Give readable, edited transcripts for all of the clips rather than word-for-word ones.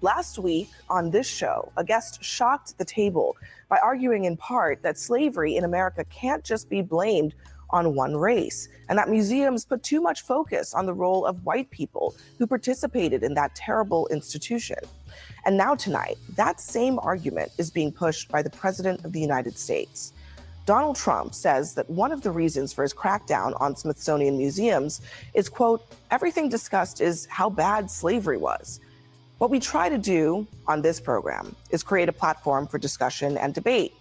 Last week on this show, a guest shocked the table by arguing in part that slavery in America can't just be blamed on one race, and that museums put too much focus on the role of white people who participated in that terrible institution. And now tonight, that same argument is being pushed by the President of the United States. Donald Trump says that one of the reasons for his crackdown on Smithsonian museums is, quote, everything discussed is how bad slavery was. What we try to do on this program is create a platform for discussion and debate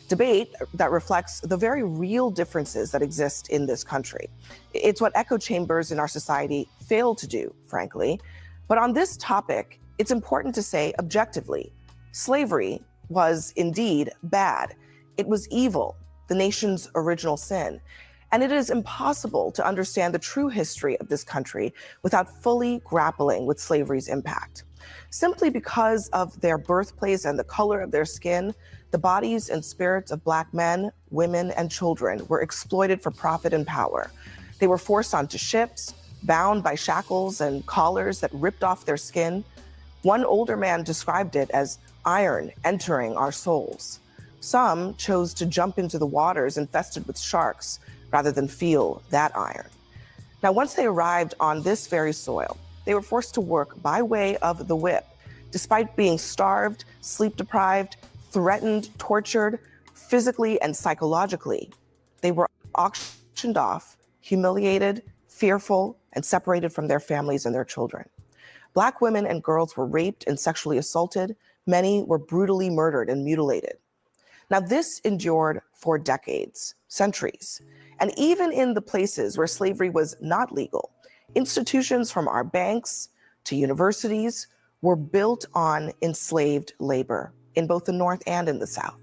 that reflects the very real differences that exist in this country. It's what echo chambers in our society fail to do, frankly. But on this topic, it's important to say objectively, slavery was indeed bad. It was evil, the nation's original sin. And it is impossible to understand the true history of this country without fully grappling with slavery's impact. Simply because of their birthplace and the color of their skin, the bodies and spirits of Black men, women, and children were exploited for profit and power. They were forced onto ships, bound by shackles and collars that ripped off their skin. One older man described it as iron entering our souls. Some chose to jump into the waters infested with sharks rather than feel that iron. Now, once they arrived on this very soil, they were forced to work by way of the whip, despite being starved, sleep-deprived, threatened, tortured, physically and psychologically. They were auctioned off, humiliated, fearful, and separated from their families and their children. Black women and girls were raped and sexually assaulted. Many were brutally murdered and mutilated. Now, this endured for decades, centuries. And even in the places where slavery was not legal, institutions from our banks to universities were built on enslaved labor in both the North and in the South.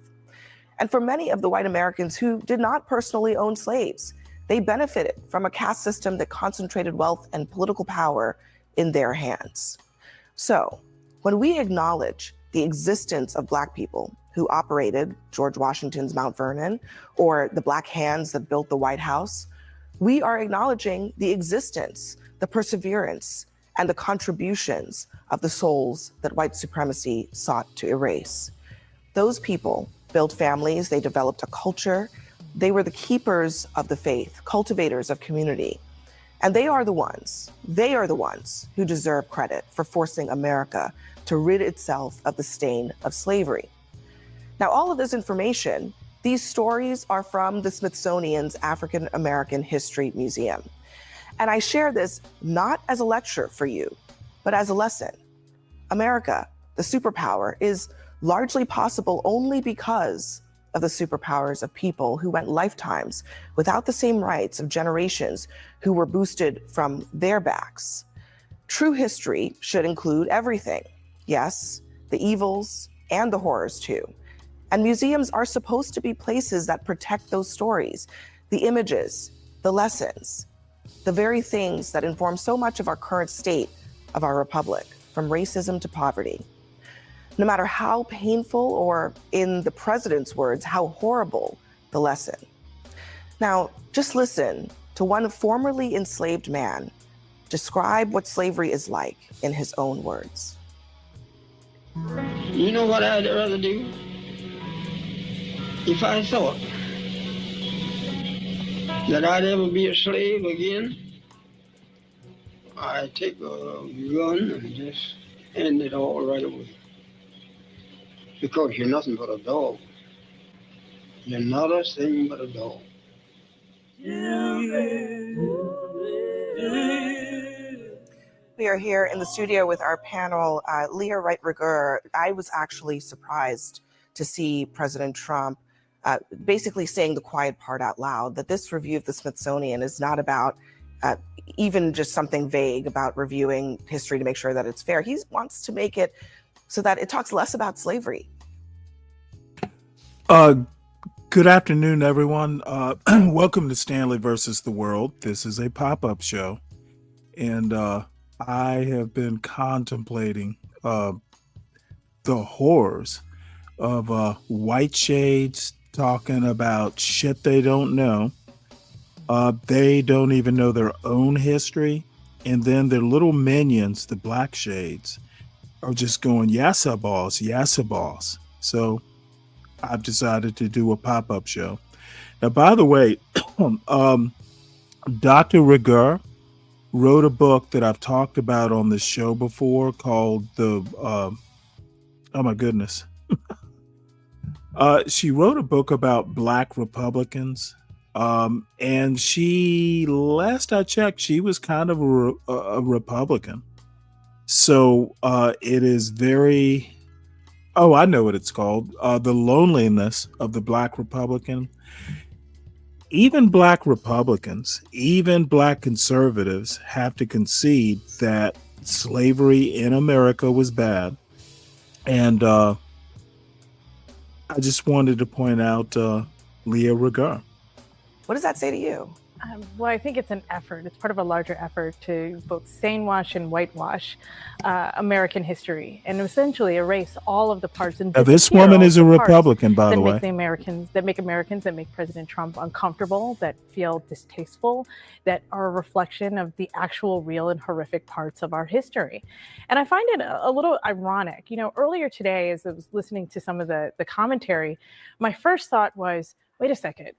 And for many of the white Americans who did not personally own slaves, they benefited from a caste system that concentrated wealth and political power in their hands. So when we acknowledge the existence of Black people who operated George Washington's Mount Vernon or the Black hands that built the White House, we are acknowledging the existence, the perseverance, and the contributions of the souls that white supremacy sought to erase. Those people built families, they developed a culture, they were the keepers of the faith, cultivators of community. And they are the ones who deserve credit for forcing America to rid itself of the stain of slavery. Now, all of this information, these stories are from the Smithsonian's African American History Museum. And I share this not as a lecture for you, but as a lesson. America, the superpower, is largely possible only because of the superpowers of people who went lifetimes without the same rights of generations who were boosted from their backs. True history should include everything. Yes, the evils and the horrors too. And museums are supposed to be places that protect those stories, the images, the lessons, the very things that inform so much of our current state of our republic, from racism to poverty. No matter how painful, or in the president's words, how horrible the lesson. Now, just listen to one formerly enslaved man describe what slavery is like in his own words. You know what I'd rather do? If I thought that I'd ever be a slave again, I'd take a gun and just end it all right away. Because you're nothing but a dog. You're not a thing but a dog. We are here in the studio with our panel, Leah Wright-Rigueur. I was actually surprised to see President Trump basically saying the quiet part out loud, that this review of the Smithsonian is not about even just something vague about reviewing history to make sure that it's fair. He wants to make it so that it talks less about slavery. Good afternoon, everyone. Welcome to Stanley versus the World. This is a pop-up show, and I have been contemplating the horrors of Whiteshades talking about shit they don't know. They don't even know their own history, and then their little minions, the Black Shades, are just going yassa boss, yassa boss. So I've decided to do a pop-up show. Now, by the way, Dr. Rigueur wrote a book that I've talked about on this show before called oh my goodness. She wrote a book about Black Republicans. And last I checked, she was kind of a Republican. So it is very, I know what it's called. The Loneliness of the Black Republican. Even Black Republicans, even Black conservatives have to concede that slavery in America was bad. And I just wanted to point out Leah Rigueur. What does that say to you? Well, I think it's an effort. It's part of a larger effort to both stainwash and whitewash American history and essentially erase all of the parts. And now, this woman is a Republican, by the way. That make President Trump uncomfortable, that feel distasteful, that are a reflection of the actual real and horrific parts of our history. And I find it a little ironic. You know, earlier today, as I was listening to some of the commentary, my first thought was, wait a second.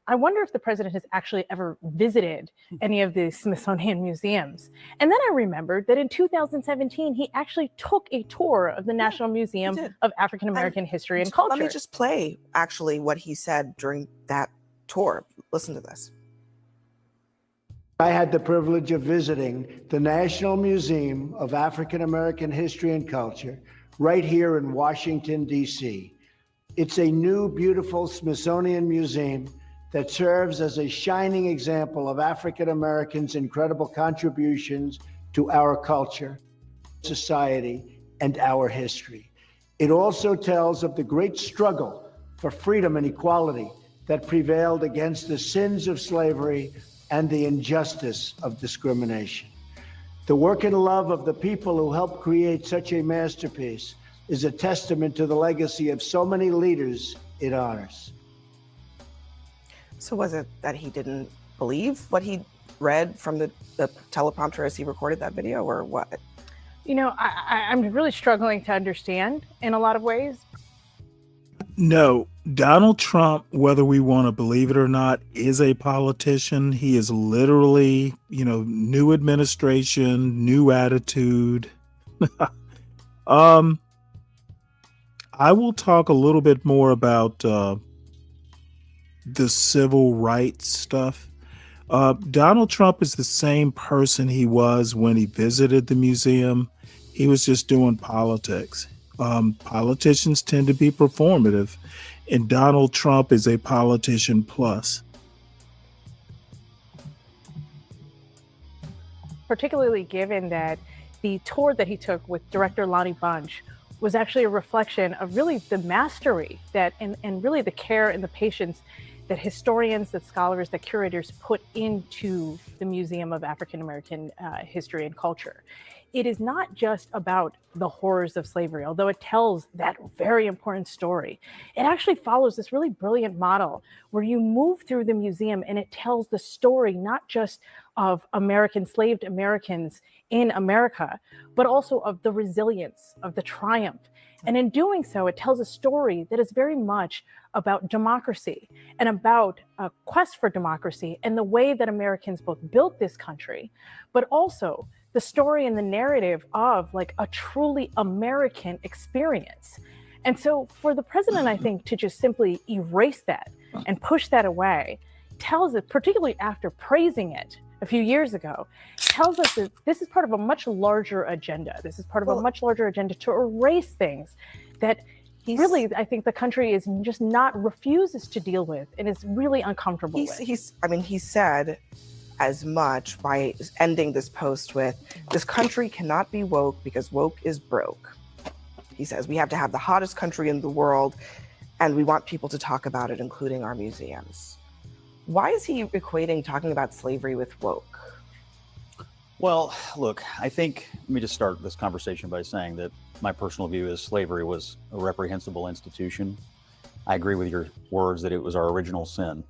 I wonder if the president has actually ever visited any of the Smithsonian museums. And then I remembered that in 2017, he actually took a tour of the National Museum of African American History and Culture. Let me just play actually what he said during that tour. Listen to this. I had the privilege of visiting the National Museum of African American History and Culture right here in Washington, D.C. It's a new, beautiful Smithsonian museum that serves as a shining example of African Americans' incredible contributions to our culture, society, and our history. It also tells of the great struggle for freedom and equality that prevailed against the sins of slavery and the injustice of discrimination. The work and love of the people who helped create such a masterpiece is a testament to the legacy of so many leaders it honors. So was it that he didn't believe what he read from the teleprompter as he recorded that video, or what? You know, I'm really struggling to understand in a lot of ways. No, Donald Trump, whether we want to believe it or not, is a politician. He is literally, new administration, new attitude. I will talk a little bit more about the civil rights stuff. Donald Trump is the same person he was when he visited the museum. He was just doing politics. Politicians tend to be performative, and Donald Trump is a politician plus. Particularly given that the tour that he took with director Lonnie Bunch was actually a reflection of really the mastery that and really the care and the patience that historians, that scholars, that curators put into the Museum of African American History and Culture. It is not just about the horrors of slavery, although it tells that very important story. It actually follows this really brilliant model where you move through the museum and it tells the story not just of enslaved Americans in America, but also of the resilience, of the triumph. And in doing so, it tells a story that is very much about democracy and about a quest for democracy and the way that Americans both built this country, but also the story and the narrative of like a truly American experience. And so for the president, I think, to just simply erase that and push that away tells it, particularly after praising it a few years ago, tells us that this is part of a much larger agenda. This is part of a much larger agenda to erase things that really, I think the country is just refuses to deal with and is really uncomfortable with. He said as much by ending this post with, "This country cannot be woke because woke is broke." He says, "We have to have the hottest country in the world." and we want people to talk about it, including our museums. Why is he equating talking about slavery with woke? Well, look, I think, let me just start this conversation by saying that my personal view is slavery was a reprehensible institution. I agree with your words that it was our original sin.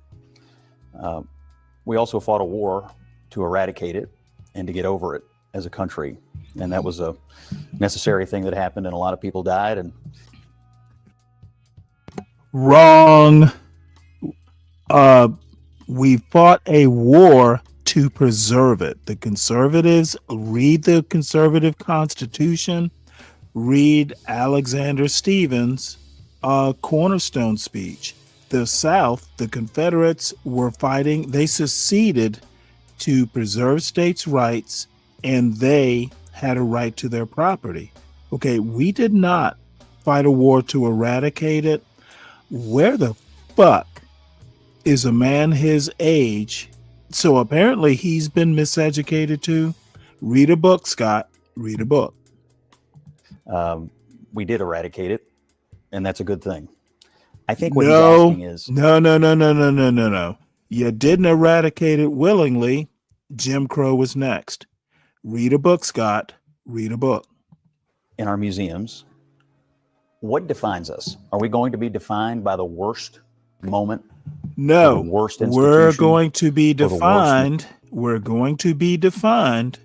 We also fought a war to eradicate it and to get over it as a country. And that was a necessary thing that happened, and a lot of people died. And Wrong. We fought a war to preserve it. The conservatives read the conservative constitution, read Alexander Stevens' cornerstone speech. The South, the Confederates, were fighting. They seceded to preserve states' rights, and they had a right to their property. Okay, we did not fight a war to eradicate it. Where the fuck is a man his age? So apparently he's been miseducated too. Read a book, Scott. Read a book. we did eradicate it, and that's a good thing. I think what he's asking is... No. You didn't eradicate it willingly. Jim Crow was next. Read a book, Scott. Read a book. In our museums, what defines us? Are we going to be defined by the worst moment? No, the worst we're going to be defined. We're going to be defined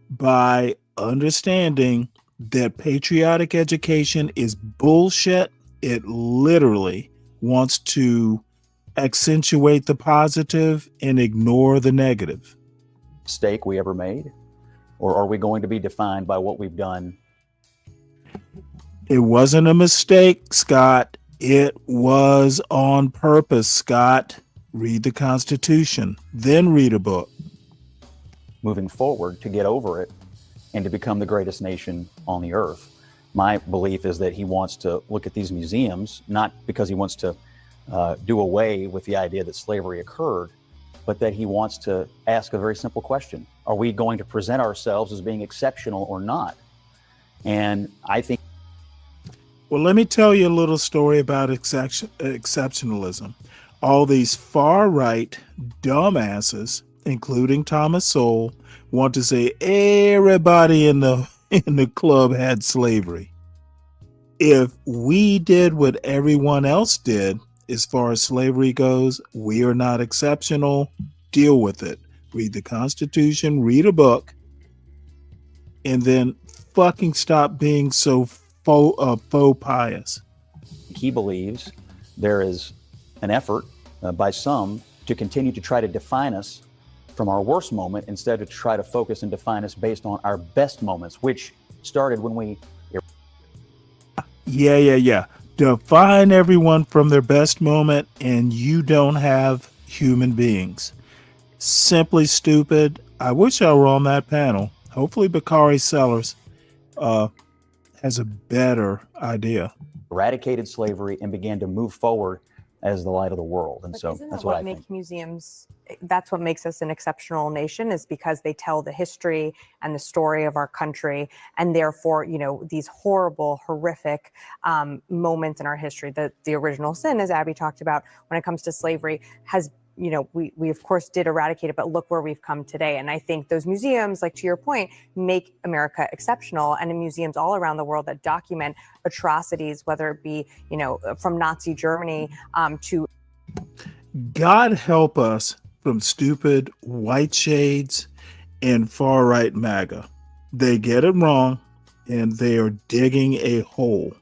by understanding that patriotic education is bullshit. It literally wants to accentuate the positive and ignore the negative. Mistake we ever made? Or are we going to be defined by what we've done? It wasn't a mistake, Scott. It was on purpose, Scott. Read the Constitution, then read a book. Moving forward to get over it and to become the greatest nation on the earth. My belief is that he wants to look at these museums, not because he wants to do away with the idea that slavery occurred, but that he wants to ask a very simple question. Are we going to present ourselves as being exceptional or not? And I think... Well, let me tell you a little story about exceptionalism. All these far-right dumbasses, including Thomas Sowell, want to say everybody in the club had slavery. If we did what everyone else did, as far as slavery goes, we are not exceptional. Deal with it. Read the Constitution, read a book, and then fucking stop being so faux pious. He believes there is an effort by some to continue to try to define us from our worst moment instead of to try to focus and define us based on our best moments, which started when we... Yeah. Define everyone from their best moment, and you don't have human beings. Simply stupid. I wish I were on that panel. Hopefully Bakari Sellers has a better idea. Eradicated slavery and began to move forward as the light of the world. And but so that's what I think. Museums, that's what makes us an exceptional nation, is because they tell the history and the story of our country. And therefore, these horrible, horrific moments in our history, the original sin, as Abby talked about, when it comes to slavery, has, we of course did eradicate it, but look where we've come today. And I think those museums, like to your point, make America exceptional. And in museums all around the world that document atrocities, whether it be, from Nazi Germany to... God help us from stupid Whiteshades and far-right MAGA. They get it wrong, and they are digging a hole.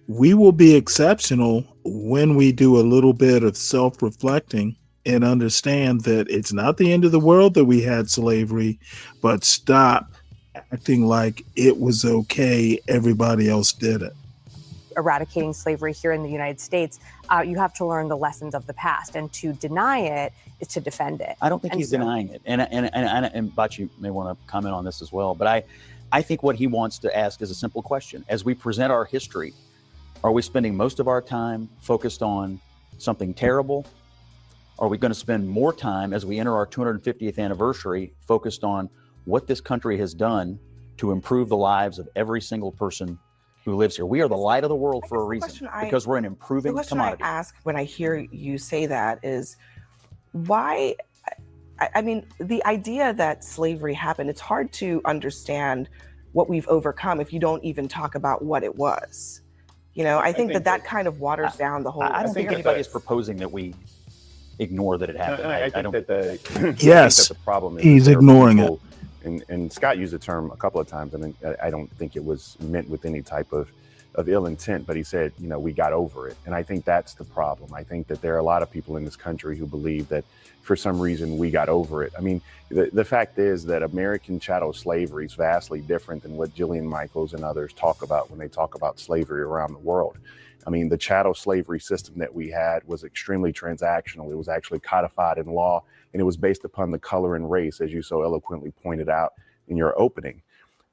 We will be exceptional when we do a little bit of self-reflecting and understand that it's not the end of the world that we had slavery, but stop acting like it was okay, everybody else did it. Eradicating slavery here in the United States, you have to learn the lessons of the past, and to deny it is to defend it. I don't think he's denying it. And Bachi may want to comment on this as well, but I think what he wants to ask is a simple question. As we present our history, are we spending most of our time focused on something terrible? Are we going to spend more time as we enter our 250th anniversary focused on what this country has done to improve the lives of every single person who lives here. We are the light of the world I for a guess the reason question because we're an The improving question commodity. I ask when I hear you say that is why? I mean, the idea that slavery happened, it's hard to understand what we've overcome if you don't even talk about what it was. You know, I think that kind of waters down the whole. I don't think think anybody that's- is proposing that we ignore that it happened. And I think don't. that the I think Yes, that the problem is he's that there are ignoring people, and Scott used the term a couple of times, and I don't think it was meant with any type of ill intent, but he said, you know, we got over it. And I think that's the problem. I think that there are a lot of people in this country who believe that for some reason we got over it. I mean, the fact is that American chattel slavery is vastly different than what Jillian Michaels and others talk about when they talk about slavery around the world. I mean, the chattel slavery system that we had was extremely transactional. It was actually codified in law, and it was based upon the color and race, as you so eloquently pointed out in your opening.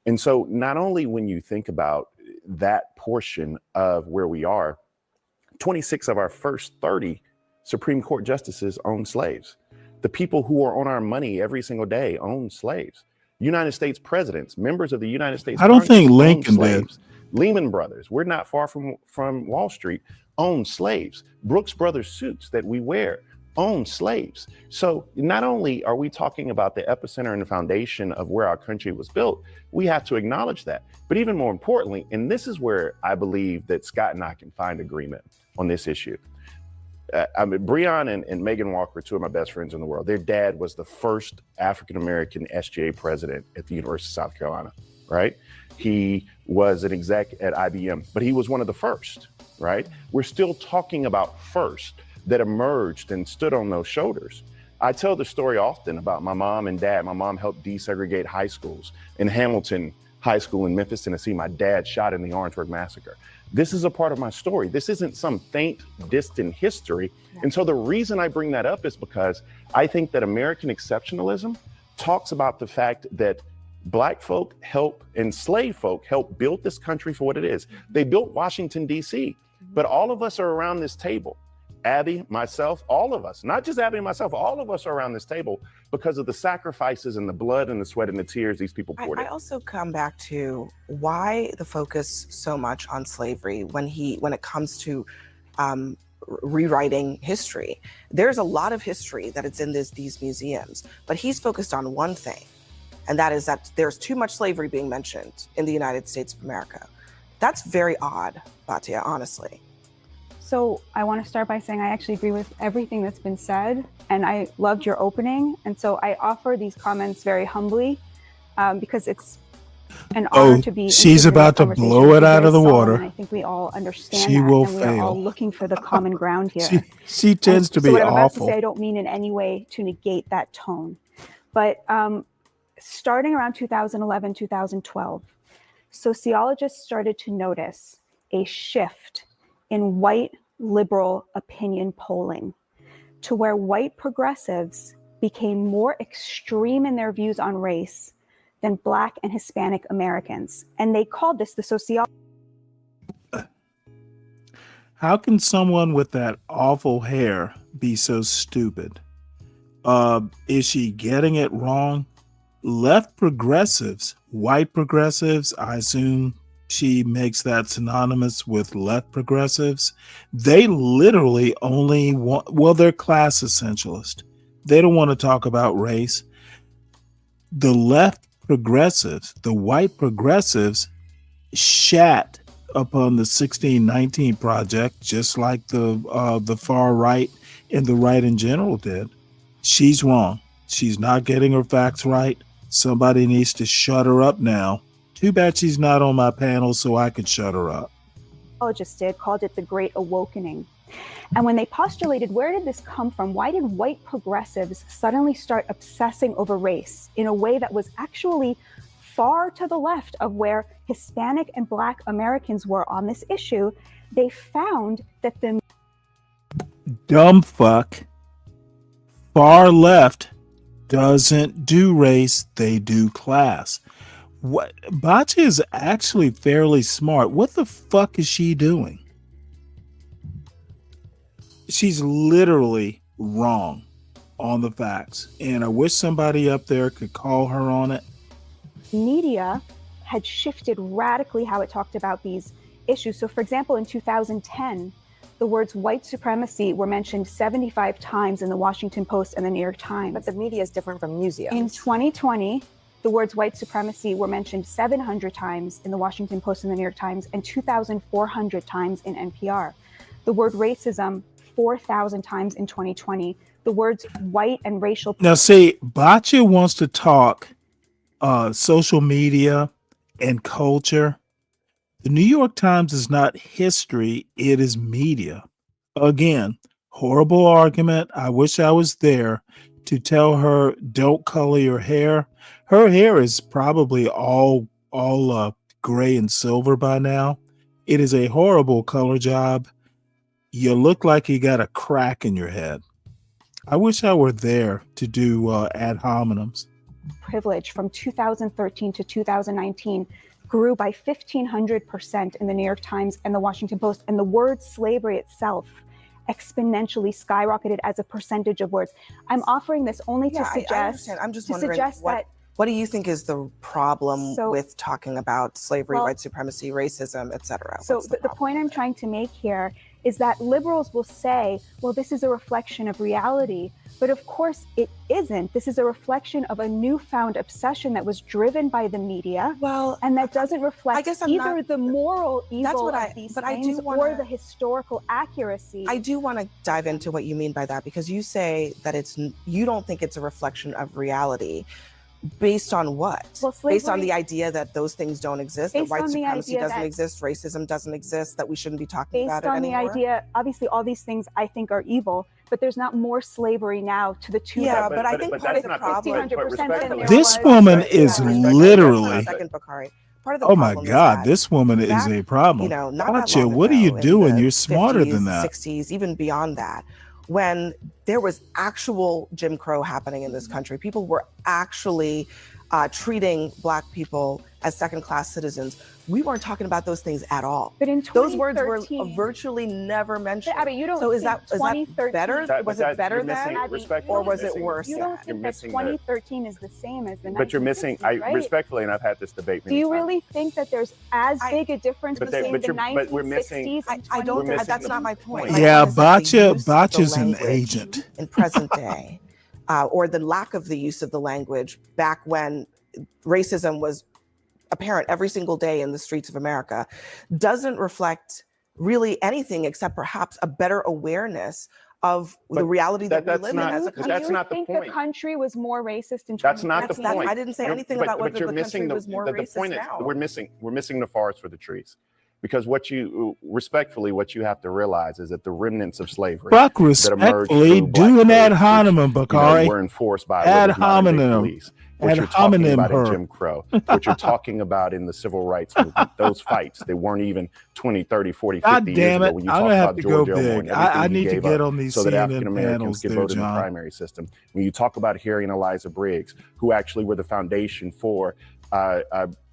And so not only when you think about that portion of where we are, 26 of our first 30 Supreme Court justices owned slaves. The people who are on our money every single day own slaves. United States presidents, members of the United States I don't Congress think owned Lincoln did. slaves. Lehman Brothers, we're not far from Wall Street, owned slaves. Brooks Brothers suits that we wear own slaves. So not only are we talking about the epicenter and the foundation of where our country was built, we have to acknowledge that. But even more importantly, and this is where I believe that Scott and I can find agreement on this issue. I mean, Breon and Megan Walker, two of my best friends in the world. Their dad was the first African-American SGA president at the University of South Carolina, right? He was an exec at IBM, but he was one of the first, right? We're still talking about first that emerged and stood on those shoulders. I tell the story often about my mom and dad. My mom helped desegregate high schools. In Hamilton High School in Memphis, Tennessee, my dad shot in the Orangeburg Massacre. This is a part of my story. This isn't some faint, distant history. And so the reason I bring that up is because I think that American exceptionalism talks about the fact that Black folk enslaved folk help build this country for what it is. They built Washington, D.C., but all of us are around this table. Abby, myself, all of us, not just Abby and myself, all of us are around this table because of the sacrifices and the blood and the sweat and the tears these people poured in. I also come back to why the focus so much on slavery when it comes to rewriting history. There's a lot of history that it's in these museums, but he's focused on one thing, and that is that there's too much slavery being mentioned in the United States of America. That's very odd, Batya, honestly. So I want to start by saying I actually agree with everything that's been said, and I loved your opening. And so I offer these comments very humbly because it's an honor to be. She's about to blow it out of the water. And I think we all understand she that, will and fail. we are all looking for the common ground here. She tends to be what I'm about awful. to say, I don't mean in any way to negate that tone, but starting around 2011, 2012, sociologists started to notice a shift in white liberal opinion polling to where white progressives became more extreme in their views on race than Black and Hispanic Americans. And they called this the sociology. How can someone with that awful hair be so stupid? Is she getting it wrong? Left progressives, white progressives, I assume she makes that synonymous with left progressives. They literally only want, well, they're class essentialist. They don't want to talk about race. The left progressives, the white progressives, shat upon the 1619 Project, just like the far right and the right in general did. She's wrong. She's not getting her facts right. Somebody needs to shut her up now. Too bad she's not on my panel so I could shut her up. Sociologists did, called it the Great Awakening. And when they postulated, where did this come from? Why did white progressives suddenly start obsessing over race in a way that was actually far to the left of where Hispanic and Black Americans were on this issue? They found that the dumb fuck far left doesn't do race, they do class. What Batya is actually fairly smart. What the fuck is she doing? She's literally wrong on the facts. And I wish somebody up there could call her on it. media had shifted radically how it talked about these issues. So, for example, in 2010, the words white supremacy were mentioned 75 times in the Washington Post and the New York Times. But the media is different from museums. In 2020, the words white supremacy were mentioned 700 times in the Washington Post and the New York Times and 2,400 times in NPR. The word racism, 4,000 times in 2020. The words white and racial. Now, see, Bacha wants to talk social media and culture. The New York Times is not history, it is media. Again, horrible argument. I wish I was there to tell her, don't color your hair. Her hair is probably all gray and silver by now. It is a horrible color job. You look like you got a crack in your head. I wish I were there to do ad hominems. Privilege from 2013 to 2019 grew by 1,500% in the New York Times and the Washington Post, and the word slavery itself exponentially skyrocketed as a percentage of words. I'm offering this only to suggest. I understand. I'm just wondering what do you think is the problem with talking about slavery, white supremacy, racism, etc.? So the point I'm trying to make here is that liberals will say, well, this is a reflection of reality. But of course it isn't. This is a reflection of a newfound obsession that was driven by the media. Well, and that doesn't reflect either the moral evil of these things or the historical accuracy. I do want to dive into what you mean by that, because you say that you don't think it's a reflection of reality. Based on what? Well, slavery, based on the idea that those things don't exist, that white supremacy doesn't exist, racism doesn't exist, that we shouldn't be talking about it anymore? Based on the idea, obviously all these things I think are evil, but there's not more slavery now to the tune of but I think part of the problem. 1,500%. This woman is literally. Second, Bakari. Part of the oh my problem God, is that this woman is a problem. Bacha, what are you doing? You're smarter than that. 60s, even beyond that, when there was actual Jim Crow happening in this country, people were actually treating Black people as second-class citizens. We weren't talking about those things at all. But in those words were virtually never mentioned. Abby, you don't so is that better? Was it better then, or was it worse? You don't think that 2013 is the same as the 1960s, But you're missing, respectfully, and I've had this debate many times. Do you times. really think that there's as big a difference between the 1960s and I don't. That's not my point. Yeah, Bacha's an agent in present day. Or the lack of the use of the language back when racism was apparent every single day in the streets of America doesn't reflect really anything except perhaps a better awareness of the reality that we live in as a country. That's not the point. Do you think the country was more racist in 2013? That's not the point. I didn't say anything about whether the country was more racist the point now. Is we're missing the forest for the trees. Because what you have to realize is that the remnants of slavery Buck, respectfully, do an ad hominem, Bakari. Were enforced by ad hominem. Police. What you're talking about in Jim Crow, what you're talking about in the civil rights movement, those fights, they weren't even 20, 30, 40, 50 years ago when you talk about George Elmore. I need to get on these so that CNN African Americans could vote in the primary system. When you talk about Harry and Eliza Briggs, who actually were the foundation for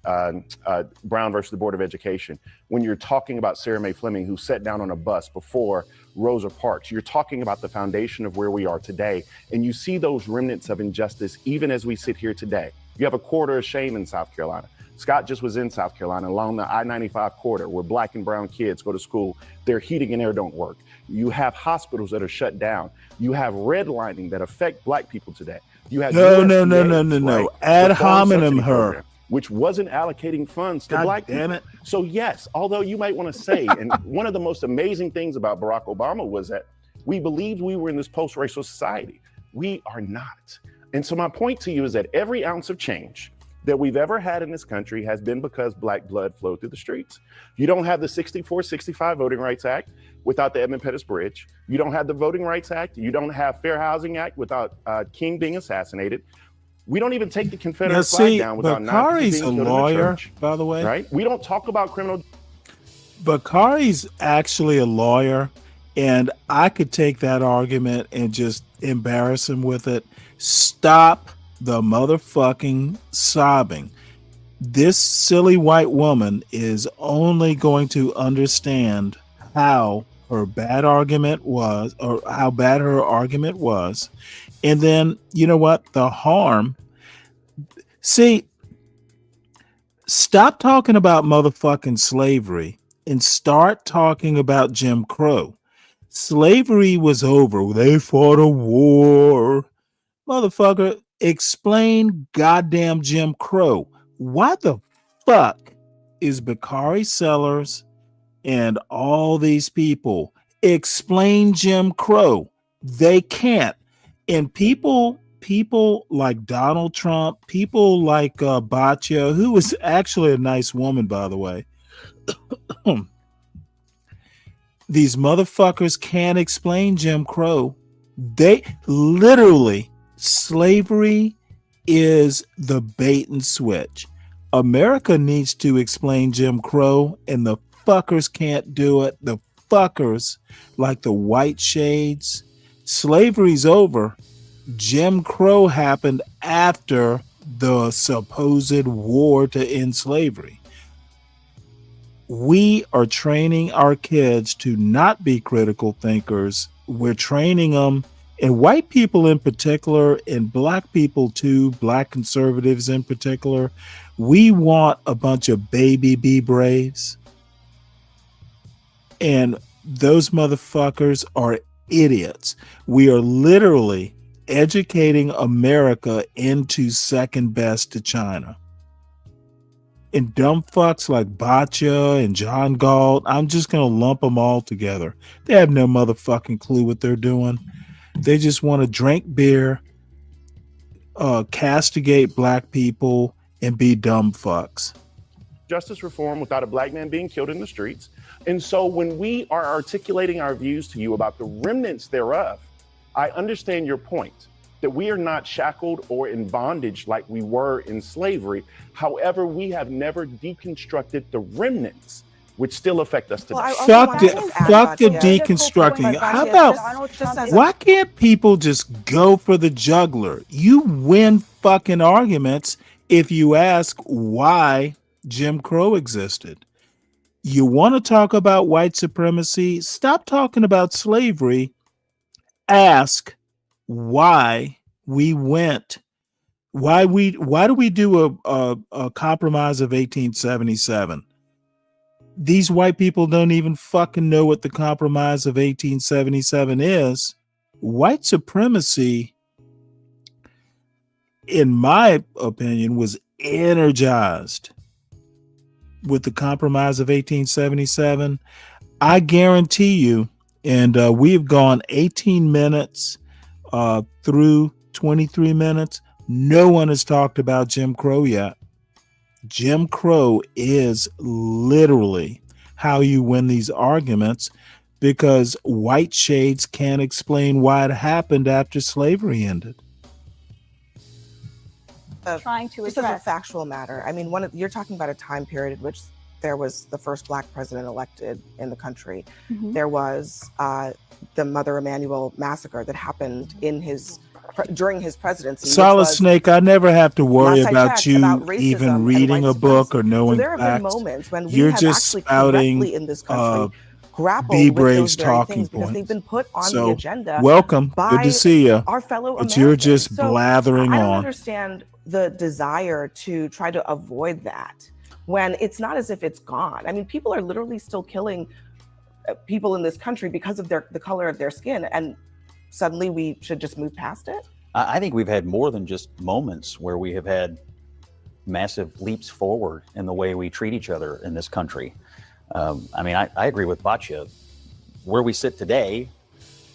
Brown versus the Board of Education. When you're talking about Sarah Mae Fleming, who sat down on a bus before Rosa Parks, you're talking about the foundation of where we are today. And you see those remnants of injustice even as we sit here today. You have a quarter of shame in South Carolina. Scott just was in South Carolina along the I-95 corridor where Black and brown kids go to school. Their heating and air don't work. You have hospitals that are shut down. You have redlining that affect Black people today. You have no. Ad hominem her. Which wasn't allocating funds to Black people. It. So yes, although you might want to say, and one of the most amazing things about Barack Obama was that we believed we were in this post-racial society. We are not. And so my point to you is that every ounce of change that we've ever had in this country has been because Black blood flowed through the streets. You don't have the 64-65 Voting Rights Act without the Edmund Pettus Bridge. You don't have the Voting Rights Act. You don't have Fair Housing Act without King being assassinated. We don't even take the Confederate flag down without Bakari's a lawyer, by the way. Right? We don't talk about criminal. Bakari's actually a lawyer, and I could take that argument and just embarrass him with it. Stop the motherfucking sobbing. This silly white woman is only going to understand how her bad argument was, or how bad her argument was. And then, you know what? The harm. See, stop talking about motherfucking slavery and start talking about Jim Crow. Slavery was over. They fought a war. Motherfucker, explain goddamn Jim Crow. Why the fuck is Bakari Sellers and all these people explain Jim Crow? They can't. And people like Donald Trump, people like Batya, who was actually a nice woman, by the way. These motherfuckers can't explain Jim Crow. They literally, slavery is the bait and switch. America needs to explain Jim Crow, and the fuckers can't do it. The fuckers like the Whiteshades. Slavery's over. Jim Crow happened after the supposed war to end slavery. We are training our kids to not be critical thinkers. We're training them, and white people in particular, and black people too, black conservatives in particular. We want a bunch of baby be braves. And those motherfuckers are idiots. We are literally educating America into second best to China. And dumb fucks like Batya and John Galt, I'm just going to lump them all together. They have no motherfucking clue what they're doing. They just want to drink beer, castigate black people, and be dumb fucks. Justice reform without a black man being killed in the streets. And so when we are articulating our views to you about the remnants thereof, I understand your point that we are not shackled or in bondage like we were in slavery. However, we have never deconstructed the remnants, which still affect us today. Fuck the deconstructing. How about, why can't people just go for the jugular? You win fucking arguments if you ask why Jim Crow existed. You want to talk about white supremacy? Stop talking about slavery. Ask why we went. Why do we do a compromise of 1877? These white people don't even fucking know what the compromise of 1877 is. White supremacy, in my opinion, was energized with the compromise of 1877. I guarantee you, and we've gone 18 minutes through 23 minutes. No one has talked about Jim Crow yet. Jim Crow is literally how you win these arguments, because Whiteshades can't explain why it happened after slavery ended. Trying to Just as a address. factual matter, I mean, you're talking about a time period in which there was the first black president elected in the country. Mhm. There was the Mother Emanuel massacre that happened during his presidency. Solid Snake, I never have to worry last I about checked, you about racism even and reading white a book supremacy. or knowing So there have been facts. moments when we You're have just actually spouting correctly in this country grappled Be with Brave's those very talking things because points. they've been put on So, the agenda welcome. by Good to see you. our fellow But Americans. you're just So blathering I don't on. understand the desire to try to avoid that when it's not as if it's gone. I mean, people are literally still killing people in this country because of the color of their skin, and suddenly we should just move past it. I think we've had more than just moments where we have had massive leaps forward in the way we treat each other in this country. I mean, I agree with Batya. Where we sit today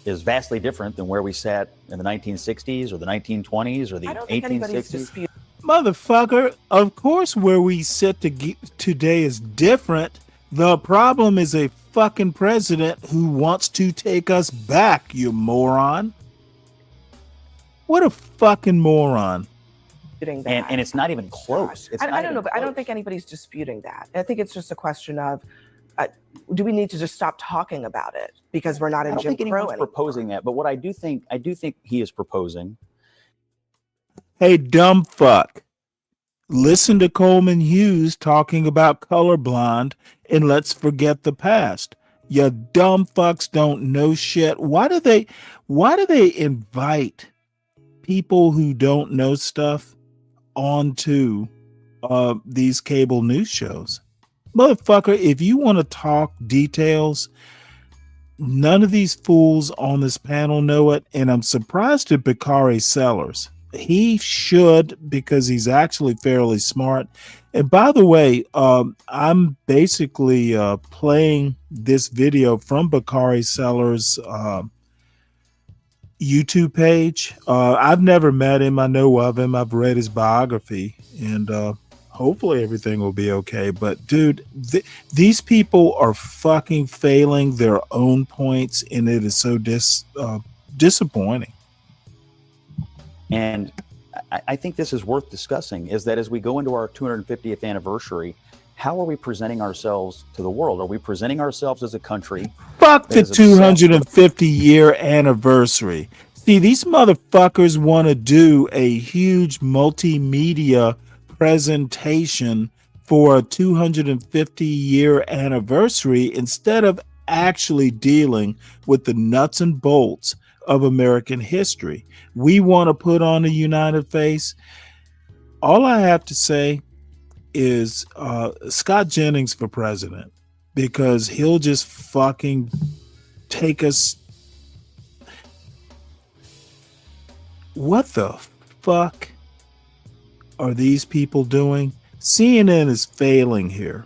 is vastly different than where we sat in the 1960s or the 1920s or the I don't think anybody's 1860s. disputing. Motherfucker, of course where we sit today is different. The problem is a fucking president who wants to take us back, you moron. What a fucking moron. That. And it's not even close. It's I not don't even know, but I don't close. think anybody's disputing that. I think it's just a question of, do we need to just stop talking about it because we're not I in don't Jim think Crow anyone's anymore? proposing that. But what I do think he is proposing. Hey, dumb fuck. Listen to Coleman Hughes talking about colorblind and let's forget the past. You dumb fucks don't know shit. Why do they invite people who don't know stuff onto these cable news shows? Motherfucker, if you want to talk details, none of these fools on this panel know it, and I'm surprised at Bakari Sellers. He should, because he's actually fairly smart. And by the way, I'm basically playing this video from Bakari Sellers' YouTube page. I've never met him. I know of him. I've read his biography, and hopefully everything will be okay. But dude, these people are fucking failing their own points, and it is so disappointing. And I think this is worth discussing, is that as we go into our 250th anniversary, how are we presenting ourselves to the world? Are we presenting ourselves as a country? Fuck the 250-year anniversary. See, these motherfuckers want to do a huge multimedia presentation for a 250-year anniversary instead of actually dealing with the nuts and bolts of American history. We want to put on a united face. All I have to say is Scott Jennings for president, because he'll just fucking take us. What the fuck are these people doing? CNN is failing here.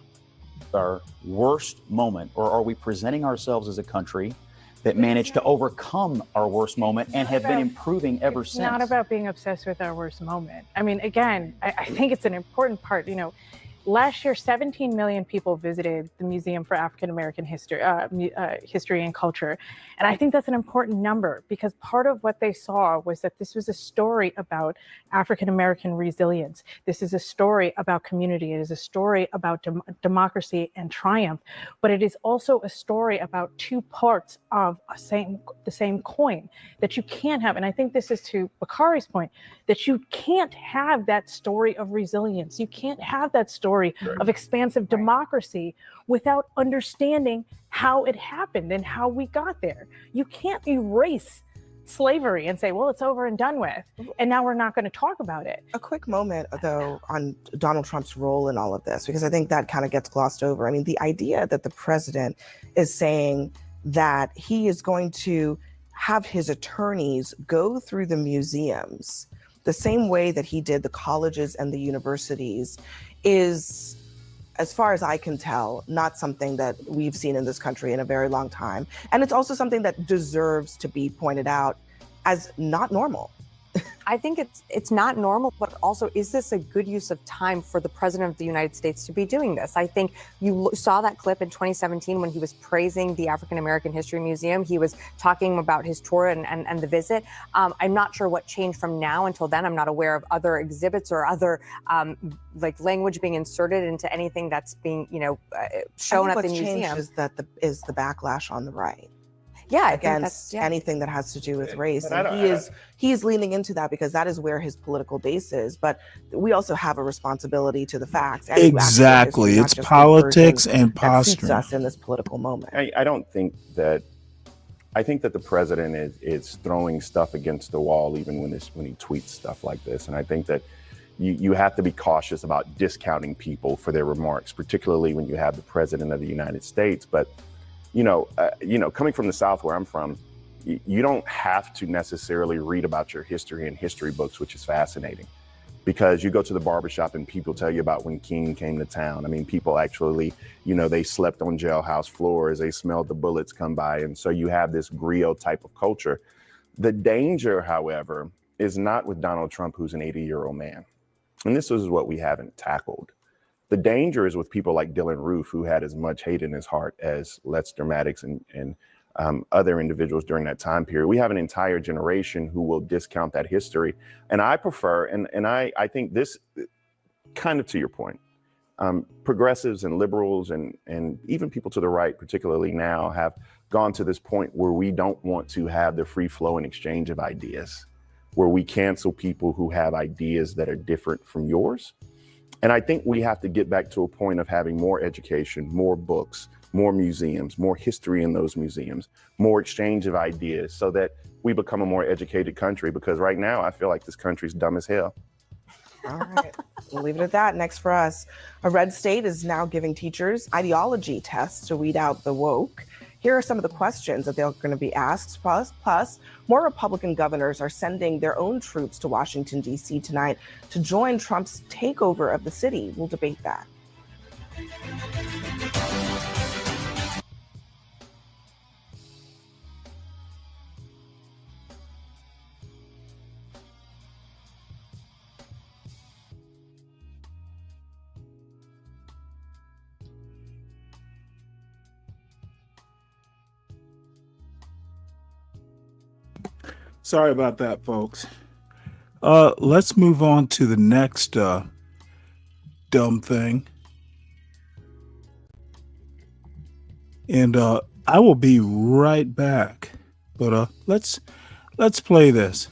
Our worst moment, or are we presenting ourselves as a country that managed to overcome our worst moment and have been improving ever since? It's not about being obsessed with our worst moment. I mean, again, I think it's an important part. You know, last year, 17 million people visited the Museum for African American History and Culture. And I think that's an important number, because part of what they saw was that this was a story about African American resilience. This is a story about community. It is a story about democracy and triumph. But it is also a story about two parts of the same coin that you can't have. And I think this is to Bakari's point, that you can't have that story of resilience. You can't have that story of expansive democracy without understanding how it happened and how we got there. You can't erase slavery and say, well, it's over and done with, and now we're not going to talk about it. A quick moment, though, on Donald Trump's role in all of this, because I think that kind of gets glossed over. I mean, the idea that the president is saying that he is going to have his attorneys go through the museums the same way that he did the colleges and the universities is, as far as I can tell, not something that we've seen in this country in a very long time. And it's also something that deserves to be pointed out as not normal. I think it's not normal, but also, is this a good use of time for the president of the United States to be doing this? I think you saw that clip in 2017 when he was praising the African American History Museum. He was talking about his tour and the visit. I'm not sure what changed from now until then. I'm not aware of other exhibits or other like language being inserted into anything that's being, shown at the museum. What's changed is the backlash on the right. Yeah, against anything that has to do with race. And he's leaning into that because that is where his political base is. But we also have a responsibility to the facts. And exactly. It's politics and posturing. That suits us in this political moment. I think that the president is throwing stuff against the wall even when he tweets stuff like this. And I think that you have to be cautious about discounting people for their remarks, particularly when you have the president of the United States. But coming from the South where I'm from, you don't have to necessarily read about your history in history books, which is fascinating, because you go to the barbershop and people tell you about when King came to town. I mean, people actually, they slept on jailhouse floors, they smelled the bullets come by. And so you have this griot type of culture. The danger, however, is not with Donald Trump, who's an 80-year-old man. And this is what we haven't tackled. The danger is with people like Dylan Roof, who had as much hate in his heart as Lester Maddox and other individuals during that time period. We have an entire generation who will discount that history. And I prefer, and I think this, kind of to your point, progressives and liberals and even people to the right, particularly now, have gone to this point where we don't want to have the free flow and exchange of ideas, where we cancel people who have ideas that are different from yours. And I think we have to get back to a point of having more education, more books, more museums, more history in those museums, more exchange of ideas, so that we become a more educated country. Because right now I feel like this country's dumb as hell. All right, we'll leave it at that. Next for us, a red state is now giving teachers ideology tests to weed out the woke. Here are some of the questions that they're going to be asked. Plus, more Republican governors are sending their own troops to Washington, D.C. tonight to join Trump's takeover of the city. We'll debate that. Sorry about that, folks. Let's move on to the next dumb thing. And I will be right back. But let's play this.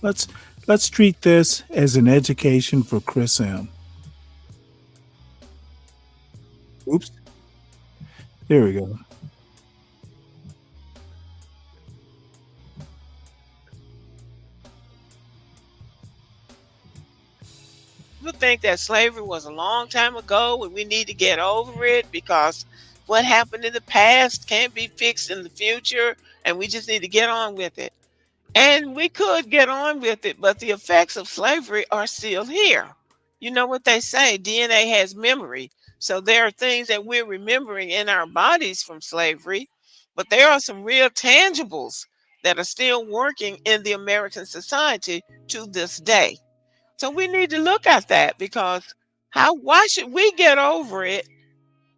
Let's treat this as an education for Chris M. Oops. There we go. People think that slavery was a long time ago and we need to get over it because what happened in the past can't be fixed in the future and we just need to get on with it. And we could get on with it, but the effects of slavery are still here. You know what they say, DNA has memory. So there are things that we're remembering in our bodies from slavery, but there are some real tangibles that are still working in the American society to this day. So we need to look at that because why should we get over it?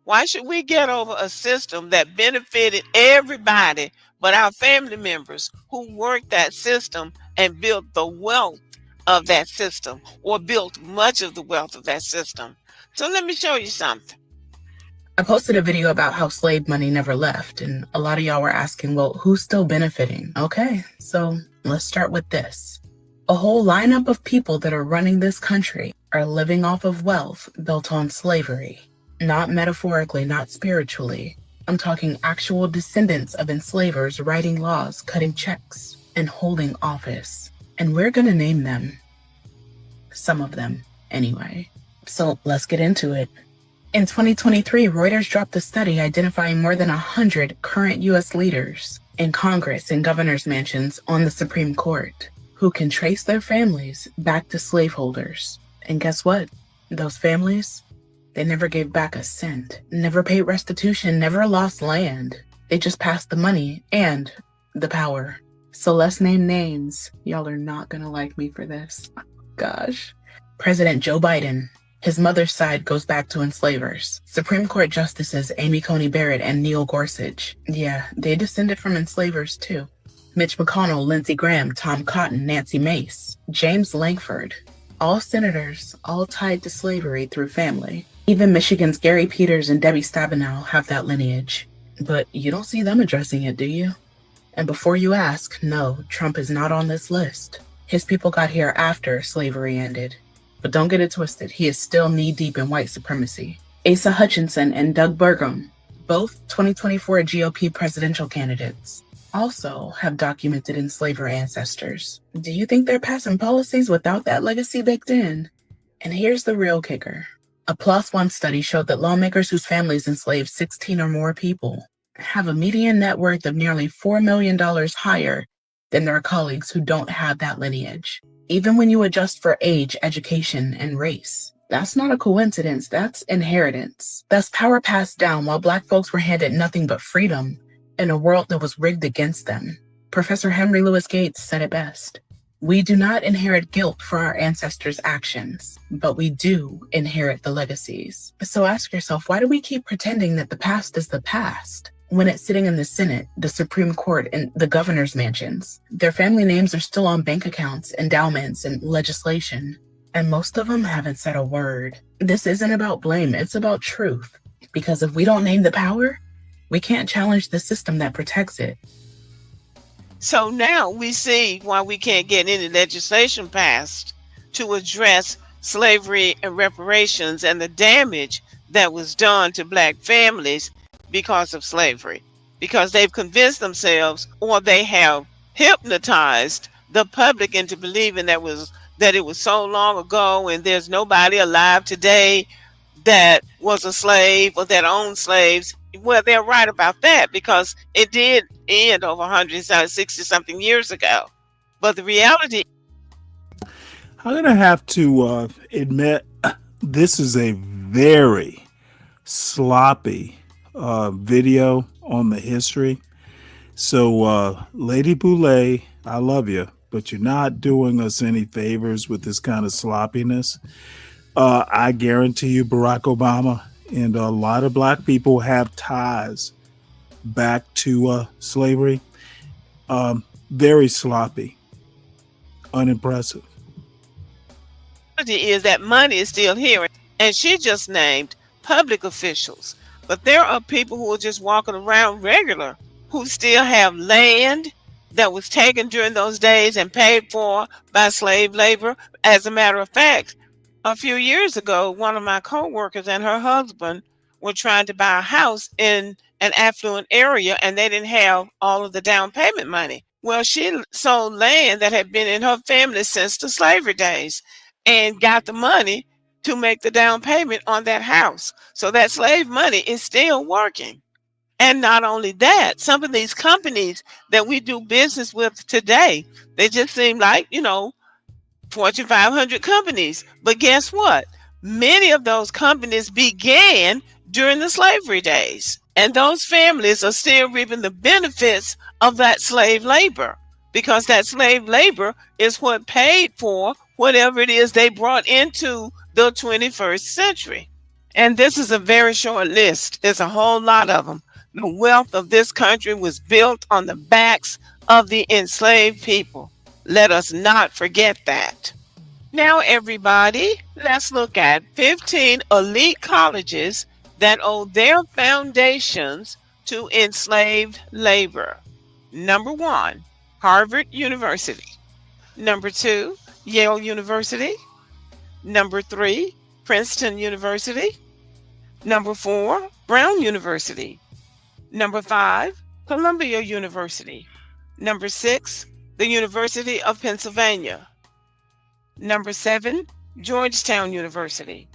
Why should we get over a system that benefited everybody but our family members who worked that system and built the wealth of that system or built much of the wealth of that system? So let me show you something. I posted a video about how slave money never left, and a lot of y'all were asking, well, who's still benefiting? Okay, so let's start with this. A whole lineup of people that are running this country are living off of wealth built on slavery. Not metaphorically, not spiritually. I'm talking actual descendants of enslavers writing laws, cutting checks, and holding office. And we're gonna name them. Some of them, anyway. So let's get into it. In 2023, Reuters dropped a study identifying more than 100 current U.S. leaders in Congress and governors' mansions on the Supreme Court who can trace their families back to slaveholders. And guess what? Those families, they never gave back a cent, never paid restitution, never lost land. They just passed the money and the power. So let's name names. Y'all are not gonna like me for this. Gosh. President Joe Biden. His mother's side goes back to enslavers. Supreme Court Justices Amy Coney Barrett and Neil Gorsuch. Yeah, they descended from enslavers too. Mitch McConnell, Lindsey Graham, Tom Cotton, Nancy Mace, James Lankford. All senators, all tied to slavery through family. Even Michigan's Gary Peters and Debbie Stabenow have that lineage. But you don't see them addressing it, do you? And before you ask, no, Trump is not on this list. His people got here after slavery ended. But don't get it twisted, he is still knee-deep in white supremacy. Asa Hutchinson and Doug Burgum, both 2024 GOP presidential candidates, also have documented enslaver ancestors. Do you think they're passing policies without that legacy baked in? And here's the real kicker. A PLOS One study showed that lawmakers whose families enslaved 16 or more people have a median net worth of nearly $4 million higher than their colleagues who don't have that lineage. Even when you adjust for age, education, and race. That's not a coincidence, that's inheritance. That's power passed down while Black folks were handed nothing but freedom in a world that was rigged against them. Professor Henry Louis Gates said it best. We do not inherit guilt for our ancestors' actions, but we do inherit the legacies. So ask yourself, why do we keep pretending that the past is the past when it's sitting in the Senate, the Supreme Court, and the governor's mansions? Their family names are still on bank accounts, endowments, and legislation, and most of them haven't said a word. This isn't about blame, it's about truth. Because if we don't name the power, we can't challenge the system that protects it. So now we see why we can't get any legislation passed to address slavery and reparations and the damage that was done to Black families because of slavery. Because they've convinced themselves, or they have hypnotized the public into believing that it was so long ago and there's nobody alive today that was a slave or that owned slaves. Well, they're right about that because it did end over 160 something years ago. But the reality, I'm going to have to admit this is a very sloppy video on the history. So, Lady Boulay, I love you, but you're not doing us any favors with this kind of sloppiness. I guarantee you Barack Obama and a lot of black people have ties back to slavery. Very sloppy, unimpressive. is that money is still here. And she just named public officials. But there are people who are just walking around regular who still have land that was taken during those days and paid for by slave labor. As a matter of fact, a few years ago, one of my coworkers and her husband were trying to buy a house in an affluent area and they didn't have all of the down payment money. Well, she sold land that had been in her family since the slavery days and got the money to make the down payment on that house. So that slave money is still working. And not only that, some of these companies that we do business with today, they just seem like, Fortune 500 companies. But guess what? Many of those companies began during the slavery days. And those families are still reaping the benefits of that slave labor because that slave labor is what paid for whatever it is they brought into the 21st century. And this is a very short list. There's a whole lot of them. The wealth of this country was built on the backs of the enslaved people. Let us not forget that. Now, everybody, let's look at 15 elite colleges that owe their foundations to enslaved labor. Number 1, Harvard University. Number 2, Yale University. Number 3, Princeton University. Number 4, Brown University. Number 5, Columbia University. Number 6, the University of Pennsylvania. Number 7, Georgetown University.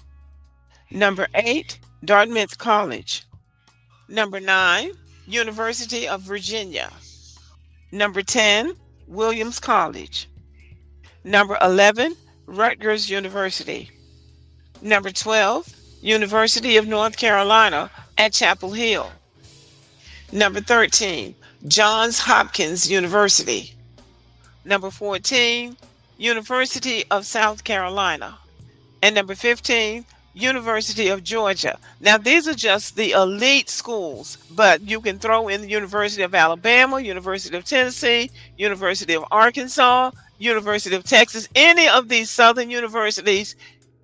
Number 8, Dartmouth College. Number 9, University of Virginia. Number 10, Williams College. Number 11, Rutgers University. Number 12, University of North Carolina at Chapel Hill. Number 13, Johns Hopkins University. Number 14, University of South Carolina. And number 15, University of Georgia. Now, these are just the elite schools, but you can throw in the University of Alabama, University of Tennessee, University of Arkansas, University of Texas, any of these southern universities,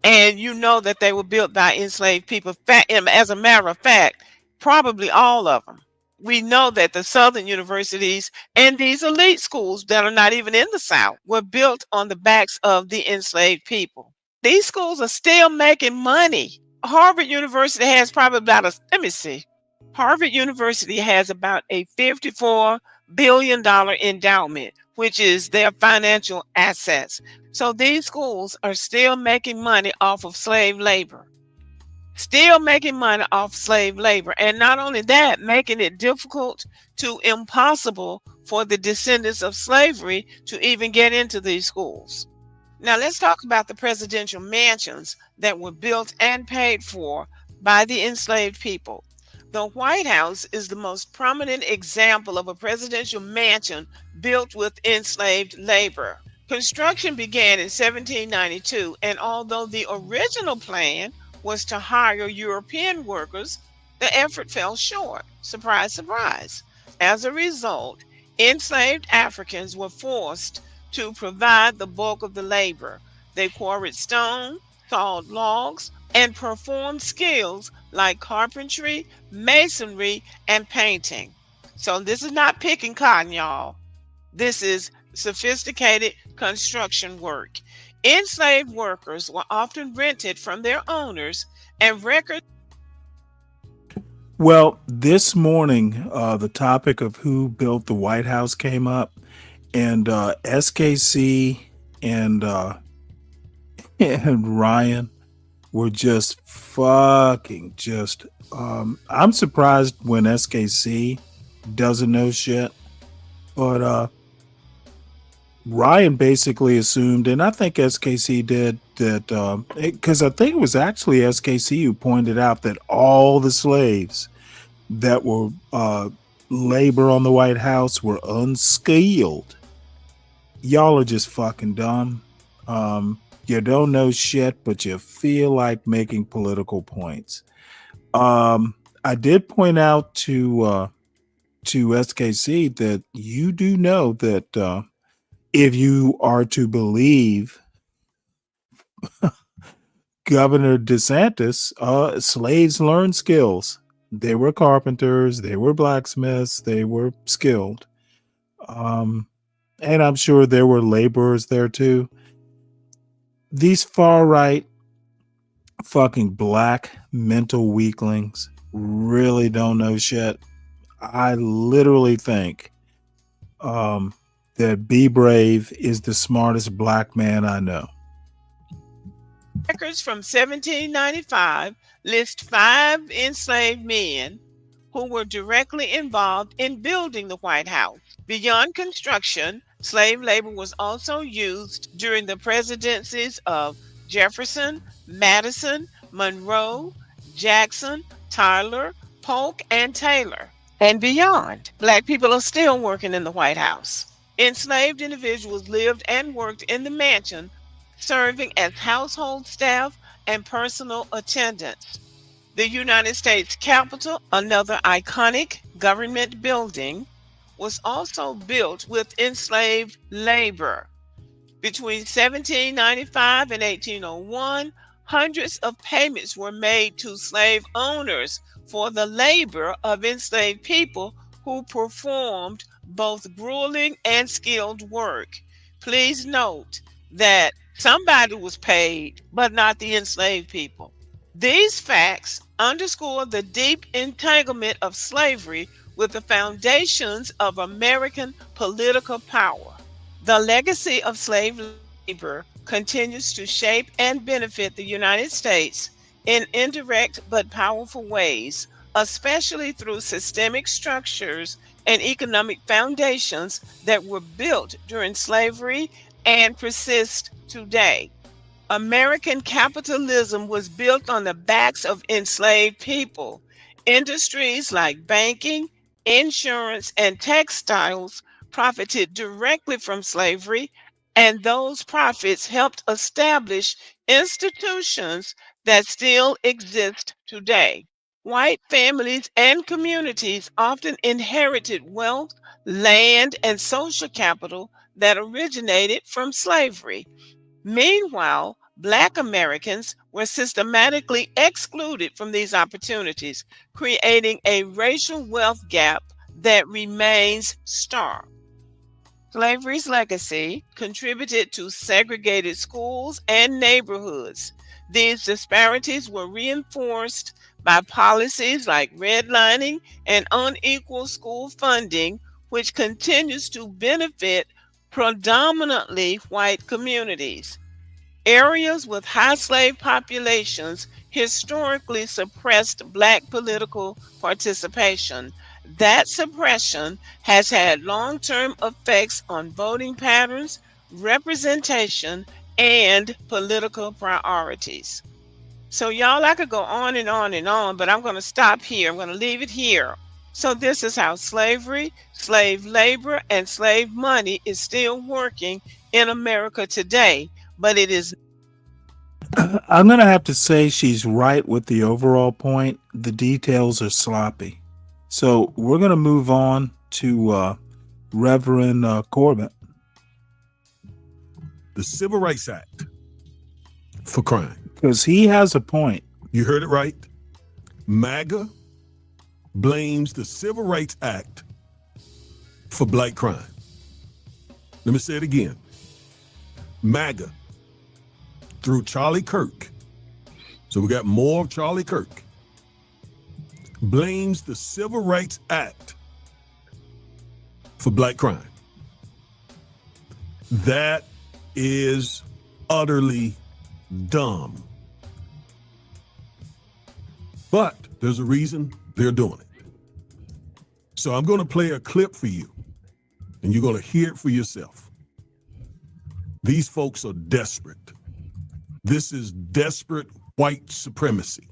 and you know that they were built by enslaved people. As a matter of fact, probably all of them. We know that the southern universities and these elite schools that are not even in the South were built on the backs of the enslaved people. These schools are still making money. Harvard University has probably about Harvard University has about a $54 billion endowment, which is their financial assets. So these schools are still making money off of slave labor. Still making money off slave labor. And not only that, making it difficult to impossible for the descendants of slavery to even get into these schools. Now let's talk about the presidential mansions that were built and paid for by the enslaved people. The White House is the most prominent example of a presidential mansion built with enslaved labor. Construction began in 1792, and although the original plan was to hire European workers, the effort fell short. Surprise, surprise. As a result, enslaved Africans were forced to provide the bulk of the labor. They quarried stone, sawed logs, and performed skills like carpentry, masonry, and painting. So this is not picking cotton, y'all. This is sophisticated construction work. Enslaved workers were often rented from their owners, and records. Well, this morning, the topic of who built the White House came up, and SKC and and Ryan were just fucking just. I'm surprised when SKC doesn't know shit, but Ryan basically assumed, and I think SKC did, that because I think it was actually SKC who pointed out that all the slaves that were labor on the White House were unskilled. Y'all are just fucking dumb. You don't know shit, but you feel like making political points. I did point out to SKC that you do know that if you are to believe Governor DeSantis, slaves learned skills. They were carpenters, they were blacksmiths, they were skilled. And I'm sure there were laborers there too. These far right fucking black mental weaklings really don't know shit. I literally think that Be Brave is the smartest black man I know. Records from 1795 list 5 enslaved men who were directly involved in building the White House. Beyond construction, slave labor was also used during the presidencies of Jefferson, Madison, Monroe, Jackson, Tyler, Polk, and Taylor, and beyond. Black people are still working in the White House. Enslaved individuals lived and worked in the mansion, serving as household staff and personal attendants. The United States Capitol, another iconic government building, was also built with enslaved labor. Between 1795 and 1801, hundreds of payments were made to slave owners for the labor of enslaved people who performed both grueling and skilled work. Please note that somebody was paid, but not the enslaved people. These facts underscore the deep entanglement of slavery with the foundations of American political power. The legacy of slave labor continues to shape and benefit the United States in indirect but powerful ways, especially through systemic structures and economic foundations that were built during slavery and persist today. American capitalism was built on the backs of enslaved people. Industries like banking, insurance, and textiles profited directly from slavery, and those profits helped establish institutions that still exist today. White families and communities often inherited wealth, land, and social capital that originated from slavery. Meanwhile, Black Americans were systematically excluded from these opportunities, creating a racial wealth gap that remains stark. Slavery's legacy contributed to segregated schools and neighborhoods. These disparities were reinforced by policies like redlining and unequal school funding, which continues to benefit predominantly white communities. Areas with high slave populations historically suppressed Black political participation. That suppression has had long term effects on voting patterns, representation, and political priorities. So, y'all, I could go on and on and on, but I'm going to stop here. I'm going to leave it here. So, this is how slavery, slave labor, and slave money is still working in America today. But it is. I'm going to have to say she's right with the overall point. The details are sloppy. So we're going to move on to Reverend Corbett. The Civil Rights Act for crime. Because he has a point. You heard it right. MAGA blames the Civil Rights Act for Black crime. Let me say it again. MAGA, through Charlie Kirk, so we got more of Charlie Kirk, blames the Civil Rights Act for Black crime. That is utterly dumb. But there's a reason they're doing it. So I'm going to play a clip for you, and you're going to hear it for yourself. These folks are desperate. This is desperate white supremacy.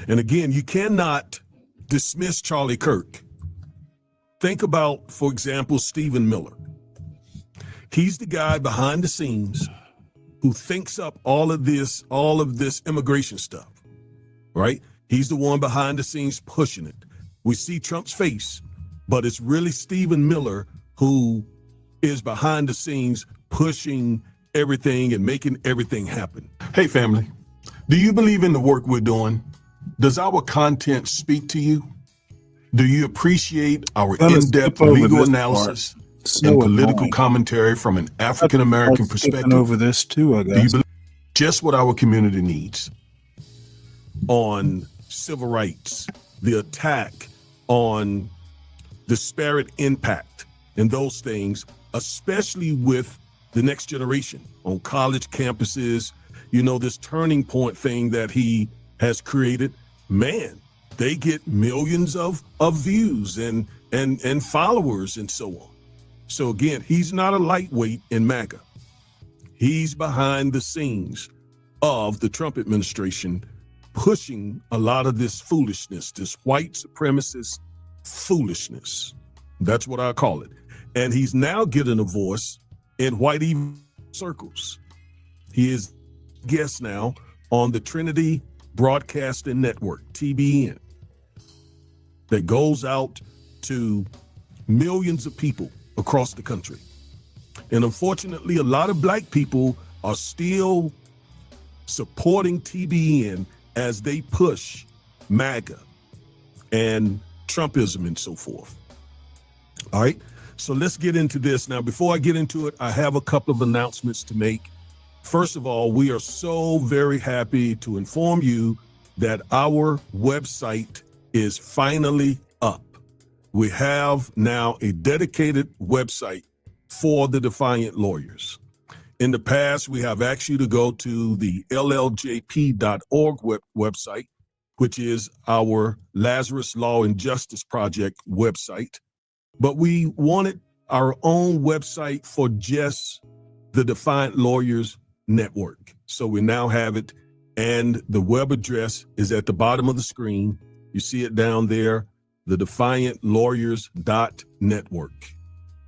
And again, you cannot dismiss Charlie Kirk. Think about, for example, Stephen Miller. He's the guy behind the scenes who thinks up all of this immigration stuff, right? He's the one behind the scenes pushing it. We see Trump's face, but it's really Stephen Miller who is behind the scenes pushing everything and making everything happen. Hey, family, do you believe in the work we're doing? Does our content speak to you? Do you appreciate our in-depth legal analysis and political commentary from an African-American perspective? Over this too, I guess. Do you believe just what our community needs on civil rights, the attack on disparate impact and those things, especially with the next generation on college campuses, you know, this turning point thing that he has created, man, they get millions of views and followers and so on. So again, he's not a lightweight in MAGA. He's behind the scenes of the Trump administration pushing a lot of this foolishness, this white supremacist foolishness. That's what I call it. And he's now getting a voice in white circles. He is guest now on the Trinity Broadcasting Network, TBN, that goes out to millions of people across the country. And unfortunately, a lot of black people are still supporting TBN as they push MAGA and Trumpism and so forth. All right, so let's get into this. Now, before I get into it, I have a couple of announcements to make. First of all, we are so very happy to inform you that our website is finally up. We have now a dedicated website for the Defiant Lawyers. In the past, we have asked you to go to the LLJP.org website, which is our Lazarus Law and Justice Project website. But we wanted our own website for just the Defiant Lawyers Network. So we now have it, and the web address is at the bottom of the screen. You see it down there, the DefiantLawyers.network.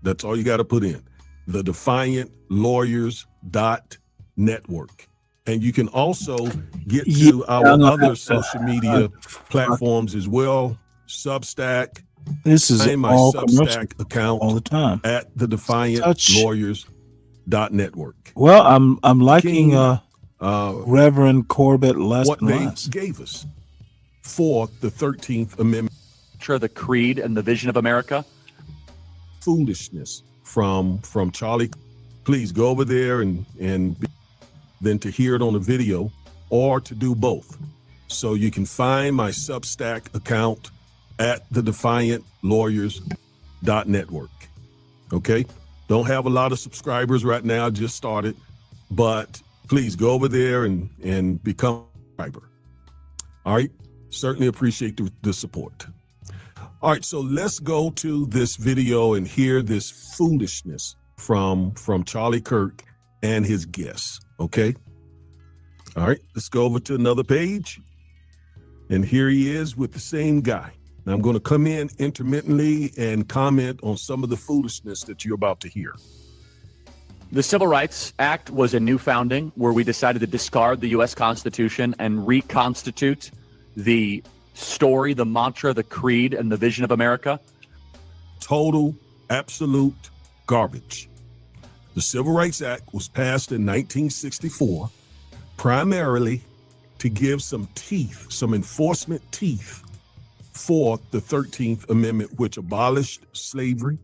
That's all you got to put in, the DefiantLawyers.network. And you can also get to our other social media platforms as well, Substack. This is my all Substack account all the time at the DefiantLawyers.network. Well, I'm liking Reverend Corbett less what and they less. gave us for the 13th Amendment. The creed and the vision of America. Foolishness from Charlie. Please go over there and then to hear it on a video or to do both. So you can find my Substack account at the DefiantLawyers.network. Okay? Don't have a lot of subscribers right now, just started, but please go over there and become a subscriber. All right? Certainly appreciate the support. All right, so let's go to this video and hear this foolishness from Charlie Kirk and his guests, okay? All right, let's go over to another page. And here he is with the same guy. Now I'm going to come in intermittently and comment on some of the foolishness that you're about to hear. The Civil Rights Act was a new founding where we decided to discard the U.S. Constitution and reconstitute the story, the mantra, the creed, and the vision of America. Total, absolute garbage. The Civil Rights Act was passed in 1964, primarily to give some teeth, some enforcement teeth for the 13th Amendment, which abolished slavery.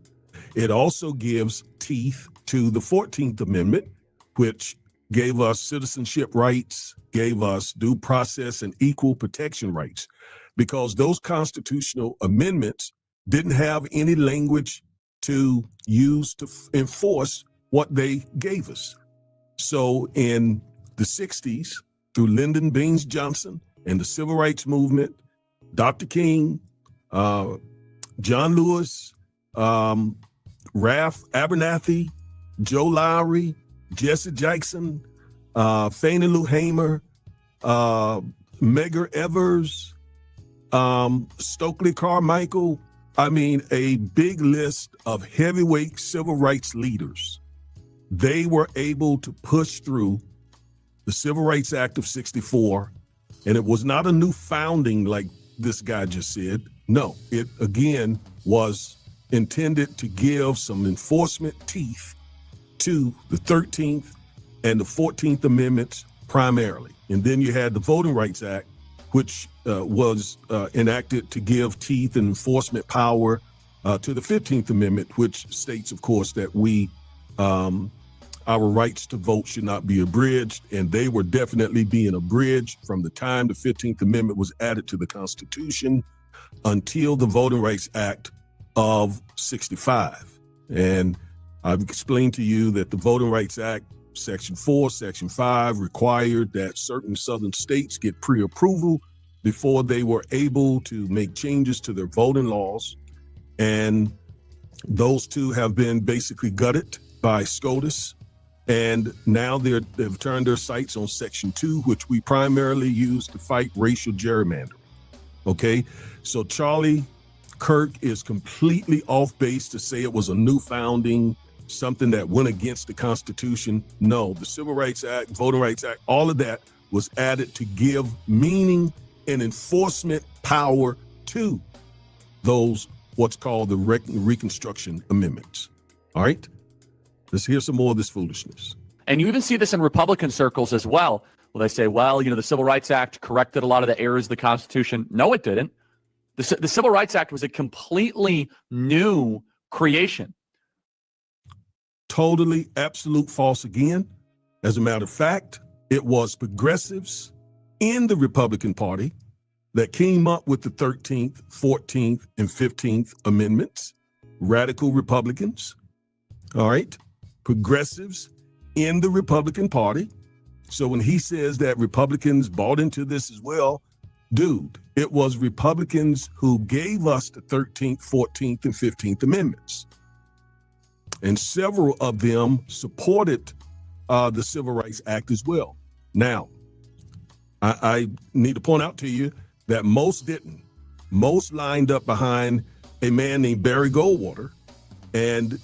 It also gives teeth to the 14th Amendment, which gave us citizenship rights, gave us due process and equal protection rights, because those constitutional amendments didn't have any language to use to enforce what they gave us. So in the 60s, through Lyndon Baines Johnson and the Civil Rights Movement, Dr. King, John Lewis, Ralph Abernathy, Joe Lowry, Jesse Jackson, Fannie Lou Hamer, Medgar Evers, Stokely Carmichael. I mean, a big list of heavyweight civil rights leaders. They were able to push through the Civil Rights Act of 64. And it was not a new founding like this guy just said. No, it again was intended to give some enforcement teeth to the 13th and the 14th Amendments primarily. And then you had the Voting Rights Act, which was enacted to give teeth and enforcement power to the 15th Amendment, which states, of course, that our rights to vote should not be abridged. And they were definitely being abridged from the time the 15th Amendment was added to the Constitution until the Voting Rights Act of 65. And I've explained to you that the Voting Rights Act, Section 4, Section 5 required that certain southern states get pre-approval before they were able to make changes to their voting laws. And those two have been basically gutted by SCOTUS. And now they've turned their sights on Section 2, which we primarily use to fight racial gerrymandering. Okay, so Charlie Kirk is completely off base to say it was a new founding, something that went against the Constitution. No, the Civil Rights Act, Voting Rights Act, all of that was added to give meaning and enforcement power to those what's called the Reconstruction Amendments. All right, let's hear some more of this foolishness. And you even see this in Republican circles as well. Well, they say, well, the Civil Rights Act corrected a lot of the errors of the Constitution. No, it didn't. The Civil Rights Act was a completely new creation. Totally, absolute false again. As a matter of fact, it was progressives in the Republican Party that came up with the 13th, 14th, and 15th Amendments. Radical Republicans, all right? Progressives in the Republican Party. So when he says that Republicans bought into this as well, dude, it was Republicans who gave us the 13th, 14th, and 15th Amendments. And several of them supported the Civil Rights Act as well. Now, I need to point out to you that most didn't. Most lined up behind a man named Barry Goldwater and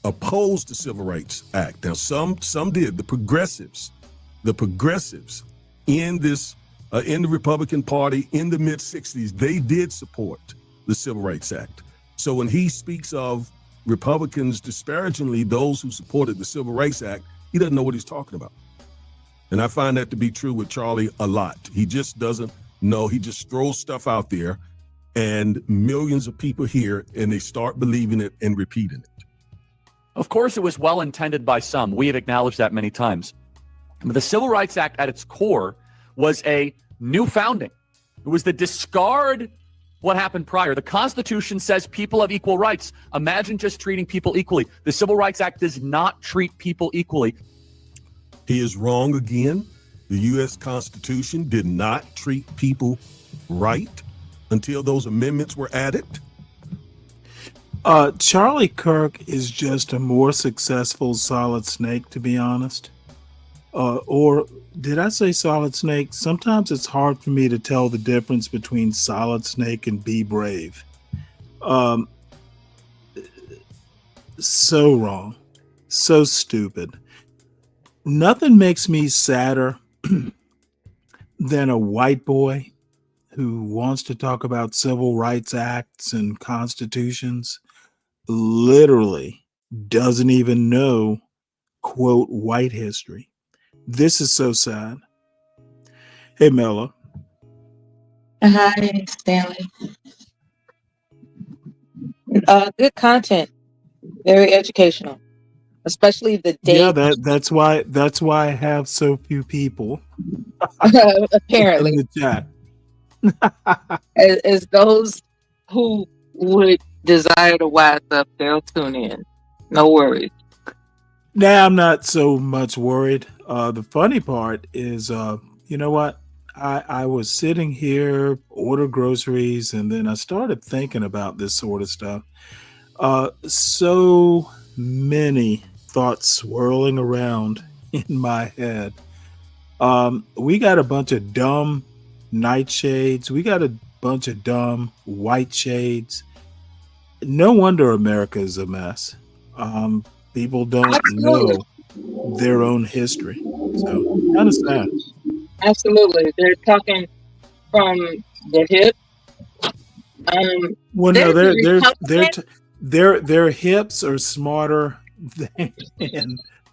opposed the Civil Rights Act. Now, some did. The progressives in this in the Republican Party in the mid-60s, they did support the Civil Rights Act. So when he speaks of Republicans disparagingly, those who supported the Civil Rights Act, he doesn't know what he's talking about. And I find that to be true with Charlie a lot. He just doesn't know. He just throws stuff out there and millions of people hear and they start believing it and repeating it. Of course, it was well intended by some. We have acknowledged that many times. But the Civil Rights Act at its core was a new founding. It was the discard what happened prior. The Constitution says people have equal rights. Imagine just treating people equally. The Civil Rights Act does not treat people equally. He is wrong again. The U.S. Constitution did not treat people right until those amendments were added. Charlie Kirk is just a more successful Solid Snake, to be honest. Or did I say Solid Snake? Sometimes it's hard for me to tell the difference between Solid Snake and Be Brave. So wrong. So stupid. Nothing makes me sadder than a white boy who wants to talk about civil rights acts and constitutions, literally doesn't even know, quote, white history. This is so sad. Hey, Mella. Hi, Stanley. Good content, very educational, especially the Yeah, date. that's why I have so few people Apparently, in the chat. as those who would desire to wise up, they'll tune in. No worries. Nah, I'm not so much worried. The funny part is, you know what? I was sitting here, order groceries, and then I started thinking about this sort of stuff. So many thoughts swirling around in my head. We got a bunch of dumb nightshades. We got a bunch of dumb Whiteshades. No wonder America is a mess. People don't Absolutely. know their own history. So kind of sad. Absolutely. They're talking from the hip. Well, no, There's a Republican. their hips are smarter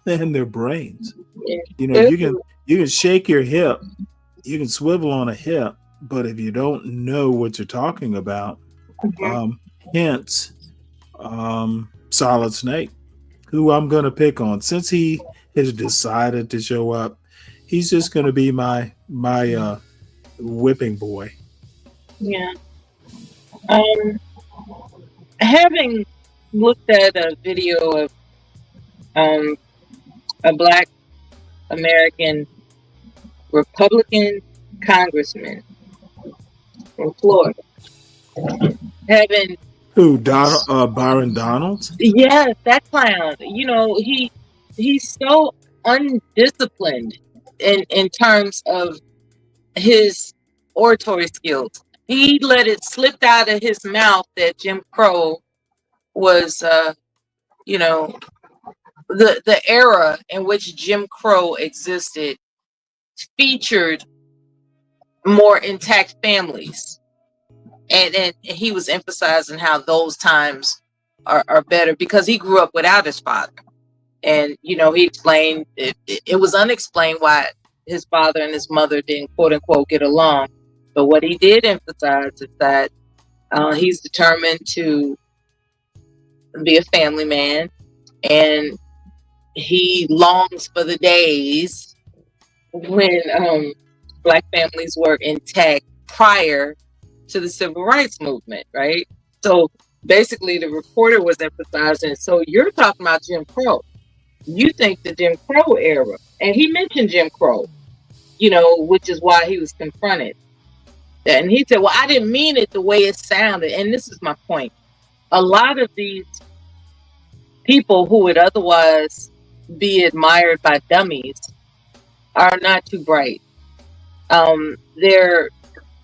than their brains. You know, There's you can shake your hip, you can swivel on a hip, but if you don't know what you're talking about, hence Solid Snake, who I'm going to pick on since he has decided to show up. He's just going to be my whipping boy. Yeah. Having looked at a video of a Black American Republican congressman from Florida, having Who, Byron Donalds? yes, that clown. You know, he's so undisciplined in terms of his oratory skills. He let it slip out of his mouth that Jim Crow was, you know, the era in which Jim Crow existed featured more intact families, and he was emphasizing how those times are better because he grew up without his father, and you know he explained it was unexplained why his father and his mother didn't quote unquote get along, but what he did emphasize is that he's determined to be a family man, and he longs for the days when Black families were intact prior to the civil rights movement, right? So basically the reporter was emphasizing, so you're talking about Jim Crow. You think the Jim Crow era, and he mentioned Jim Crow, you know, which is why he was confronted. And he said, well, I didn't mean it the way it sounded. And this is my point. A lot of these people who would otherwise be admired by dummies are not too bright. They're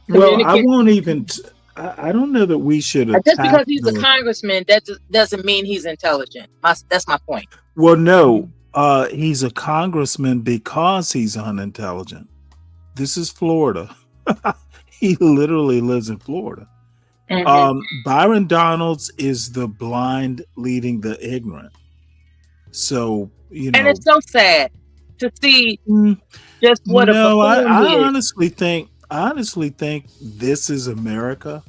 Well, I won't even. I don't know that we should attack just because he's a congressman, that doesn't mean he's intelligent. That's my point. Well, no, he's a congressman because he's unintelligent. This is Florida. He literally lives in Florida. Byron Donalds is the blind leading the ignorant. So, you know, and it's so sad to see just what no, a buffoon he is. I honestly think this is America.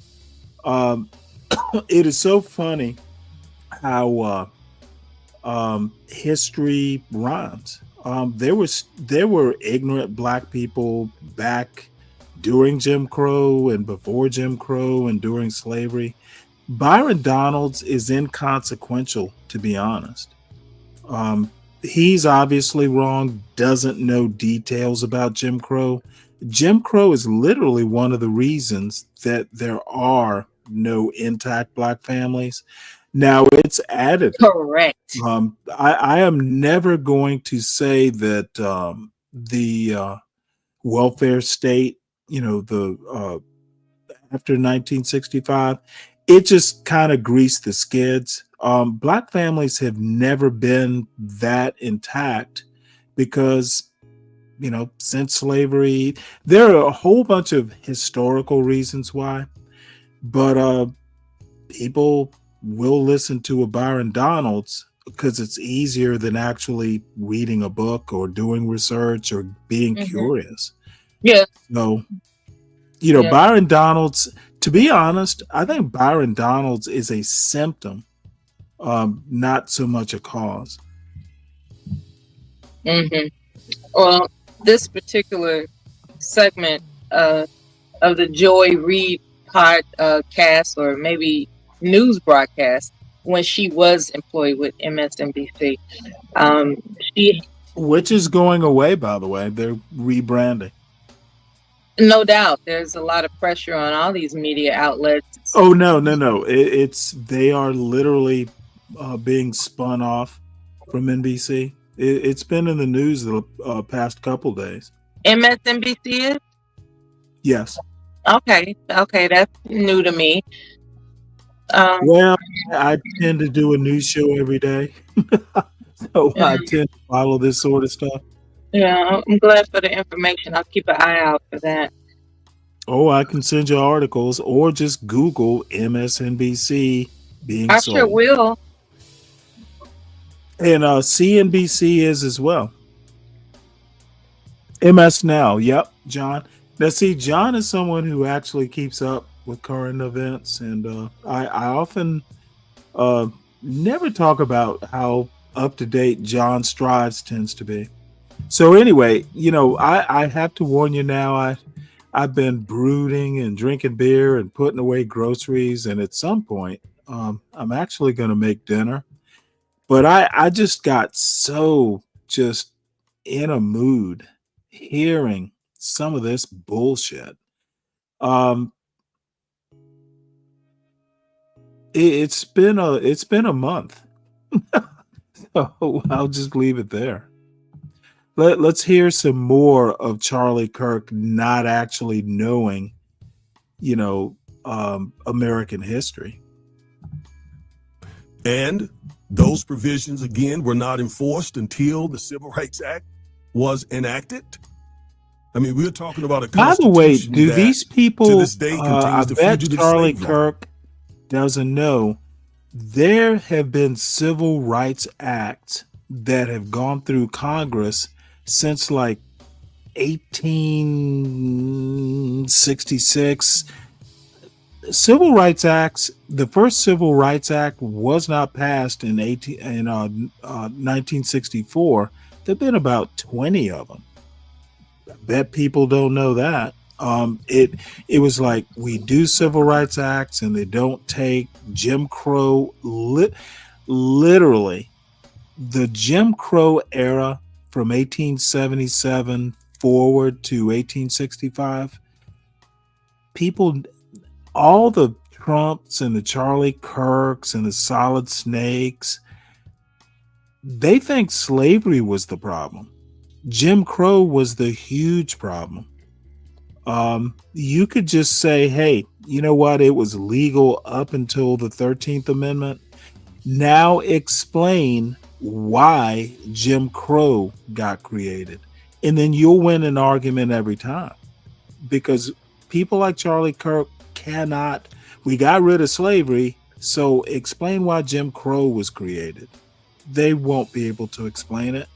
It is so funny how history rhymes. There were ignorant Black people back during Jim Crow and before Jim Crow and during slavery. Byron Donalds is inconsequential, to be honest. He's obviously wrong, doesn't know details about Jim Crow. Jim Crow is literally one of the reasons that there are no intact Black families. Now it's added. Correct. I am never going to say that the welfare state, you know, the after 1965, it just kind of greased the skids. Black families have never been that intact because, you know, since slavery, there are a whole bunch of historical reasons why, but people will listen to a Byron Donalds because it's easier than actually reading a book or doing research or being curious. Yeah. So, you know, Byron Donalds, to be honest, I think Byron Donalds is a symptom, not so much a cause. Well, this particular segment of the Joy Reid podcast, or maybe news broadcast, when she was employed with MSNBC, she which is going away, by the way. They're rebranding. No doubt, there's a lot of pressure on all these media outlets. Oh no. They are literally being spun off from NBC. It's been in the news the past couple days. MSNBC is? Yes. Okay, that's new to me. Well, I tend to do a news show every day, so I tend to follow this sort of stuff. Yeah, I'm glad for the information. I'll keep an eye out for that. Oh, I can send you articles, or just Google MSNBC being I sold. sure will. And CNBC is as well. MS Now, yep, John. Now, see, John is someone who actually keeps up with current events, and I often never talk about how up to date John Strives tends to be. So anyway, I have to warn you now. I've been brooding and drinking beer and putting away groceries, and at some point, I'm actually going to make dinner. But I just got so just in a mood hearing some of this bullshit. It's been a month, so I'll just leave it there. Let's hear some more of Charlie Kirk not actually knowing, American history. And those provisions, again, were not enforced until the Civil Rights Act was enacted. I mean, we're talking about a By the way, constitution do that these people, to this day I contains the bet Fugitive Charlie Slave Law. Kirk doesn't know, there have been civil rights acts that have gone through Congress since like 1866. Civil rights acts, the first Civil Rights Act was not passed in 1964. There have been about 20 of them. I bet people don't know that. It was like, we do civil rights acts and they don't take Jim Crow. Literally, the Jim Crow era from 1877 forward to 1865, people, all the Trumps and the Charlie Kirks and the Solid Snakes, they think slavery was the problem. Jim Crow was the huge problem. You could just say, hey, you know what? It was legal up until the 13th Amendment. Now explain why Jim Crow got created. And then you'll win an argument every time. Because people like Charlie Kirk we got rid of slavery, so explain why Jim Crow was created. They won't be able to explain it.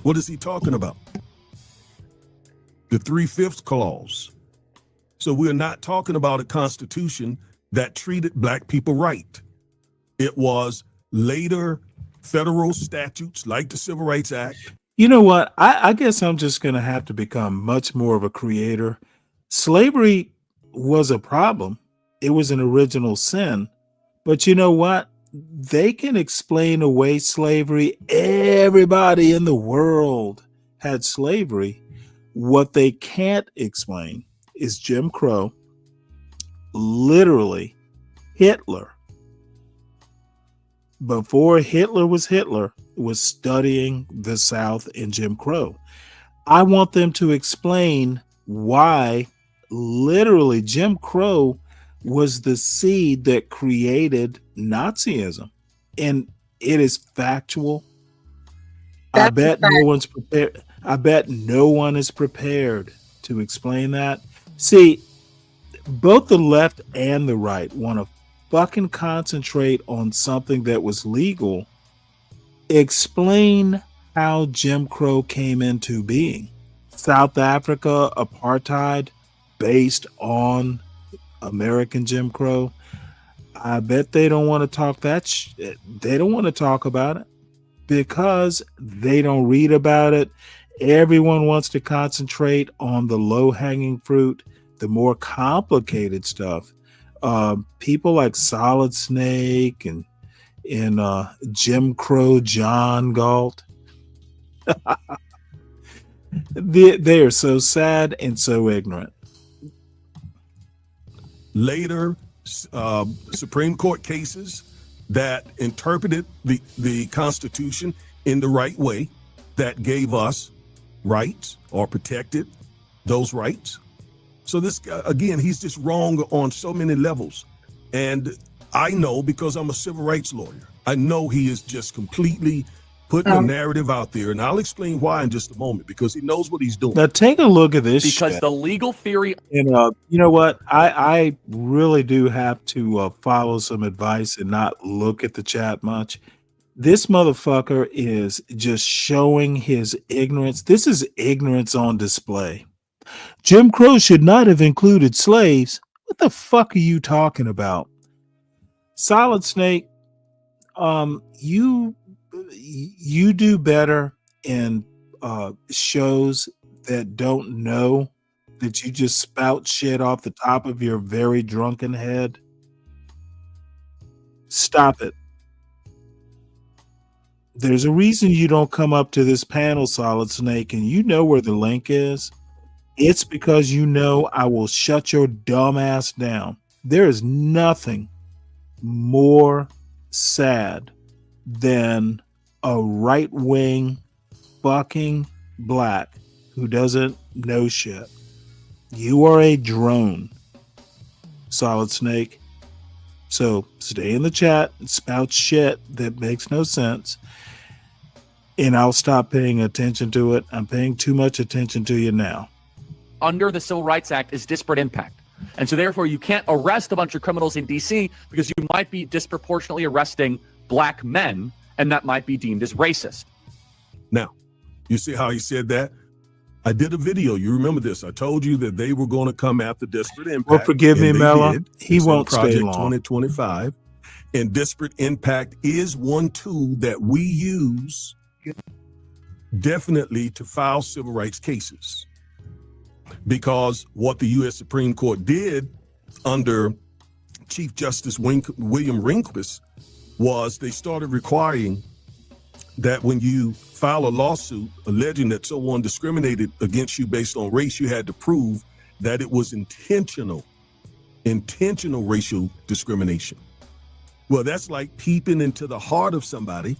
What is he talking about? The 3/5 clause. So we're not talking about a constitution that treated black people right. It was later federal statutes like the Civil Rights Act. You know what? I guess I'm just going to have to become much more of a creator. Slavery was a problem. It was an original sin. But you know what? They can explain away slavery. Everybody in the world had slavery. What they can't explain is Jim Crow, literally Hitler. Before Hitler was studying the South and Jim Crow. I want them to explain why literally Jim Crow was the seed that created Nazism. And it is factual. I bet no one's prepared. I bet no one is prepared to explain that. See, both the left and the right want to fucking concentrate on something that was legal. Explain how Jim Crow came into being. South Africa, apartheid, based on American Jim Crow. I bet they don't want to talk that shit. They don't want to talk about it because they don't read about it. Everyone wants to concentrate on the low-hanging fruit, the more complicated stuff. People like Solid Snake and in Jim Crow John Galt. They are so sad and so ignorant. Later, Supreme Court cases that interpreted the Constitution in the right way, that gave us rights or protected those rights. So this, again, he's just wrong on so many levels. And I know, because I'm a civil rights lawyer, I know he is just completely putting a narrative out there. And I'll explain why in just a moment, because he knows what he's doing. Now take a look at this Because shit. the legal theory. And you know what? I really do have to follow some advice and not look at the chat much. This motherfucker is just showing his ignorance. This is ignorance on display. Jim Crow should not have included slaves. What the fuck are you talking about? Solid Snake, you do better in shows that don't know that you just spout shit off the top of your very drunken head. Stop it. There's a reason you don't come up to this panel, Solid Snake, and you know where the link is. It's because you know I will shut your dumb ass down. There is nothing more sad than a right-wing fucking black who doesn't know shit. You are a drone, Solid Snake. So stay in the chat and spout shit that makes no sense. And I'll stop paying attention to it. I'm paying too much attention to you now. Under the Civil Rights Act is disparate impact. And so therefore you can't arrest a bunch of criminals in DC because you might be disproportionately arresting black men, and that might be deemed as racist. Now, you see how he said that? I did a video. You remember this. I told you that they were going to come after disparate impact. Well, forgive me, Mella. He It's won't in Project stay long. 2025. And disparate impact is one tool that we use definitely to file civil rights cases. Because what the U.S. Supreme Court did under Chief Justice William Rehnquist was they started requiring that when you file a lawsuit alleging that someone discriminated against you based on race, you had to prove that it was intentional racial discrimination. Well, that's like peeping into the heart of somebody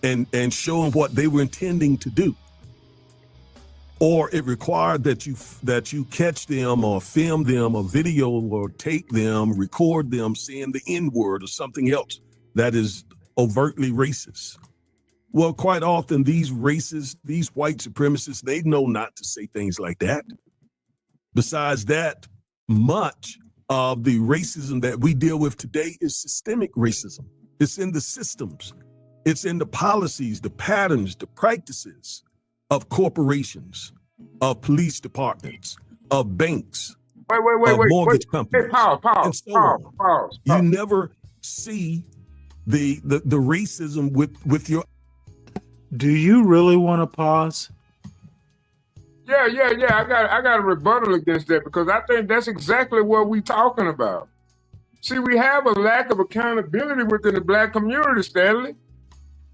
and showing what they were intending to do. Or it required that you catch them or film them or video or tape them, record them saying the N-word or something else that is overtly racist. Well, quite often these racists, these white supremacists, they know not to say things like that. Besides that, much of the racism that we deal with today is systemic racism. It's in the systems. It's in the policies, the patterns, the practices of corporations, of police departments, of banks, of mortgage companies, and so on. You never see the racism with your. Do you really want to pause? Yeah. I got a rebuttal against that because I think that's exactly what we're talking about. See, we have a lack of accountability within the black community, Stanley.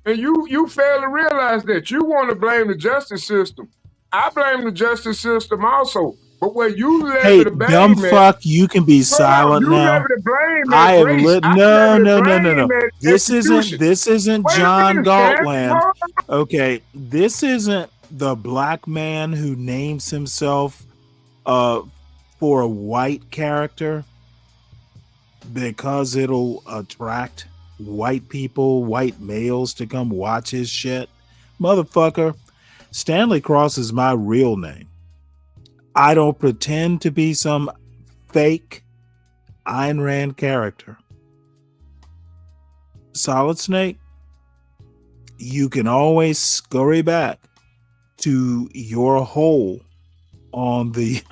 And you fail to realize that. You want to blame the justice system. I blame the justice system also. But where you Hey, dumb fuck, you can be silent now. I have lit. No. This isn't John Galtland. Okay, this isn't the black man who names himself for a white character because it'll attract white people, white males to come watch his shit. Motherfucker, Stanley Cross is my real name. I don't pretend to be some fake Ayn Rand character. Solid Snake, you can always scurry back to your hole on the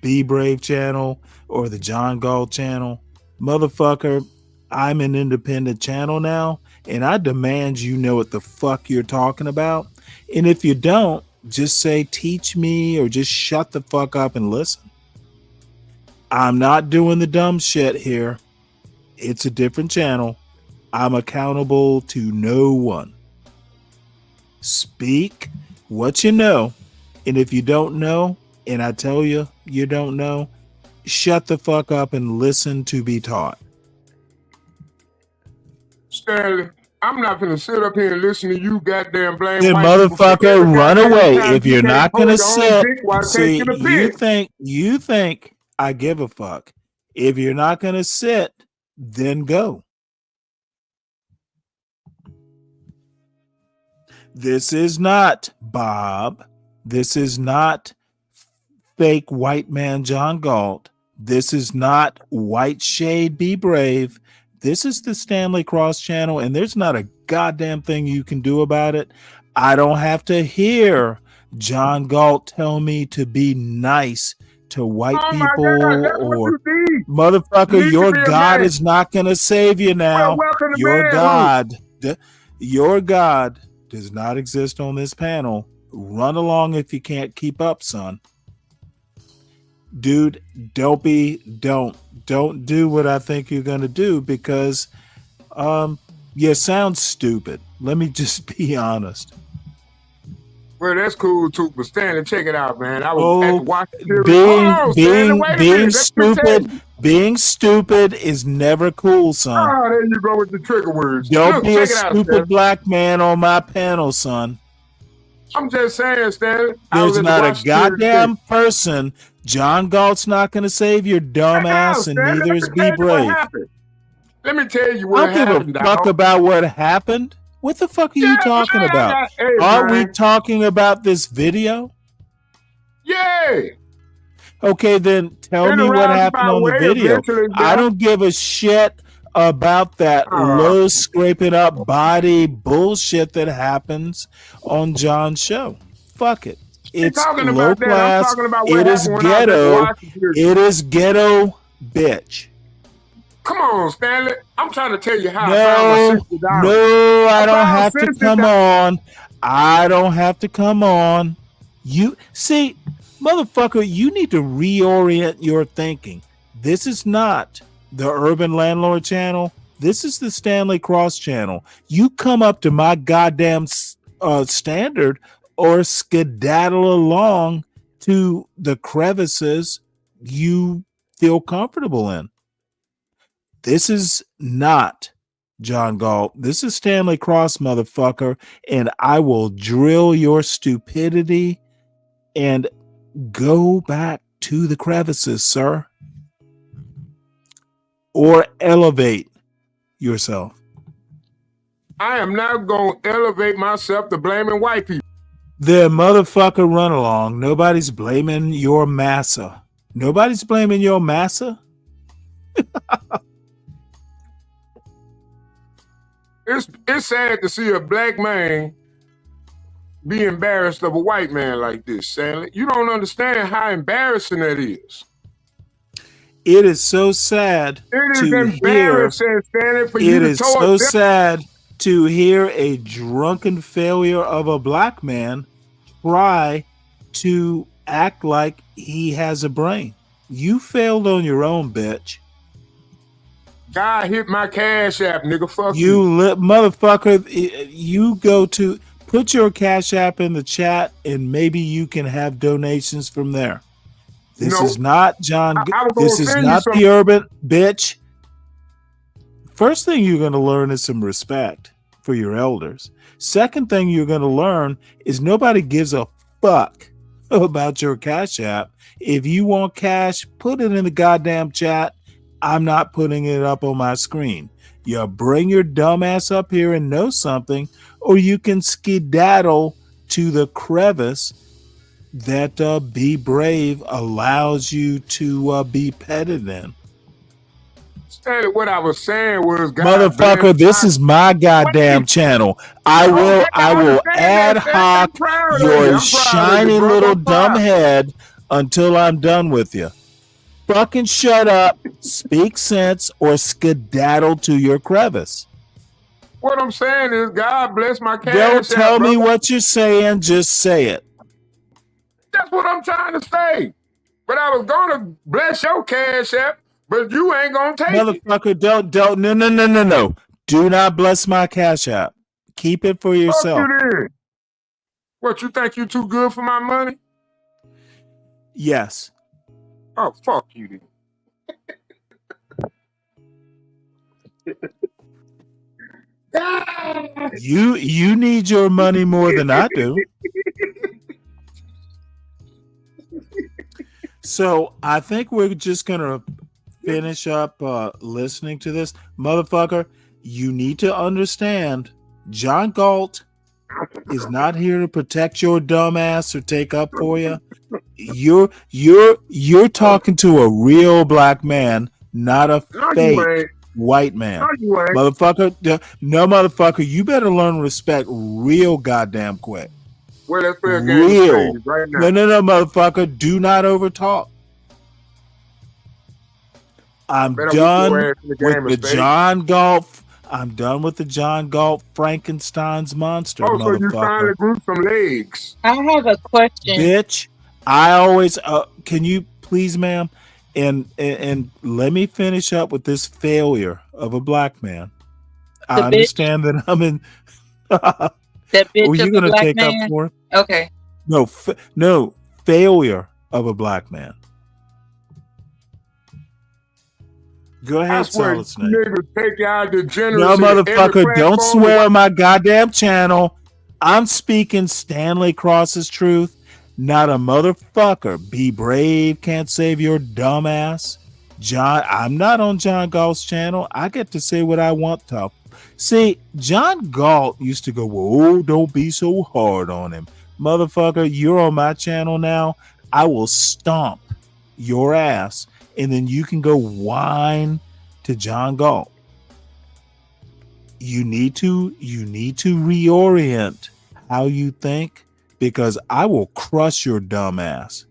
Be Brave channel or the John Galt channel. Motherfucker, I'm an independent channel now, and I demand you know what the fuck you're talking about. And if you don't, just say, teach me, or just shut the fuck up and listen. I'm not doing the dumb shit here. It's a different channel. I'm accountable to no one. Speak what you know. And if you don't know, and I tell you you don't know, shut the fuck up and listen to be taught. Stanley, I'm not gonna sit up here and listen to you goddamn blame Then white people for motherfucker, every run goddamn away. time If you you're can't not pull gonna your own sit, dick while see, taking a you piss. think I give a fuck. If you're not gonna sit, then go. This is not Bob. This is not fake white man John Galt. This is not White Shade Be Brave. This is the Stanley Cross channel, and there's not a goddamn thing you can do about it. I don't have to hear John Galt tell me to be nice to white Oh my people God, that's what or you need. You motherfucker, need to your be a God man. is not going to save you Well, now. welcome to Your manhood. your God does not exist on this panel. Run along if you can't keep up, son. Dude, don't do what I think you're going to do because you sound stupid. Let me just be honest. Well, that's cool too. But Stanley, check it out, man. I was at the Washington. Hold on, Stanley. Wait a minute. Let me tell you. Being stupid is never cool, son. Oh, there you go with the trigger words. Don't Look, be check a it out, stupid Stanley. black man on my panel, son. I'm just saying, Stanley. I was There's at the not a Washington goddamn person. John Galt's not going to save your dumb ass, and Stanley, neither let is me Be tell you what Brave. happened. Let me tell you I what don't give happened, a fuck dog. about what happened. What the fuck are you talking man, about? hey, Aren't we man. talking about this video? Yeah. Okay, then tell In a me what happened roundabout on the way, video. eventually, I don't give a shit about that low scraping up body bullshit that happens on John's show. Fuck it. It's talking low about that. I'm class. talking about what It is happened when I was at the ghetto. Washington. It is ghetto, bitch. Come on, Stanley. I'm trying to tell you how I found my $60. No, I don't have to $60. come on. I don't have to come on. You see, motherfucker, you need to reorient your thinking. This is not the Urban Landlord channel. This is the Stanley Cross channel. You come up to my goddamn standard or skedaddle along to the crevices you feel comfortable in. This is not John Galt. This is Stanley Cross, motherfucker, and I will drill your stupidity and go back to the crevices, sir. Or elevate yourself. I am not going to elevate myself to blaming white people. The motherfucker run along. Nobody's blaming your massa. Nobody's blaming your massa. It's sad to see a black man be embarrassed of a white man like this, Stanley. You don't understand how embarrassing that is. It is so sad. It is embarrassing, Stanley, for you to It is so sad to hear a drunken failure of a black man try to act like he has a brain. You failed on your own, bitch. God hit my Cash App, nigga. Fuck you. Motherfucker, you go to put your Cash App in the chat and maybe you can have donations from there. This is not John. This is not the Urban bitch. First thing you're going to learn is some respect for your elders. Second thing you're going to learn is nobody gives a fuck about your Cash App. If you want cash, put it in the goddamn chat. I'm not putting it up on my screen. You bring your dumb ass up here and know something, or you can skedaddle to the crevice that Be Brave allows you to be petted in. Stanley, what I was saying was, motherfucker, this is my goddamn channel. I will ad hoc your shiny little dumb head until I'm done with you. Fucking shut up, speak sense, or skedaddle to your crevice. What I'm saying is, God bless my Cash App. Don't tell me what you're saying, just say it. That's what I'm trying to say. But I was gonna bless your Cash App, but you ain't gonna take Motherfucker, don't, no. Do not bless my Cash App. Keep it for Fuck yourself. you then. What, you think you too good for my money? Yes. Oh, fuck you then. You need your money more than I do. So I think we're just gonna finish up listening to this. Motherfucker, you need to understand John Galt is not here to protect your dumb ass or take up for you. You're talking to a real black man, not a No, you fake ain't. white man. No, you ain't. Motherfucker, no motherfucker, you better learn respect real goddamn quick. Well, let's play a game of Real. spades right now. No, motherfucker, do not overtalk. I'm Better done whip your ass in the game with of the spades. John Galt. I'm done with the John Galt Frankenstein's monster, Oh, so you finally motherfucker. grew some legs. I have a question. Bitch, I always can you please, ma'am, and let me finish up with this failure of a black man. I The bitch, understand that I'm in. that Were bitch you of a gonna black take up man. for it? Okay. No, failure of a black man. Go I ahead, swear, Solid Snake. niggas take y'all No, degeneracy to every motherfucker, don't platform. swear on my goddamn channel. I'm speaking Stanley Cross's truth, not a motherfucker. Be brave, can't save your dumb ass. John, I'm not on John Galt's channel. I get to say what I want to. See, John Galt used to go, "Whoa, don't be so hard on him." Motherfucker, you're on my channel now. I will stomp your ass, and then you can go whine to John Galt. You need to reorient how you think, because I will crush your dumb ass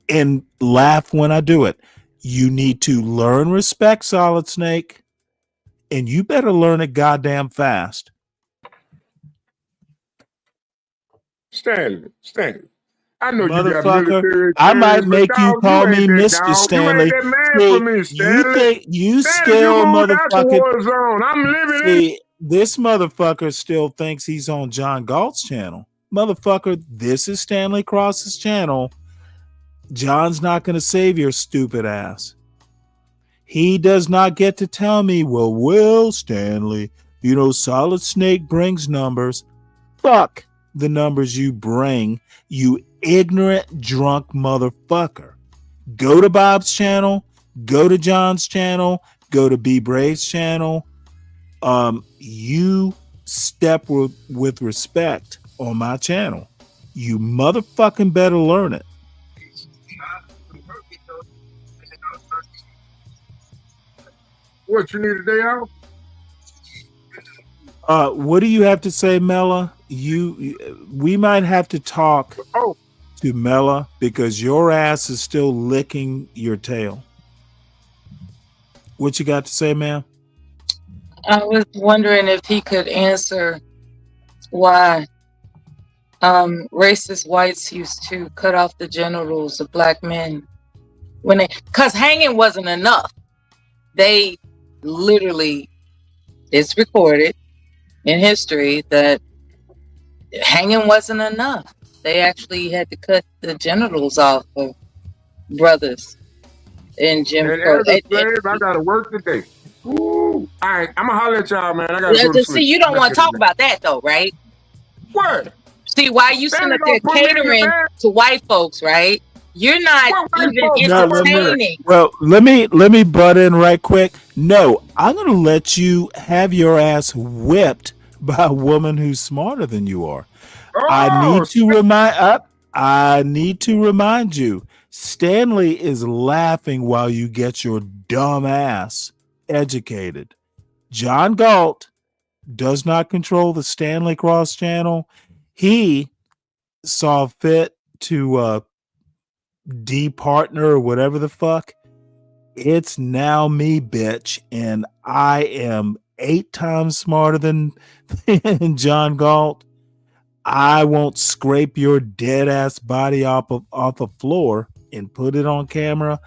and laugh when I do it. You need to learn respect, Solid Snake, and you better learn it goddamn fast. Stanley. I know you got Motherfucker, military I might experience, but make you dog, call you me ain't that Mr. dog. Stanley. You ain't that man See, for me, you Stanley. think you Stanley, you still moved out the motherfucking war zone. I'm living in it. see, this motherfucker still thinks he's on John Galt's channel. Motherfucker, this is Stanley Cross's channel. John's not going to save your stupid ass. He does not get to tell me, well, Stanley, Solid Snake brings numbers. Fuck the numbers you bring, you ignorant, drunk motherfucker. Go to Bob's channel, go to John's channel, go to B Brave's channel. You step with respect on my channel. You motherfucking better learn it. What, you need a day off? What do you have to say, Mela? We might have to talk to Mela, because your ass is still licking your tail. What you got to say, ma'am? I was wondering if he could answer why racist whites used to cut off the genitals of black men because hanging wasn't enough. They literally, it's recorded in history that hanging wasn't enough. They actually had to cut the genitals off of brothers in Jim Crow. And as a slave, I gotta work today. Ooh. All right, I'm gonna holler at y'all, man. I gotta go to sleep. See, you don't want to talk about that though, right? What? See, why you sitting up there catering to white folks, right? You're not even entertaining. Let me butt in right quick. No, I'm gonna let you have your ass whipped by a woman who's smarter than you are. I need to remind you, Stanley is laughing while you get your dumb ass educated. John Galt does not control the Stanley Cross channel. He saw fit to de-partner or whatever the fuck. It's now me, bitch, and I am 8 times smarter than John Galt. I won't scrape your dead ass body off the floor and put it on camera.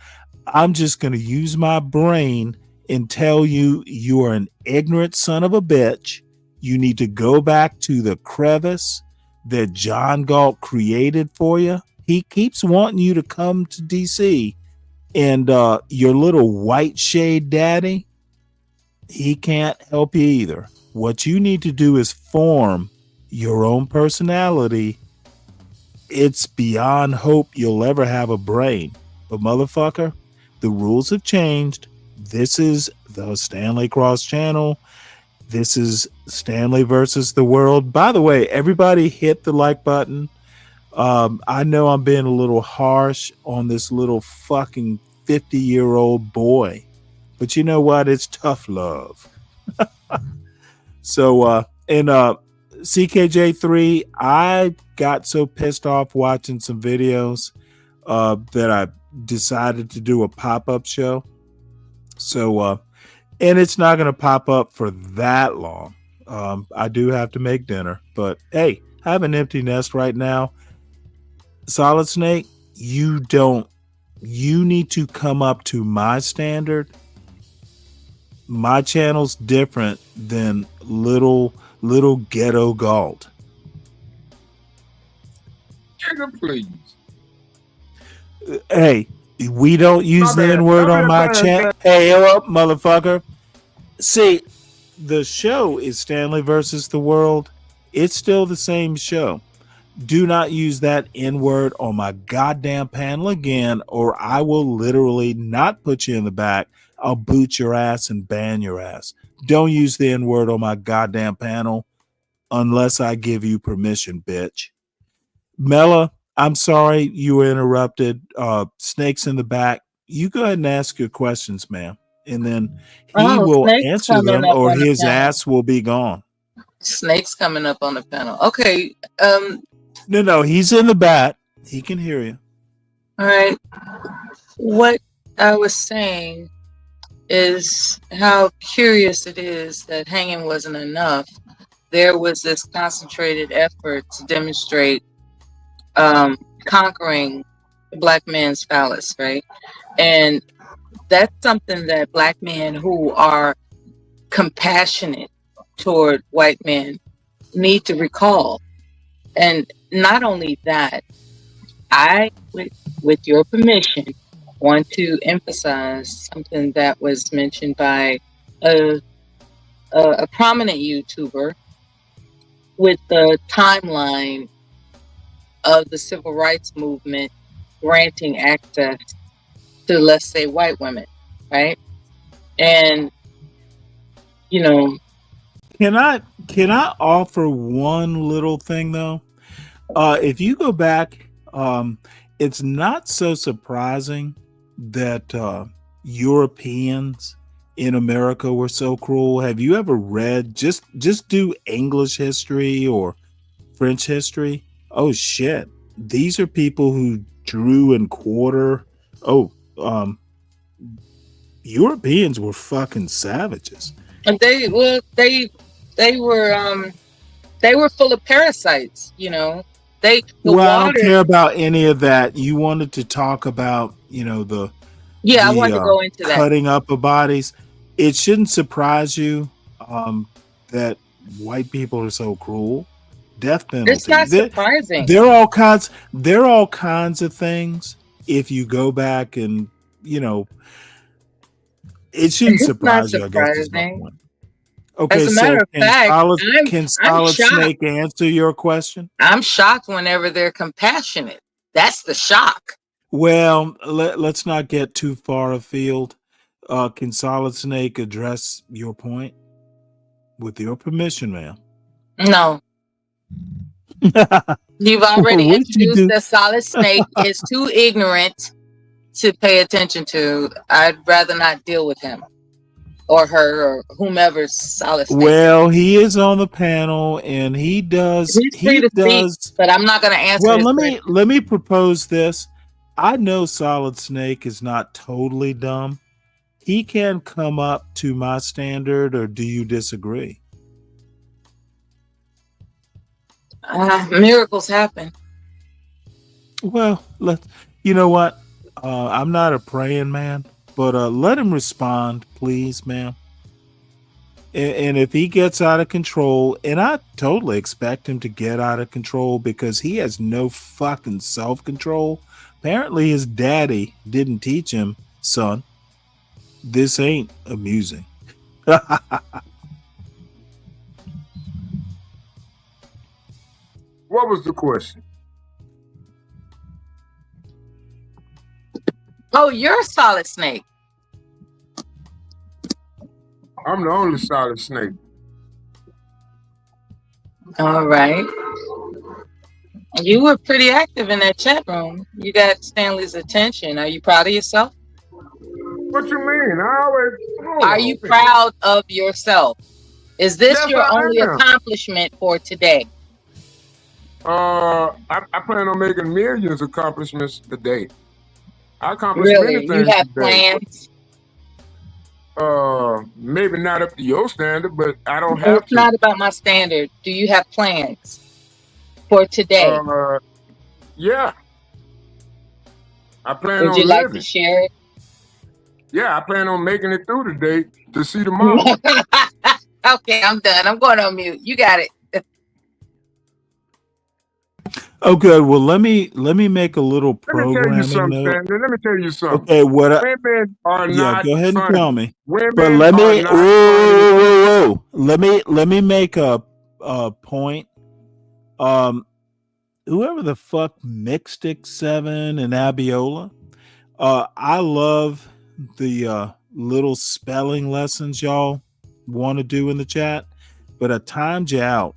I'm just going to use my brain and tell you you are an ignorant son of a bitch. You need to go back to the crevice that John Galt created for you. He keeps wanting you to come to DC, and your little white shade daddy, he can't help you either. What you need to do is form your own personality. It's beyond hope you'll ever have a brain. But motherfucker, the rules have changed. This is the Stanley Cross channel. This is Stanley versus the world. By the way, everybody hit the like button. I know I'm being a little harsh on this little fucking 50-year-old boy, but you know what? It's tough love. So, CKJ3, I got so pissed off watching some videos that I decided to do a pop-up show. So, and it's not going to pop up for that long. I do have to make dinner, but hey, I have an empty nest right now. Solid Snake, you need to come up to my standard. My channel's different than little ghetto Galt. Please. Hey, we don't use the N-word on my chat. Hey, up, motherfucker. See, the show is Stanley versus the world. It's still the same show. Do not use that N-word on my goddamn panel again, or I will literally not put you in the back. I'll boot your ass and ban your ass. Don't use the N-word on my goddamn panel unless I give you permission, bitch. Mela, I'm sorry you were interrupted. Snake's in the back. You go ahead and ask your questions, ma'am. And then he will Snake's answer coming them up or on the his panel. ass will be gone. Snake's coming up on the panel. Okay. No, he's in the back. He can hear you. All right. What I was saying is how curious it is that hanging wasn't enough. There was this concentrated effort to demonstrate conquering the black man's phallus, right? And that's something that black men who are compassionate toward white men need to recall. And not only that, I, with your permission, want to emphasize something that was mentioned by a prominent YouTuber with the timeline of the civil rights movement granting access to, let's say, white women, right? And you know, Can I offer one little thing though? If you go back, it's not so surprising that Europeans in America were so cruel. Have you ever read just do English history or French history? Oh shit. These are people who drew and quarter. Europeans were fucking savages. and they were full of parasites, you know. I don't care about any of that. You wanted to talk about, the I wanted to go into that. cutting up of bodies. It shouldn't surprise you that white people are so cruel. Death penalty. It's not surprising. There are all kinds of things. If you go back and it shouldn't surprise you. I guess is my point. Okay, as a matter of fact, can Solid Snake answer your question? I'm shocked whenever they're compassionate. That's the shock. Well, let's not get too far afield. Can Solid Snake address your point? With your permission, ma'am. No. You've already introduced that Solid Snake is too ignorant to pay attention to. I'd rather not deal with him or her or whomever's Solid Snake. Well, he is on the panel and he does. He's free to speak, but I'm not going to answer. Well, let me propose this. I know Solid Snake is not totally dumb. He can come up to my standard, or do you disagree? Miracles happen. Well, you know what? I'm not a praying man, but let him respond, please, ma'am. And if he gets out of control, and I totally expect him to get out of control because he has no fucking self-control. Apparently his daddy didn't teach him, son, this ain't amusing. What was the question? Oh, you're a solid snake. I'm the only solid snake. All right. You were pretty active in that chat room. You got Stanley's attention. Are you proud of yourself? What you mean? Are you proud of yourself? Is this Yes, your I only am. accomplishment for today? I plan on making millions of accomplishments today. I accomplished many Really? things You have today. plans? Maybe not up to your standard, but I don't Well, have it's to. not about my standard. Do you have plans for today? Yeah. I plan Would you on like to living. share it? Yeah, I plan on making it through today to see tomorrow. Okay, I'm done. I'm going on mute. You got it. Oh, good. Well, let me make a little Let me tell you programming something, note. Stanley. Let me tell you something. Okay, Women are yeah, not go ahead and funny. tell me. Women But let are me not funny. whoa. Let me make a point. Whoever the fuck Mixtic 7 and Abiola, I love the little spelling lessons y'all want to do in the chat, but I timed you out.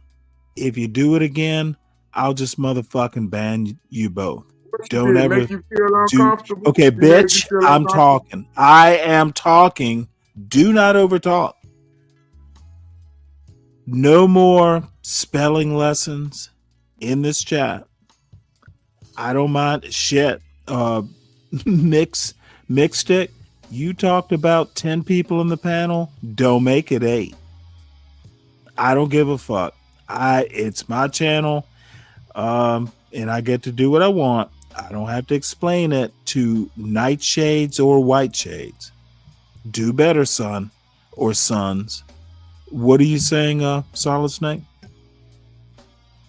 If you do it again, I'll just motherfucking ban you both. Don't Did it ever make you feel do. uncomfortable? Okay, Did it make you bitch, feel I'm uncomfortable? talking. I am talking. Do not overtalk. No more spelling lessons in this chat. I don't mind shit. Mixed it. You talked about 10 people in the panel. Don't make it 8. I don't give a fuck. It's my channel. And I get to do what I want. I don't have to explain it to Nightshades or Whiteshades. Do better, son or sons. What are you saying, Solid Snake?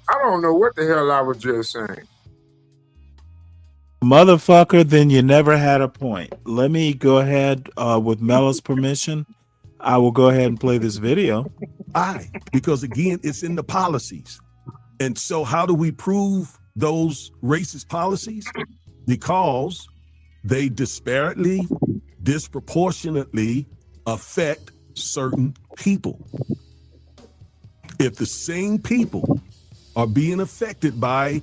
I don't know what the hell I was just saying. Motherfucker, then you never had a point. Let me go ahead with Mella's permission. I will go ahead and play this video. Because again, it's in the policies. And so how do we prove those racist policies? Because they disproportionately affect certain people. If the same people are being affected by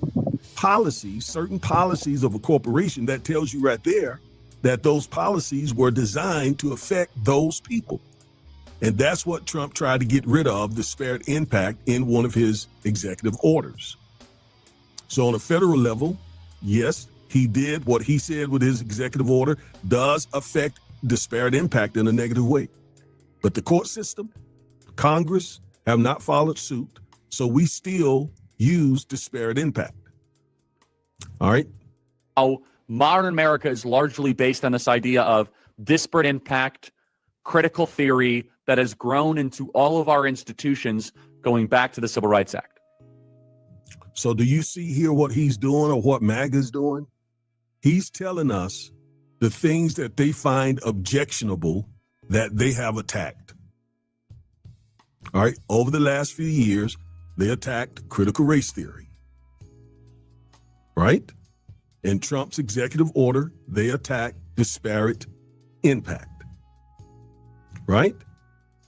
policies, certain policies of a corporation, that tells you right there that those policies were designed to affect those people. And that's what Trump tried to get rid of, disparate impact, in one of his executive orders. So on a federal level, yes, he did what he said with his executive order does affect disparate impact in a negative way. But the court system, Congress have not followed suit. So we still use disparate impact. All right. How modern America is largely based on this idea of disparate impact, critical theory that has grown into all of our institutions going back to the Civil Rights Act. So do you see here what he's doing or what MAGA's doing? He's telling us the things that they find objectionable that they have attacked. All right. Over the last few years, they attacked critical race theory. Right? In Trump's executive order, they attacked disparate impact. Right?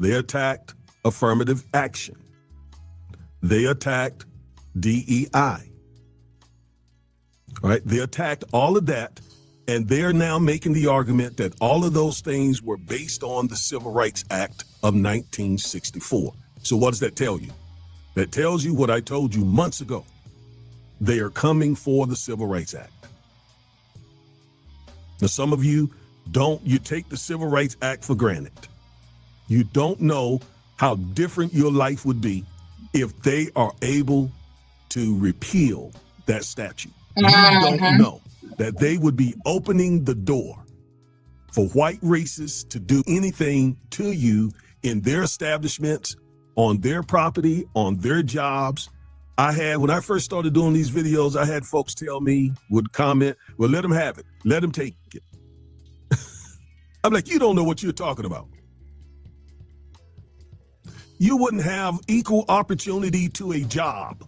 They attacked affirmative action. They attacked DEI. Right? They attacked all of that, and they're now making the argument that all of those things were based on the Civil Rights Act of 1964. So what does that tell you? That tells you what I told you months ago. They are coming for the Civil Rights Act. Now, some of you take the Civil Rights Act for granted. You don't know how different your life would be if they are able to repeal that statute. You don't know that they would be opening the door for white racists to do anything to you in their establishments, on their property, on their jobs. When I first started doing these videos, I had folks tell me, would comment, well, let them have it. Let them take it. I'm like, you don't know what you're talking about. You wouldn't have equal opportunity to a job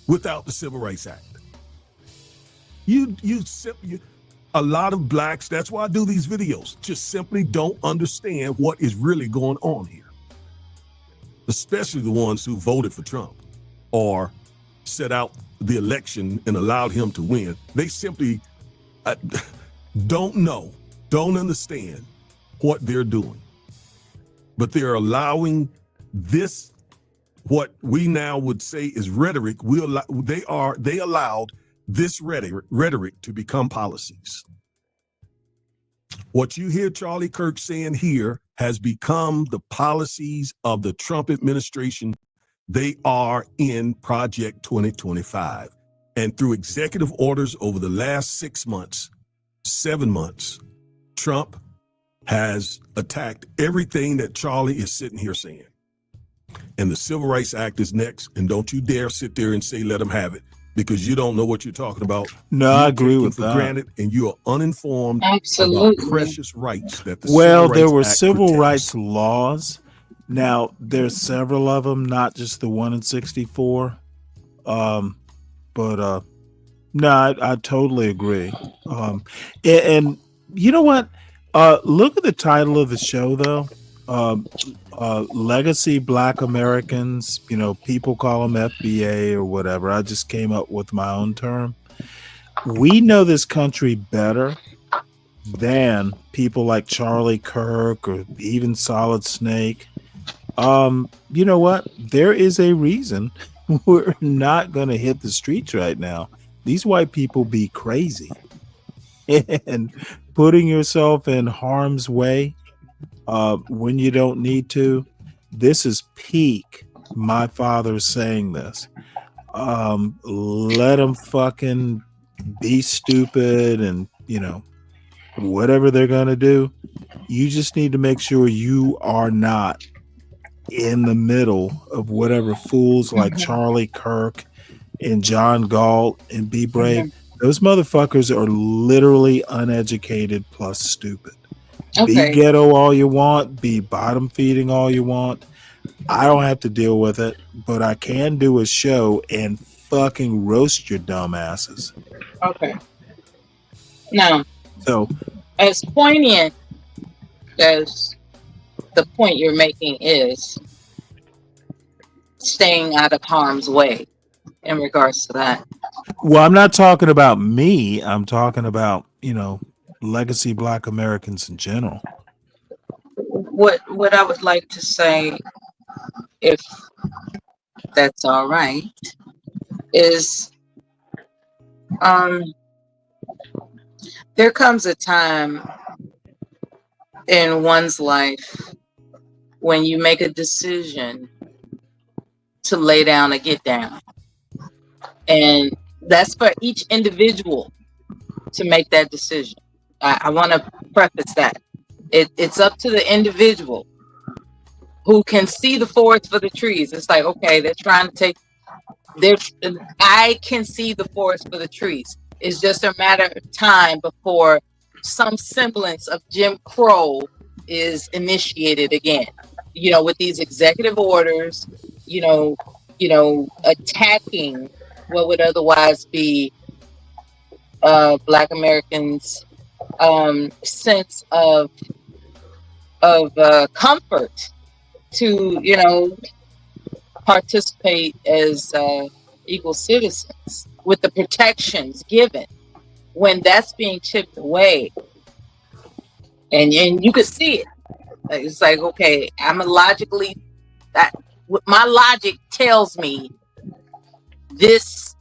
without the Civil Rights Act. A lot of blacks, that's why I do these videos, just simply don't understand what is really going on here. Especially the ones who voted for Trump or set out the election and allowed him to win. They simply don't know, don't understand what they're doing. But they're allowing this, what we now would say is rhetoric. They allowed this rhetoric to become policies. What you hear Charlie Kirk saying here has become the policies of the Trump administration. They are in Project 2025. And through executive orders over the last 7 months, Trump has attacked everything that Charlie is sitting here saying. And the Civil Rights Act is next. And don't you dare sit there and say, let them have it, because you don't know what you're talking about. No, I agree with that. Granted, and you are uninformed Absolutely. about precious rights that the Well, Civil there Rights were Act civil protects. rights laws. Now, there's several of them, not just the one in 64. No, I totally agree. And you know what? Look at the title of the show, though. Legacy Black Americans. You know, people call them FBA or whatever. I just came up with my own term. We know this country better than people like Charlie Kirk or even Solid Snake. You know what? There is a reason we're not going to hit the streets right now. These white people be crazy. And putting yourself in harm's way when you don't need to. This is peak my father saying this. Let them fucking be stupid and, you know, whatever they're going to do. You just need to make sure you are not in the middle of whatever fools like Charlie Kirk and John Galt and Be Brave. Those motherfuckers are literally uneducated plus stupid. Okay. Be ghetto all you want, be bottom feeding all you want. I don't have to deal with it, but I can do a show and fucking roast your dumb asses. Okay. Now, So, as poignant as the point you're making is, staying out of harm's way in regards to that. well, I'm not talking about me. I'm talking about, you know, legacy Black Americans in general. What I would like to say, if that's all right, is there comes a time in one's life when you make a decision to lay down or get down. And that's for each individual to make that decision. I want to preface that. It's up to the individual who can see the forest for the trees. It's like, okay, they're trying to take, I can see the forest for the trees. It's just a matter of time before some semblance of Jim Crow is initiated again. You know, with these executive orders, you know, attacking what would otherwise be Black Americans' sense of comfort to, you know, participate as equal citizens with the protections given. When that's being chipped away, and you can see it, it's like, okay, I'm logically, my logic tells me this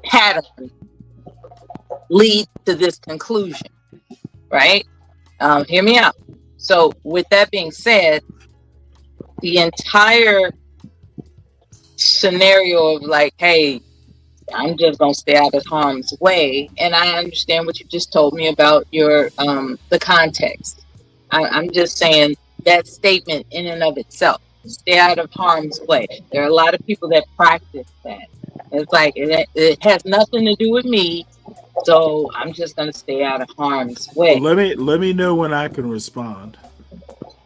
pattern leads to this conclusion, right? Hear me out. So with that being said, the entire scenario of like, hey, I'm just gonna stay out of harm's way. And I understand what you just told me about your the context. I'm just saying that statement in and of itself, stay out of harm's way. There are a lot of people that practice that. It's like it has nothing to do with me, so I'm just gonna stay out of harm's Well, way. let me know when I can respond.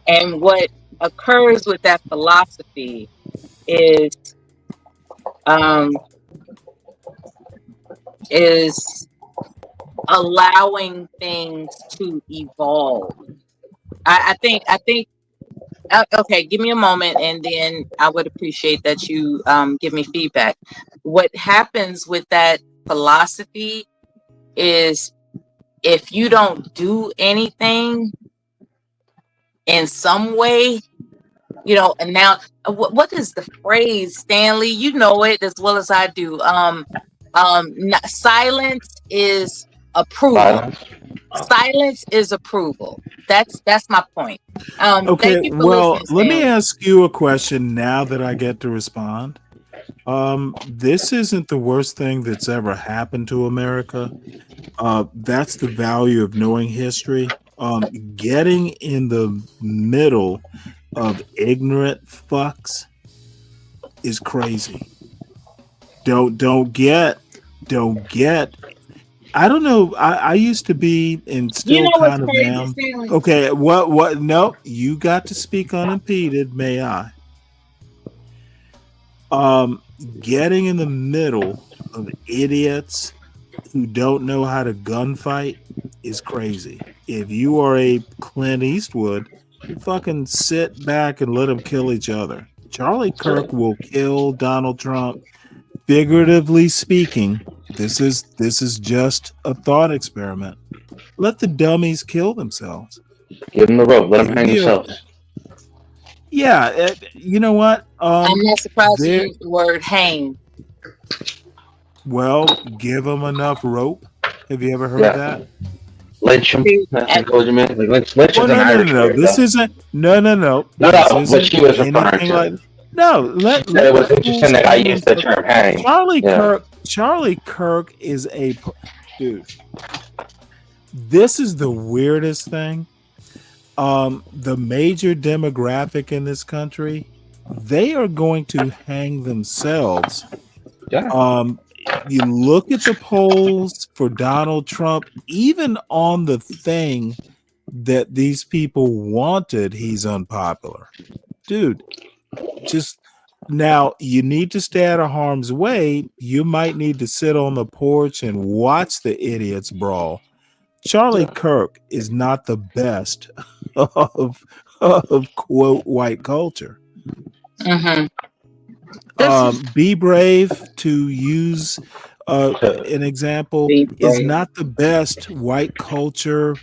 And what occurs with that philosophy is allowing things to evolve. I think okay, give me a moment and then I would appreciate that you give me feedback. What happens with that philosophy is if you don't do anything in some way, you know, and now what is the phrase, Stanley? You know it as well as I do. Silence is approval. Silence is approval. That's my point. Okay, Thank you for well, listening, let me Stanley. ask you a question now that I get to respond. This isn't the worst thing that's ever happened to America. That's the value of knowing history. Getting in the middle of ignorant fucks is crazy. Don't get. I don't know. I used to be and You still know what's kind of crazy, am. Stanley? Okay, what? No, you got to speak unimpeded. May I? Getting in the middle of idiots who don't know how to gunfight is crazy. If you are a Clint Eastwood, fucking sit back and let them kill each other. Charlie Kirk will kill Donald Trump. Figuratively speaking, this is just a thought experiment. Let the dummies kill themselves. Give them the rope. Let them It'll hang be themselves. okay. Yeah, you know what? I'm not surprised you there. used the word hang. Well, give them enough rope. Have you ever heard Yeah. that? Lynch them. That's what goes, man. Like lynch Well, is an Irish word. This though. isn't. No. No, This what isn't she was referring anything to. like. No, let It was the interesting fools that I hang used the themselves. term hang. Charlie Kirk is a dude. This is the weirdest thing. The major demographic in this country, they are going to hang themselves. Yeah. You look at the polls for Donald Trump, even on the thing that these people wanted, he's unpopular. Dude, just now you need to stay out of harm's way. You might need to sit on the porch and watch the idiots brawl. Charlie Kirk is not the best of quote white culture. Mm-hmm. Be brave, to use an example, is not the best white culture.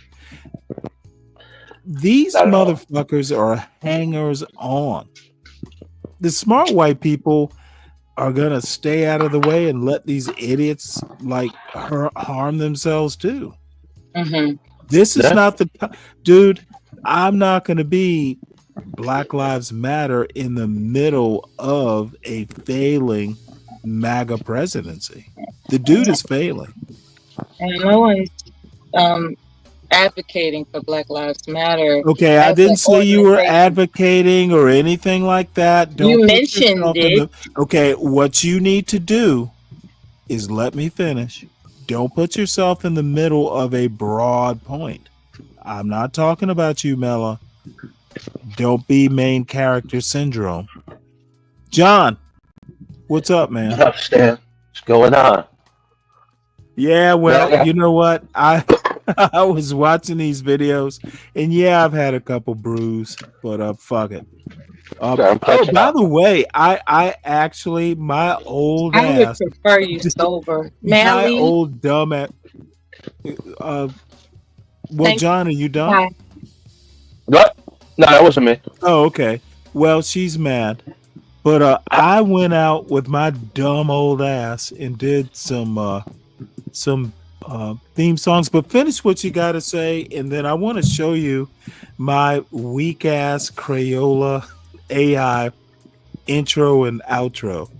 These motherfuckers are hangers on. The smart white people are gonna stay out of the way and let these idiots like harm themselves too. Mm-hmm. This is not the dude. I'm not gonna be Black Lives Matter in the middle of a failing MAGA presidency. The dude is failing. And no one's advocating for Black Lives Matter. Okay, I as didn't an say you were organization. advocating or anything like that. Don't You put mentioned yourself in it. okay, what you need to do is let me finish. Don't put yourself in the middle of a broad point. I'm not talking about you, Mela. Don't be main character syndrome. John, what's up, man? What's up, Stan? What's going on? Yeah, well, you know what? I was watching these videos, and yeah, I've had a couple brews, but fuck it. By the way, I actually my old I would ass, prefer you sober. May I my leave? old dumb ass. Well, John, are you done? Bye. What? No, that wasn't me. Oh, okay. Well, she's mad, but I went out with my dumb old ass and did some theme songs. But finish what you got to say, and then I want to show you my weak ass Crayola AI intro and outro.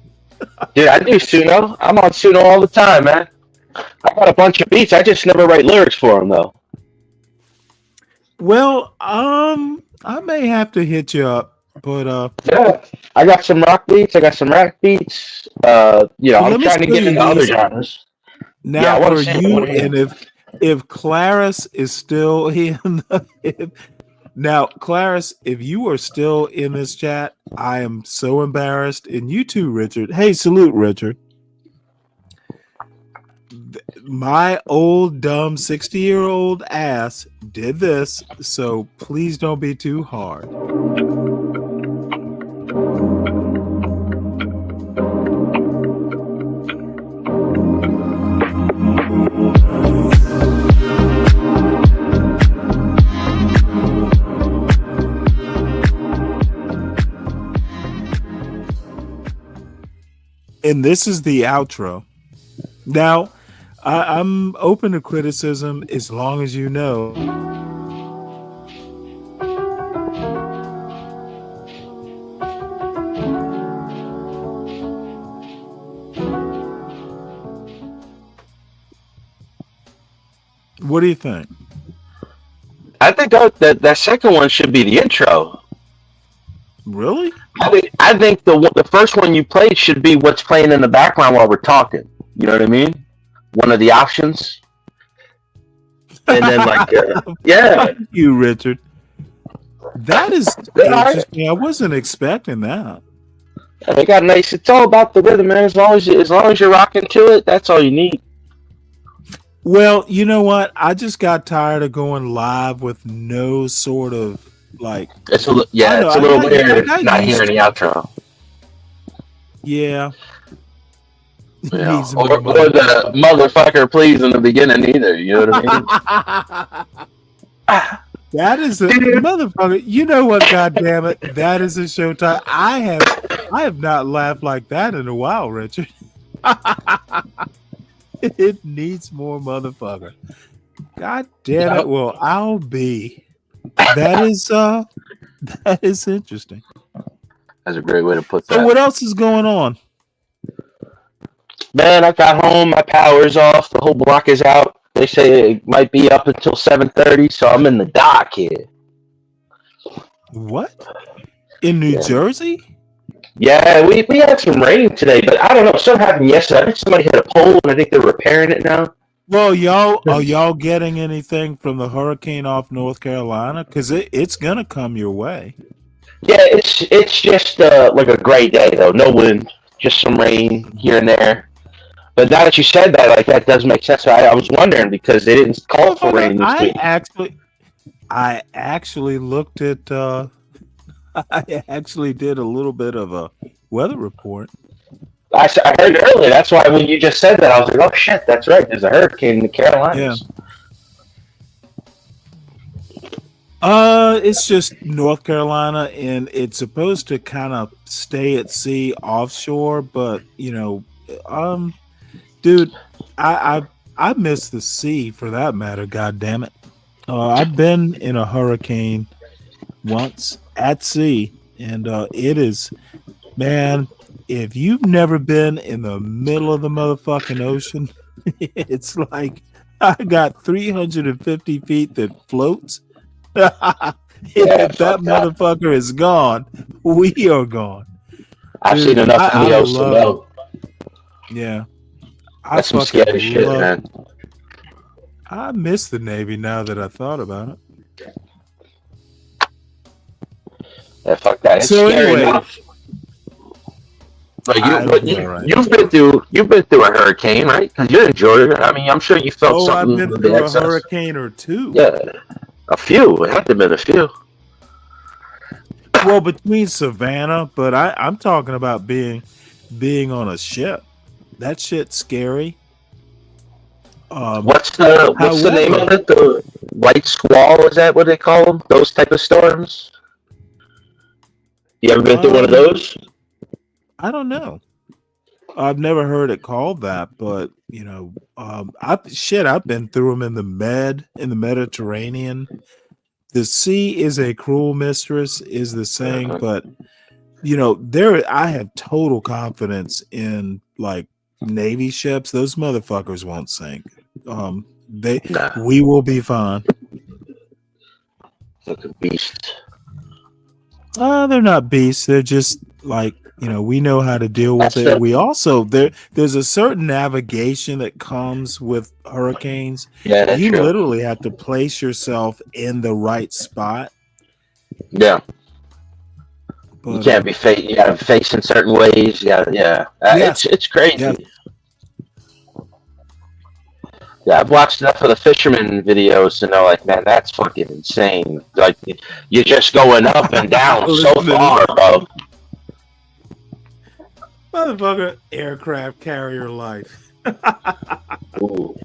Dude, I do Suno. I'm on Suno all the time, man. I got a bunch of beats. I just never write lyrics for them, though. Well, I may have to hit you up, but Yeah, I got some rock beats. I got some rap beats. I'm let me trying to show get you into other these. genres. Yeah, Now I want for to see. I you, want to hear. and if Claris is still in, now Claris, if you are still in this chat, I am so embarrassed, and you too, Richard. Hey, salute, Richard. My old dumb 60-year-old ass did this, so please don't be too hard. And this is the outro. Now, I'm open to criticism as long as you know. What do you think? I think that second one should be the intro. Really? I think the first one you played should be what's playing in the background while we're talking. You know what I mean? One of the options. And then yeah. Thank you, Richard. That is interesting. I wasn't expecting that. Yeah, they got nice. It's all about the rhythm, man. As long as you're rocking to it, that's all you need. Well, you know what? I just got tired of going live with no sort of like. It's a little weird not hearing the outro. Yeah. Yeah. Or the motherfucker please in the beginning either. You know what I mean? That is a motherfucker. You know what? God damn it! That is a showtime. I have not laughed like that in a while, Richard. It needs more motherfucker. God damn it! Well, I'll be. That is interesting. That's a great way to put that. So, what else is going on? Man, I got home. My power's off. The whole block is out. They say it might be up until 7:30, so I'm in the dock here. What? In New Jersey? Yeah, we had some rain today, but I don't know. Something happened yesterday. I think somebody hit a pole, and I think they're repairing it now. Well, are y'all getting anything from the hurricane off North Carolina? Because it's gonna come your way. Yeah, it's just like a gray day though. No wind, just some rain here and there. But now that you said that, like that does make sense. I was wondering because they didn't call for rain this week. I actually looked at. I actually did a little bit of a weather report. I heard it earlier. That's why when you just said that, I was like, "Oh shit, that's right." There's a hurricane in the Carolinas. Yeah. It's just North Carolina, and it's supposed to kind of stay at sea offshore, but dude, I miss the sea for that matter. God damn it! I've been in a hurricane once at sea, and it is, man. If you've never been in the middle of the motherfucking ocean, it's like I got 350 feet that floats. If that motherfucker is gone, we are gone. I've seen enough videos to know. Yeah. That's some scary shit, man. I miss the Navy now that I thought about it. Yeah, fuck that. It's so scary anyway, enough. Like you've been through a hurricane, right? Because you're in Georgia. I mean, I'm sure you felt something. I've been through a hurricane or two. Yeah, a few. It had to have been a few. Well, between Savannah, but I'm talking about being on a ship. That shit's scary. What's the name of it? The white squall? Is that what they call them? Those type of storms? You ever been through one of those? I don't know. I've never heard it called that, but I've been through them in the Mediterranean. The sea is a cruel mistress, is the saying, but I have total confidence in like Navy ships. Those motherfuckers won't sink. We will be fine. Like a beast. They're not beasts. They're just like, we know how to deal with it. We also there's a certain navigation that comes with hurricanes. Yeah, that's you true. literally have to place yourself in the right spot. Yeah. But, you can't be you gotta face in certain ways. Yeah. It's crazy. Yes. Yeah, I've watched enough of the fisherman videos to know, like, man, that's fucking insane. Like, you're just going up and down so far, bro. Motherfucker, aircraft carrier life. Ooh.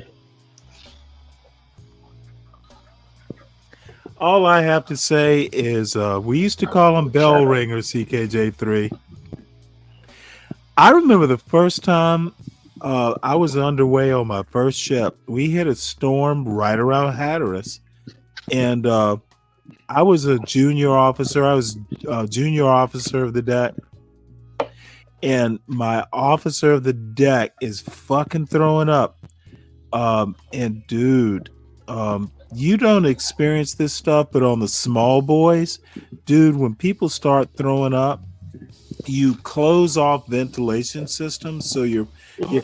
All I have to say is we used to call them bell ringers, CKJ3. I remember the first time I was underway on my first ship. We hit a storm right around Hatteras. And I was a junior officer. I was a junior officer of the deck. And my officer of the deck is fucking throwing up. And dude, you don't experience this stuff, but on the small boys, dude, when people start throwing up, you close off ventilation systems, so you're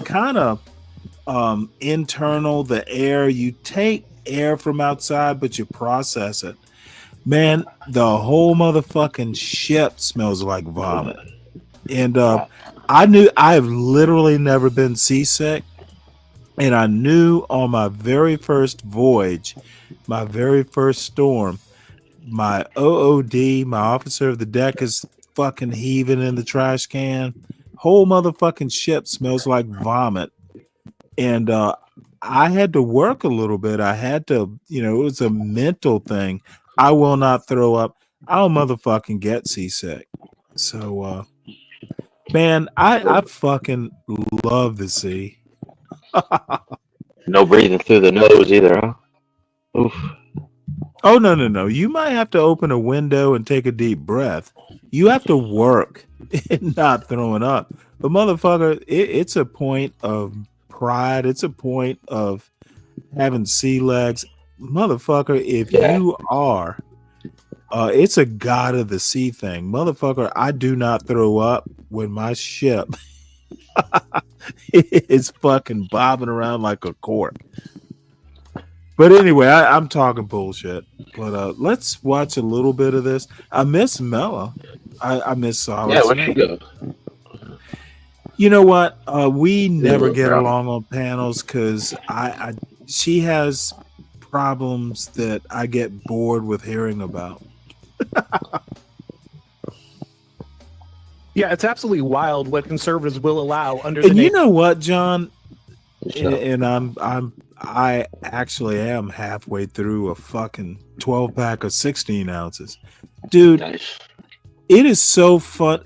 kind of internal, the air. You take air from outside, but you process it. Man, the whole motherfucking ship smells like vomit. And I've literally never been seasick. And I knew on my very first voyage, my very first storm, my OOD, my officer of the deck, is fucking heaving in the trash can. Whole motherfucking ship smells like vomit. And I had to work a little bit. I had to, it was a mental thing. I will not throw up. I'll motherfucking get seasick. So, man, I fucking love the sea. No breathing through the nose either, huh? Oof. Oh, no. You might have to open a window and take a deep breath. You have to work and not throwing up. But motherfucker, it's a point of pride. It's a point of having sea legs. Motherfucker, if you are, it's a god of the sea thing. Motherfucker, I do not throw up when my ship is fucking bobbing around like a cork. But anyway, I'm talking bullshit. But let's watch a little bit of this. I miss Mella. I miss Solid. Yeah, where'd she go? You know what? We never get along on panels because she has problems that I get bored with hearing about. Yeah, it's absolutely wild what conservatives will allow under. And you know what, John? And I actually am halfway through a fucking 12-pack of 16 ounces. Dude, nice. It is so fun.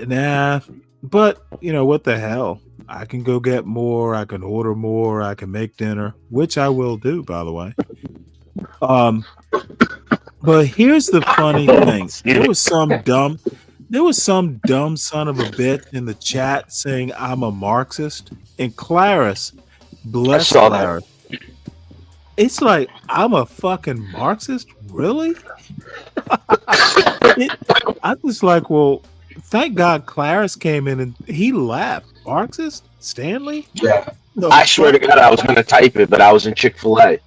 But what the hell? I can go get more. I can order more. I can make dinner, which I will do, by the way. But here's the funny thing. There was some dumb son of a bitch in the chat saying I'm a Marxist. And Clarice, bless Clarice. It's like, I'm a fucking Marxist? Really? I was like, well, thank God Clarice came in and he laughed. Marxist? Stanley? Yeah. I swear to God, I was going to type it, but I was in Chick-fil-A. I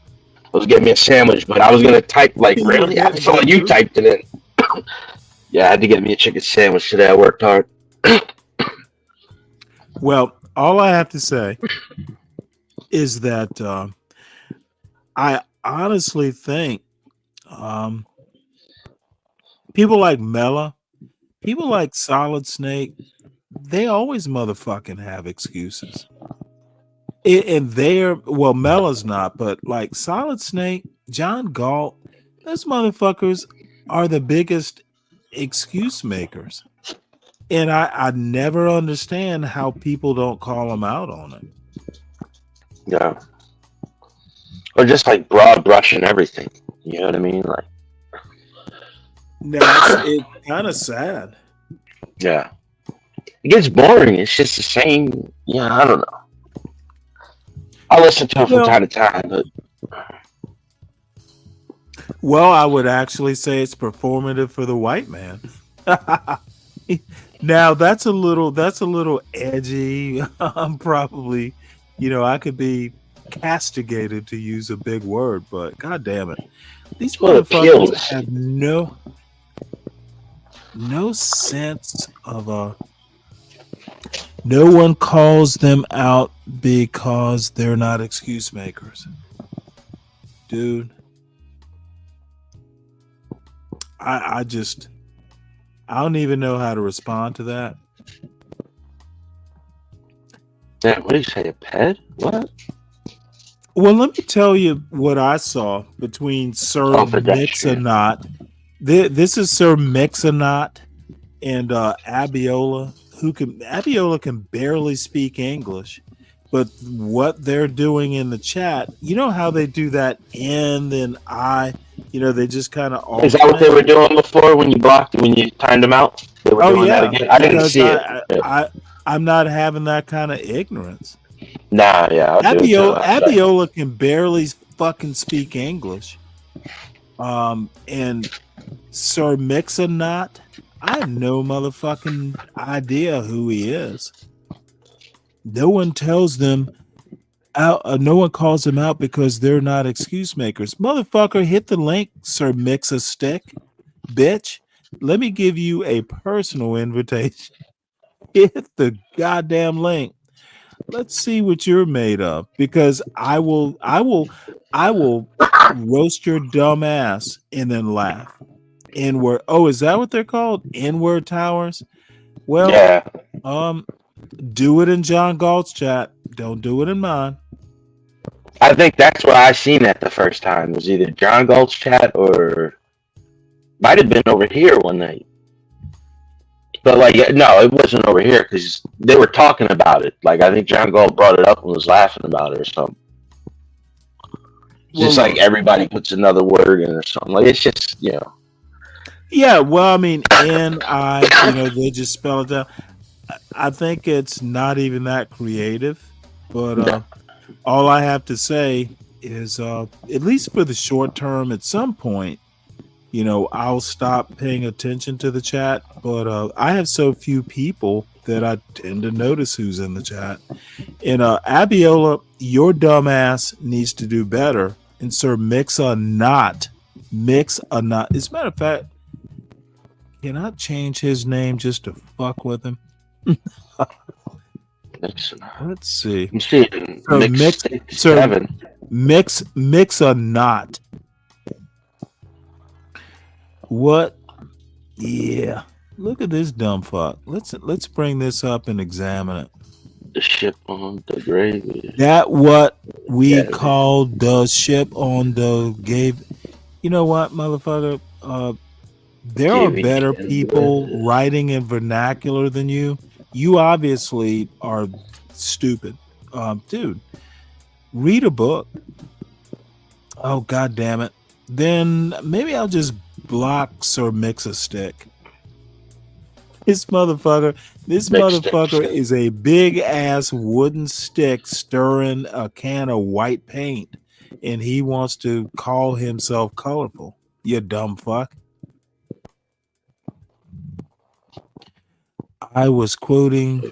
was getting me a sandwich, but I was going to type, like, really? I saw you typed it in. Yeah, I had to get me a chicken sandwich today. I worked hard. Well, all I have to say is that I honestly think people like Mella, people like Solid Snake, they always motherfucking have excuses. And Mella's not, but like Solid Snake, John Galt, those motherfuckers are the biggest excuse makers. And I never understand how people don't call them out on it. Yeah. Or just like broad brushing everything. You know what I mean? Like, now it's kind of sad. Yeah. it gets boring. It's just the same. Yeah, I don't know. I listen to it from time to time, but well, I would actually say it's performative for the white man. Now that's a little edgy. I'm probably, I could be castigated to use a big word, but god damn it. These well, it motherfuckers kills. have no sense of no one calls them out because they're not excuse makers. Dude. I don't even know how to respond to that. Damn, what do you say? A pet? What? Well, let me tell you what I saw between Sir Mix-a-Not. This is Sir Mix-a-Not and Abiola. Abiola can barely speak English, but what they're doing in the chat, you know how they do that N then I, they just kind of. Is that what they were doing before when you timed them out? They were doing that again. I didn't see it. I'm not having that kind of ignorance. Nah, yeah. Abiola can barely fucking speak English. And Sir Mix-a-Not, I have no motherfucking idea who he is. No one tells them out. No one calls them out because they're not excuse makers. Motherfucker, hit the link, Sir Mix-a-Stick, bitch. Let me give you a personal invitation. Hit the goddamn link. Let's see what you're made of, because I will roast your dumb ass and then laugh. N-word. Oh, is that what they're called? N-word towers? Well, yeah. Do it in John Galt's chat. Don't do it in mine. I think that's where I seen that the first time. It was either John Galt's chat or might have been over here one night. But no, it wasn't over here because they were talking about it. I think John Galt brought it up and was laughing about it or something. Just everybody puts another word in or something. It's just, Yeah, well, I mean, N-I, they just spell it out. I think it's not even that creative, but all I have to say is, at least for the short term, at some point, I'll stop paying attention to the chat, but I have so few people that I tend to notice who's in the chat. And Abiola, your dumb ass needs to do better. And Sir Mix-a-Not. As a matter of fact, can I change his name just to fuck with him? Let's see. I'm seeing Mix-a-Not. What? Yeah. Look at this dumb fuck. Let's bring this up and examine it. The ship on the gravy. That what we call the ship on the gave. You know what, motherfucker? There are better people writing in vernacular than you. You obviously are stupid. Dude, read a book. Oh, god damn it. Then maybe I'll just block Sir Mix-a-Stick. This motherfucker is a big ass wooden stick stirring a can of white paint, and he wants to call himself colorful. You dumb fuck. I was quoting,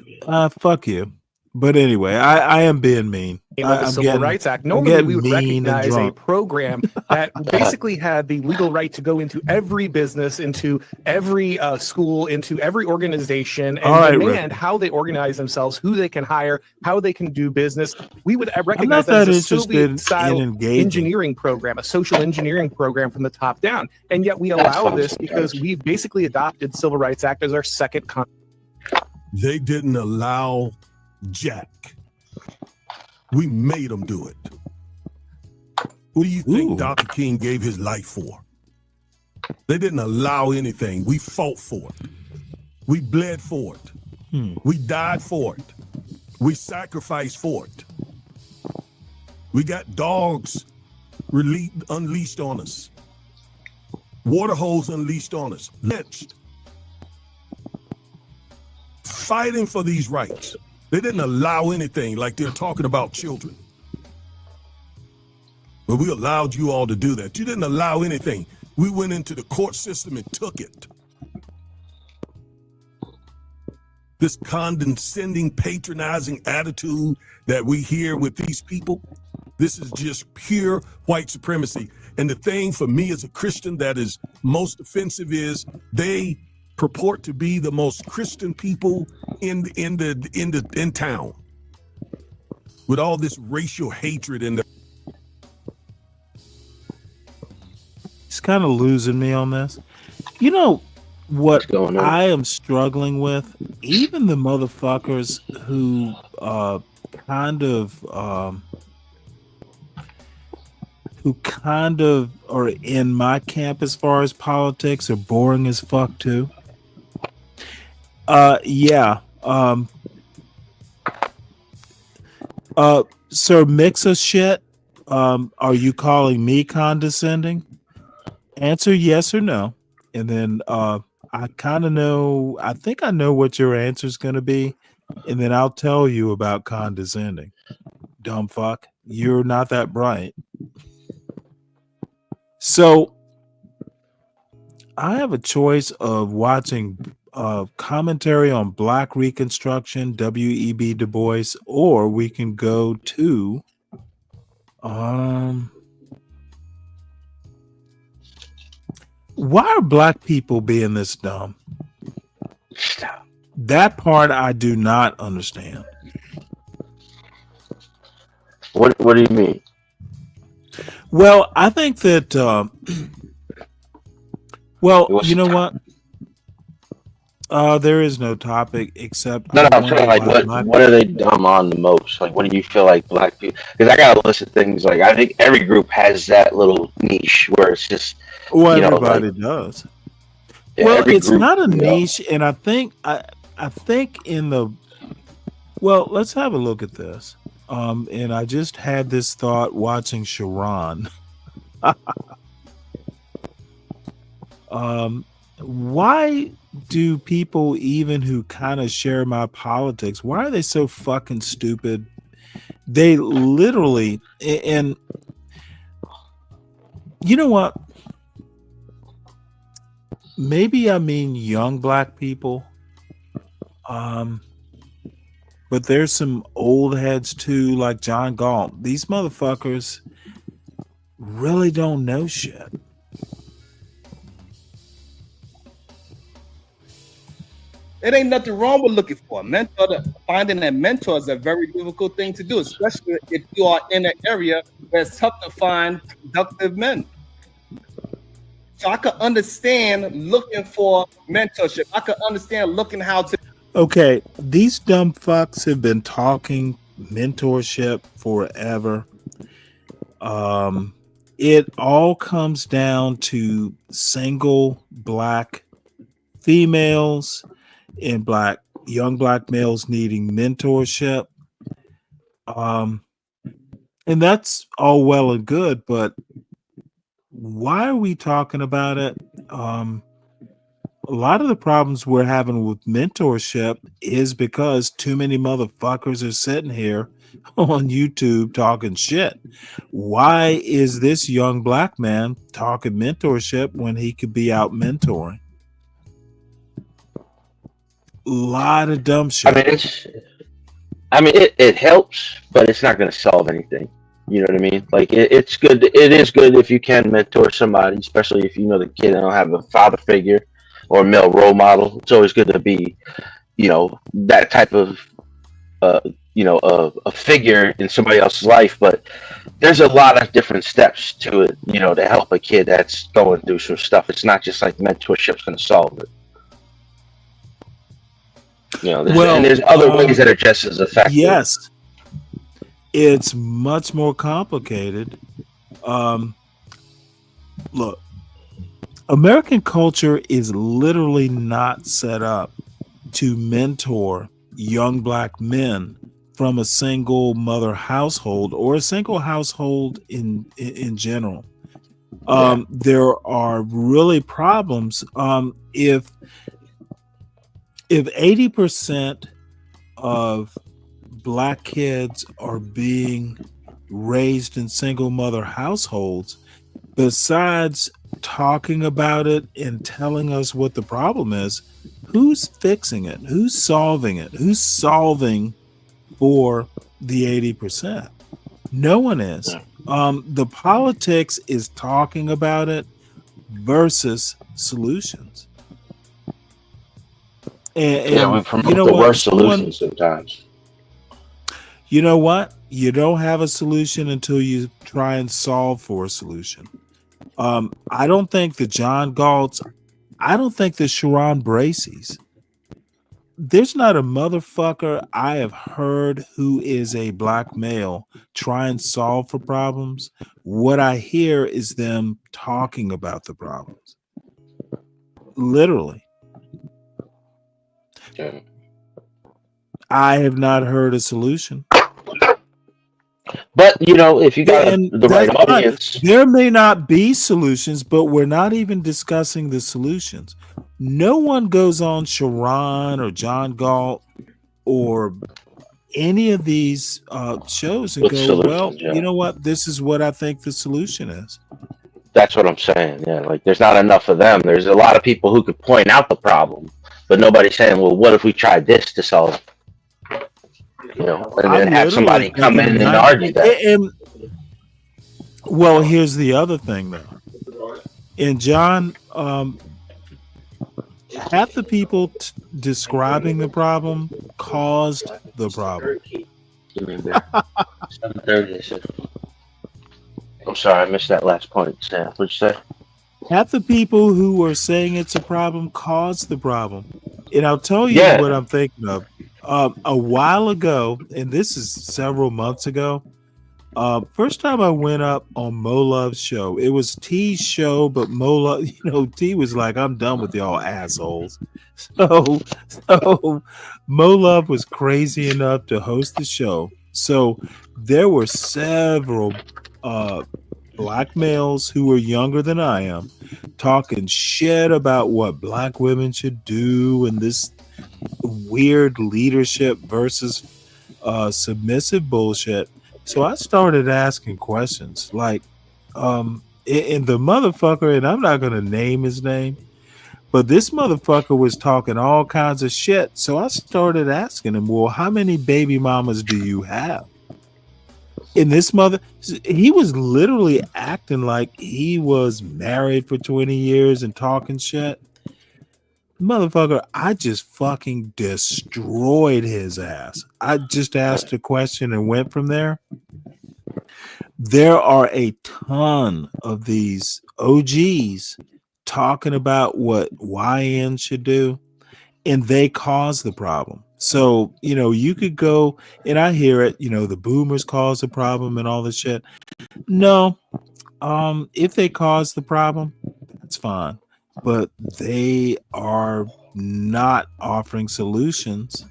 fuck you. But anyway, I am being mean. The Civil Rights Act. Normally, we would recognize a program that basically had the legal right to go into every business, into every school, into every organization, and demand how they organize themselves, who they can hire, how they can do business. We would recognize that as a Soviet-style engineering program, a social engineering program from the top down. And yet we allow this because we've basically adopted Civil Rights Act as our second They didn't allow Jack. We made them do it. What do you think Dr. King gave his life for? They didn't allow anything. We fought for it. We bled for it. We died for it. We sacrificed for it. We got dogs unleashed on us. Water holes unleashed on us. Lynched. fighting for these rights. They didn't allow anything like they're talking about children. But we allowed you all to do that. You didn't allow anything. We went into the court system and took it. This condescending, patronizing attitude that we hear with these people, this is just pure white supremacy. And the thing for me as a Christian that is most offensive is they purport to be the most Christian people in town, with all this racial hatred and He's kind of losing me on this. You know what I am struggling with? Even the motherfuckers who kind of are in my camp as far as politics are boring as fuck too. Sir Mix-a shit, are you calling me condescending? Answer yes or no. And then I think I know what your answer is going to be. And then I'll tell you about condescending. Dumb fuck. You're not that bright. So I have a choice of watching commentary on Black Reconstruction, W.E.B. Du Bois, or we can go to why are black people being this dumb? That part I do not understand. What do you mean? Well, I think that you know what? There is no topic except No, I'm saying like what are they dumb on the most? Like what do you feel like black people? Because I got a list of things. Like I think every group has that little niche where it's just everybody does. Yeah, well, it's group, not a niche, and I think in the let's have a look at this. And I just had this thought watching Sharon. Why do people even who kind of share my politics, why are they so fucking stupid? They literally, and you know what? Maybe I mean young black people. But there's some old heads too, like John Galt. These motherfuckers really don't know shit. It ain't nothing wrong with looking for a mentor. Finding a mentor is a very difficult thing to do, especially if you are in an area where it's tough to find productive men. So I could understand looking for mentorship. I could understand looking how to. Okay, these dumb fucks have been talking mentorship forever. It all comes down to single black females and young black males needing mentorship. And that's all well and good, but why are we talking about it? A lot of the problems we're having with mentorship is because too many motherfuckers are sitting here on YouTube talking shit. Why is this young black man talking mentorship when he could be out mentoring? A lot of dumb shit. It helps, but it's not going to solve anything. You know what I mean? Like it's good. It is good if you can mentor somebody, especially if you know the kid don't have a father figure or a male role model. It's always good to be, that type of, a figure in somebody else's life. But there's a lot of different steps to it, to help a kid that's going through some stuff. It's not just like mentorship's going to solve it. And there's other ways that are just as effective. Yes, it's much more complicated. Look, American culture is literally not set up to mentor young black men from a single mother household or a single household in general. There are really problems if if 80% of black kids are being raised in single mother households, besides talking about it and telling us what the problem is, who's fixing it? Who's solving it? Who's solving for the 80%? No one is. The politics is talking about it versus solutions. And we promote you know the what? worst solutions sometimes. You know what? You don't have a solution until you try and solve for a solution. I don't think the John Galts, I don't think the Sharon Bracy's, there's not a motherfucker I have heard who is a black male try and solve for problems. What I hear is them talking about the problems. Literally. Yeah. I have not heard a solution. But you know, if you got the right that's fine. audience, There may not be solutions, but we're not even discussing the solutions. No one goes on Sharon or John Galt or any of these shows and with go, solutions, well, yeah. you know what? This is what I think the solution is. That's what I'm saying. Yeah, like there's not enough of them. There's a lot of people who could point out the problem, but nobody's saying, well, what if we tried this to solve it? You know, and then have somebody come in and argue that. Well, here's the other thing, though. And John, half the people describing the problem caused the problem. I'm sorry, I missed that last point, Sam. What'd you say? Half the people who are saying it's a problem caused the problem. And I'll tell you what I'm thinking of. A while ago, and this is several months ago, first time I went up on Mo Love's show. It was T's show, but Mo Love, you know, T was like, I'm done with y'all assholes. So Mo Love was crazy enough to host the show. So there were several black males who were younger than I am talking shit about what black women should do and this weird leadership versus submissive bullshit. So I started asking questions like, and the motherfucker, and I'm not going to name his name, but this motherfucker was talking all kinds of shit. So I started asking him, well, how many baby mamas do you have? And this he was literally acting like he was married for 20 years and talking shit. Motherfucker, I just fucking destroyed his ass. I just asked a question and went from there. There are a ton of these OGs talking about what YN should do, and they cause the problem. So, you know, you could go, and I hear it, you know, the boomers cause the problem and all this shit. No, if they cause the problem, that's fine. But they are not offering solutions.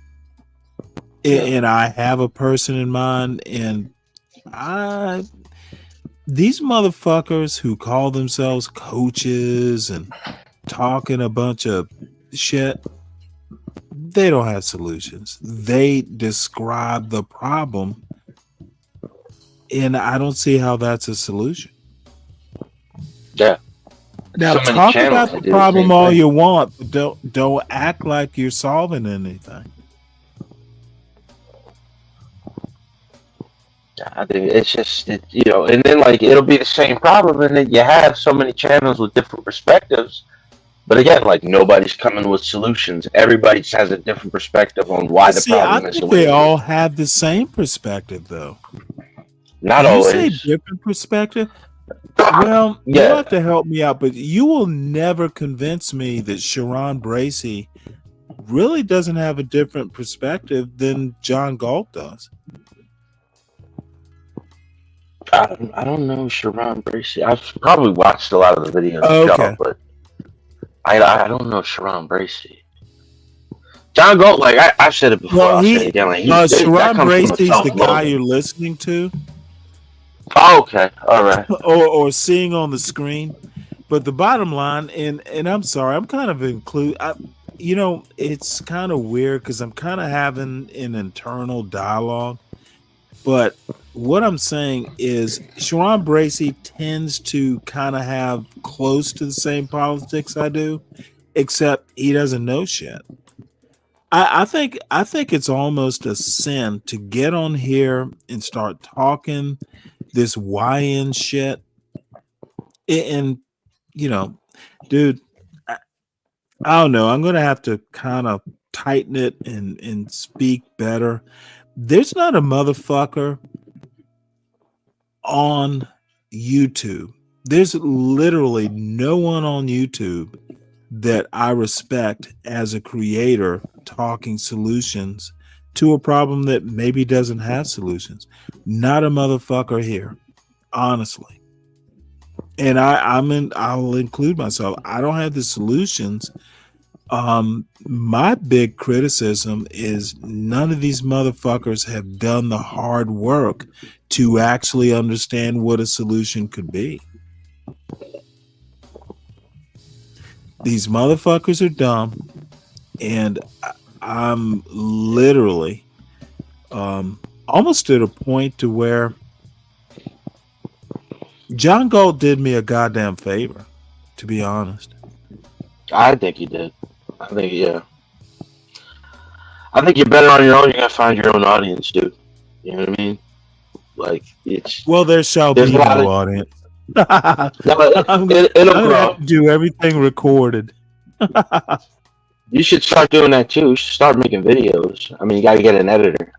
And I have a person in mind, and these motherfuckers who call themselves coaches and talking a bunch of shit, they don't have solutions. They describe the problem, and I don't see how that's a solution. Yeah. Now So many talk channels about that the do the problem same all thing. you want, but don't act like you're solving anything. I think it's just, you know, and then like it'll be the same problem, and then you have so many channels with different perspectives. But again, like nobody's coming with solutions. Everybody has a different perspective on why the See, I problem is the think way they it all is. have the same perspective, though. Not You say always. different perspective. Well, you'll Yeah. have to help me out, but you will never convince me that Sharon Bracy really doesn't have a different perspective than John Galt does. I don't know Sharon Bracy. I've probably watched a lot of the videos Okay. y'all, but I don't know Sharon Bracy. John Galt, like I've said it before, Well, I'll say it again. Like that Sharon comes from a Bracy's the guy self-loathing. you're listening to. Oh, okay, all right. or seeing on the screen. But the bottom line, and I'm sorry, I'm kind of it's kind of weird because I'm kind of having an internal dialogue. But what I'm saying is Sharon Bracey tends to kind of have close to the same politics I do, except he doesn't know shit. I think it's almost a sin to get on here and start talking this YN shit. And dude, I don't know. I'm gonna have to kind of tighten it and speak better. There's not a motherfucker on YouTube. There's literally no one on YouTube that I respect as a creator talking solutions to a problem that maybe doesn't have solutions. Not a motherfucker here, honestly. And I'll include myself. I don't have the solutions. My big criticism is none of these motherfuckers have done the hard work to actually understand what a solution could be. These motherfuckers are dumb, and I'm literally almost at a point to where John Galt did me a goddamn favor, to be honest. I think he did. I think you're better on your own. You gotta find your own audience, dude. You know what I mean? Like there shall be no audience. I'm gonna have to do everything recorded. You should start doing that too. You should start making videos. I mean, you gotta get an editor.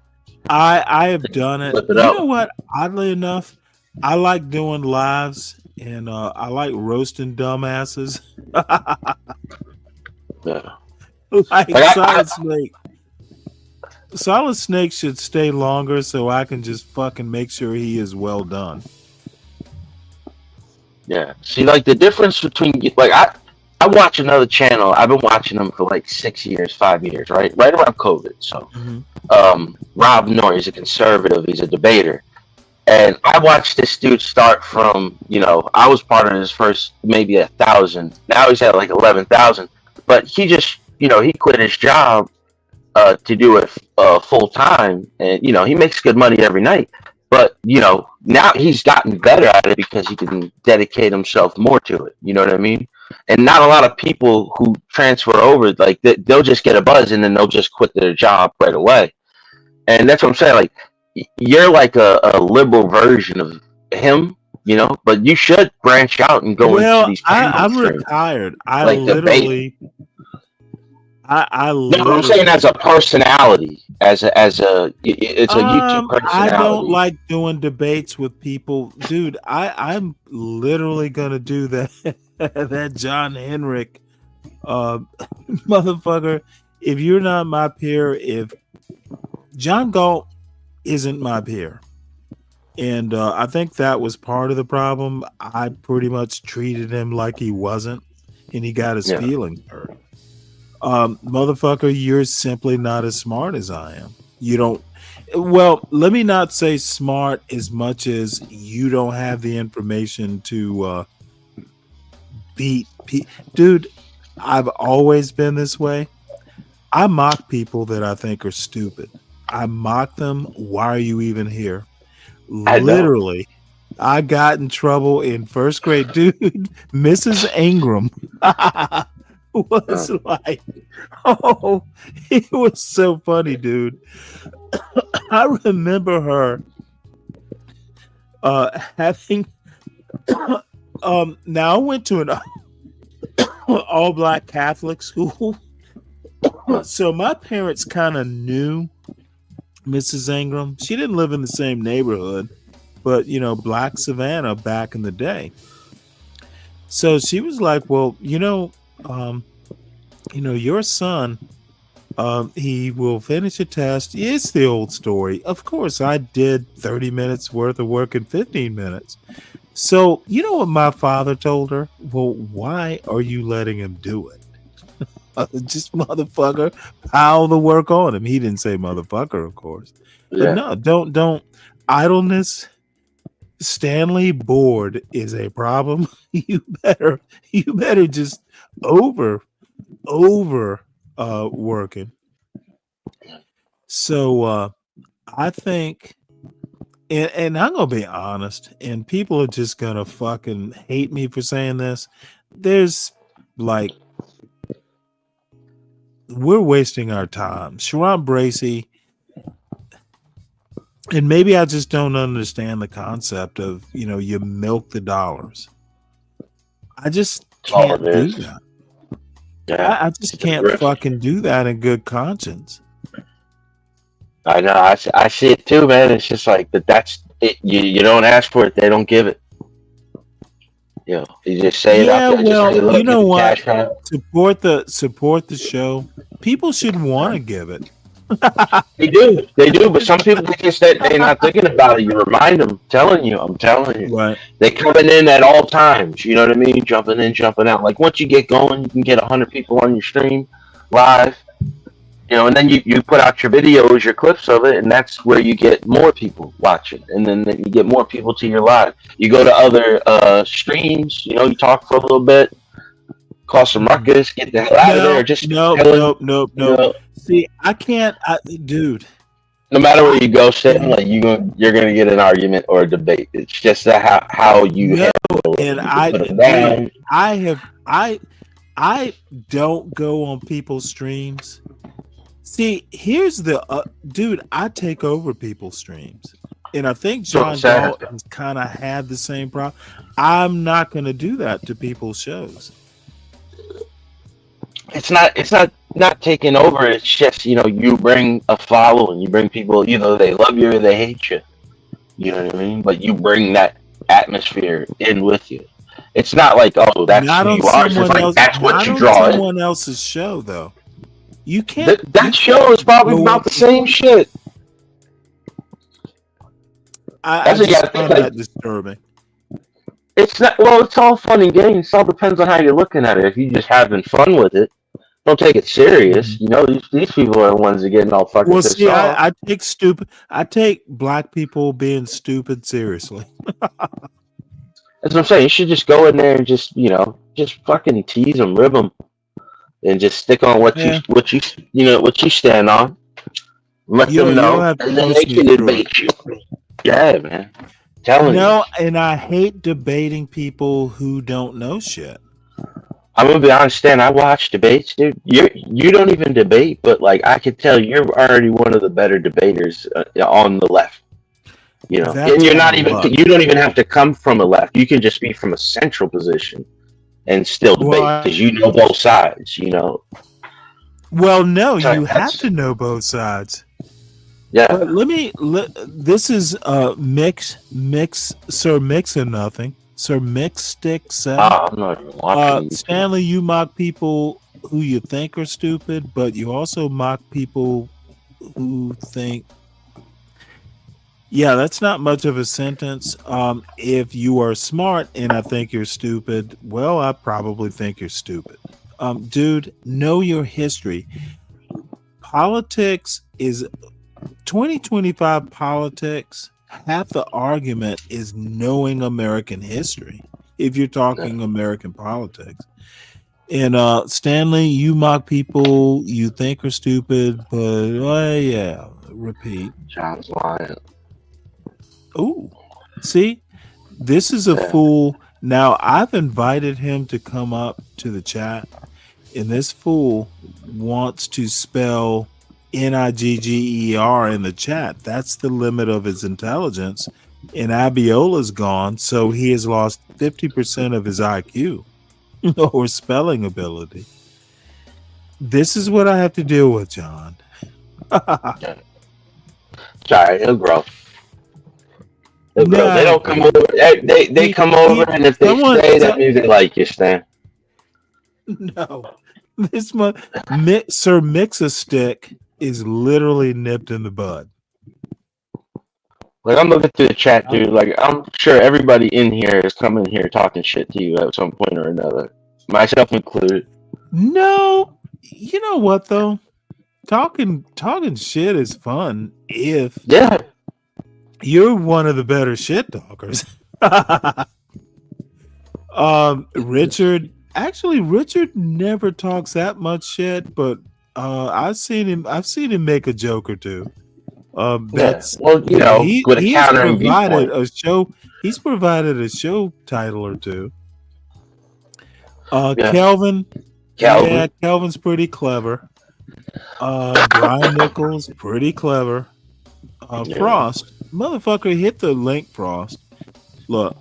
I have done it. Flip it You up. know what? Oddly enough, I like doing lives, and I like roasting dumbasses. Yeah. Like Solid Snake. Solid Snake should stay longer so I can just fucking make sure he is well done. Yeah. See, like the difference between I watch another channel. I've been watching them for like 6 years, 5 years, right around COVID. So, Rob Noor, he's a conservative. He's a debater. And I watched this dude start from, I was part of his first maybe 1,000. Now he's at like 11,000. But he just, he quit his job to do it full time. And, he makes good money every night. But, now he's gotten better at it because he can dedicate himself more to it. You know what I mean? And not a lot of people who transfer over, like, they'll just get a buzz and then they'll just quit their job right away. And that's what I'm saying. Like, you're like a liberal version of him, but you should branch out and go into these I'm streams. retired. I literally no, I'm saying as a personality, it's a YouTube personality. I don't like doing debates with people, dude. I'm literally gonna do that that John Henrik motherfucker. If you're not my peer, if John Galt isn't my peer, and I think that was part of the problem. I pretty much treated him like he wasn't, and he got his feelings hurt. Motherfucker, you're simply not as smart as I am. You don't. Well, let me not say smart as much as you don't have the information to beat. Dude, I've always been this way. I mock people that I think are stupid. I mock them. Why are you even here? Literally, I got in trouble in first grade, dude. Mrs. Ingram was like, oh, it was so funny, dude. I remember her having now I went to an all black Catholic school. So my parents kind of knew Mrs. Ingram. She didn't live in the same neighborhood, but Black Savannah back in the day. So she was like, well, your son, he will finish a test. It's the old story. Of course, I did 30 minutes worth of work in 15 minutes. So you know what my father told her? Well, why are you letting him do it? Just motherfucker, pile the work on him. He didn't say motherfucker, of course. But no, don't idleness. Stanley, bored is a problem. You better just over working. So I think, and I'm gonna be honest, and people are just gonna fucking hate me for saying this. There's like, we're wasting our time. Sharon Bracey, and maybe I just don't understand the concept of, you milk the dollars. I just can't do that. Yeah, I just can't fucking do that in good conscience. I know. I see it too, man. It's just like that's it. You don't ask for it, they don't give it. You just say it out there. Well, just say, look, you know what? cash card. Support the show. People should want to give it. They do, but some people they're not thinking about it. You remind them, I'm telling you. Right. They coming in at all times. You know what I mean? Jumping in, jumping out. Like once you get going, you can get 100 people on your stream live. And then you put out your videos, your clips of it, and that's where you get more people watching, and then you get more people to your live. You go to other streams, you talk for a little bit, cause some ruckus, get the hell out of there. Just nope. See, I can't, dude. No matter where you go, Stanley, you're gonna get an argument or a debate. It's just how you handle it. And I don't go on people's streams. See, here's the dude. I take over people's streams, and I think John Dalton's kind of had the same problem. I'm not going to do that to people's shows. It's not taking over. It's just you bring a following, you bring people. They love you or they hate you. You know what I mean? But you bring that atmosphere in with you. It's not like that's not who you are. It's just like that's what you draw in. Someone else's show though. You can't. That show is probably about the same shit. I just find that disturbing. It's not. Well, it's all fun and games. It all depends on how you're looking at it. If you're just having fun with it, don't take it serious. These people are the ones that are getting all fucking pissed off. I take black people being stupid seriously. That's what I'm saying. You should just go in there and just fucking tease them, rib them. And just stick on what you stand on. Let them know, and then they can debate you. Yeah, man. Telling you. And I hate debating people who don't know shit. I'm gonna be honest, Stan. I watch debates, dude. You don't even debate, but like I can tell you're already one of the better debaters on the left. And you're not even. You don't even have to come from a left. You can just be from a central position. And still debate because you know both sides, Well, no, you have to know both sides. Yeah. But this is Sir Mix-a Nothing. Sir Mix Stick 7. I'm not even watching Stanley, you mock people who you think are stupid, but you also mock people who think. Yeah, that's not much of a sentence. If you are smart and I think you're stupid, well, I probably think you're stupid. Dude, know your history. Politics is 2025 politics. Half the argument is knowing American history. If you're talking American politics. And Stanley, you mock people you think are stupid, but repeat. John's lying. Ooh, see, this is a fool. Now I've invited him to come up to the chat, and this fool wants to spell Nigger in the chat. That's the limit of his intelligence. And Abiola's gone, so he has lost 50% of his IQ or spelling ability. This is what I have to deal with, John. Sorry, he'll grow. They don't come over. They come over, and if they stay, that means they like you, Stan. No, this Sir Mix-a-Stick is literally nipped in the bud. Like I'm looking through the chat, dude. Like I'm sure everybody in here is coming here talking shit to you at some point or another, myself included. No, you know what though? Talking shit is fun if you're one of the better shit talkers. Richard never talks that much shit, but I've seen him make a joke or two. That's Well, you know, he with a he has countering provided viewpoint. a show. He's provided a show title or two. Kelvin, yeah, Kelvin's pretty clever. Brian Nichols, pretty clever. Frost, motherfucker, hit the link, Frost. Look,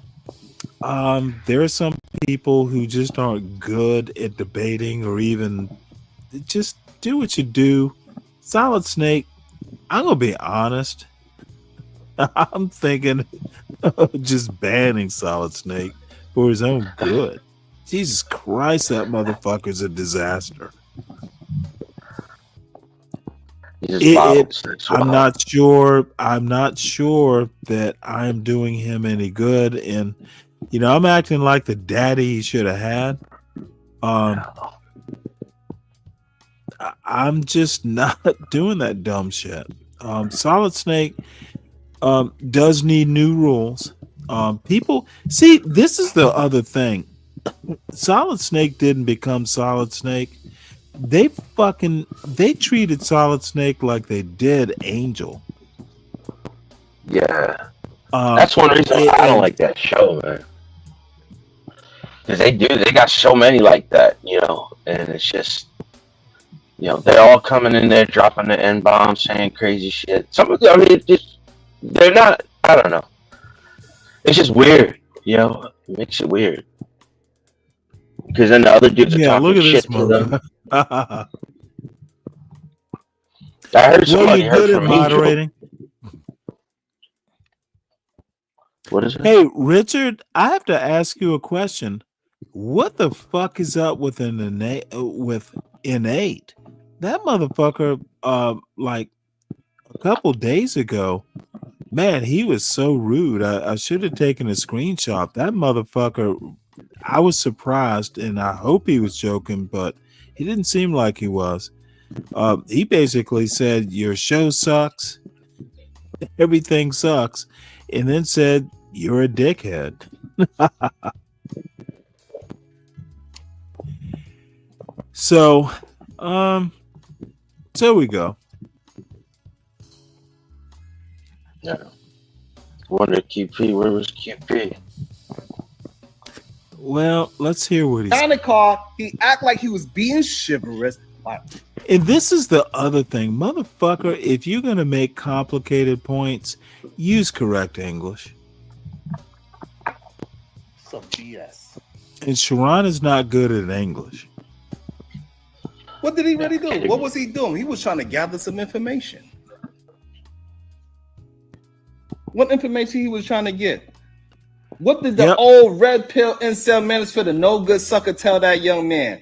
there are some people who just aren't good at debating or even just do what you do. Solid Snake, I'm gonna be honest. I'm thinking of just banning Solid Snake for his own good. Jesus Christ, that motherfucker's a disaster. I'm not sure that I'm doing him any good, and you know, I'm acting like the daddy he should have had. I'm just not doing that dumb shit. Solid Snake does need new rules. People see, this is the other thing. Solid Snake didn't become Solid Snake. They treated Solid Snake like they did Angel. Yeah. That's one reason I don't like that show, man. Because they got so many like that, you know, and it's just, you know, they're all coming in there dropping the N-bomb, saying crazy shit. Some of them, I mean, they're not, I don't know. It's just weird, you know, it makes it weird. Because then the other dudes are talking shit to them. I heard somebody heard from moderating. What is it? Hey, Richard, I have to ask you a question. What the fuck is up with Innate? That motherfucker, like a couple days ago, man, he was so rude. I should have taken a screenshot. That motherfucker, I was surprised, and I hope he was joking, but he didn't seem like he was. He basically said, your show sucks. Everything sucks. And then said, you're a dickhead. So we go. Yeah. Wonder QP, where was QP? Well, let's hear what he's down the car. He act like he was being chivalrous. And this is the other thing, motherfucker. If you're gonna make complicated points, use correct English. Some BS. And Sharon is not good at English. What did he really do? What was he doing? He was trying to gather some information. What information he was trying to get? What did the old red pill incel minister, the no good sucker, tell that young man?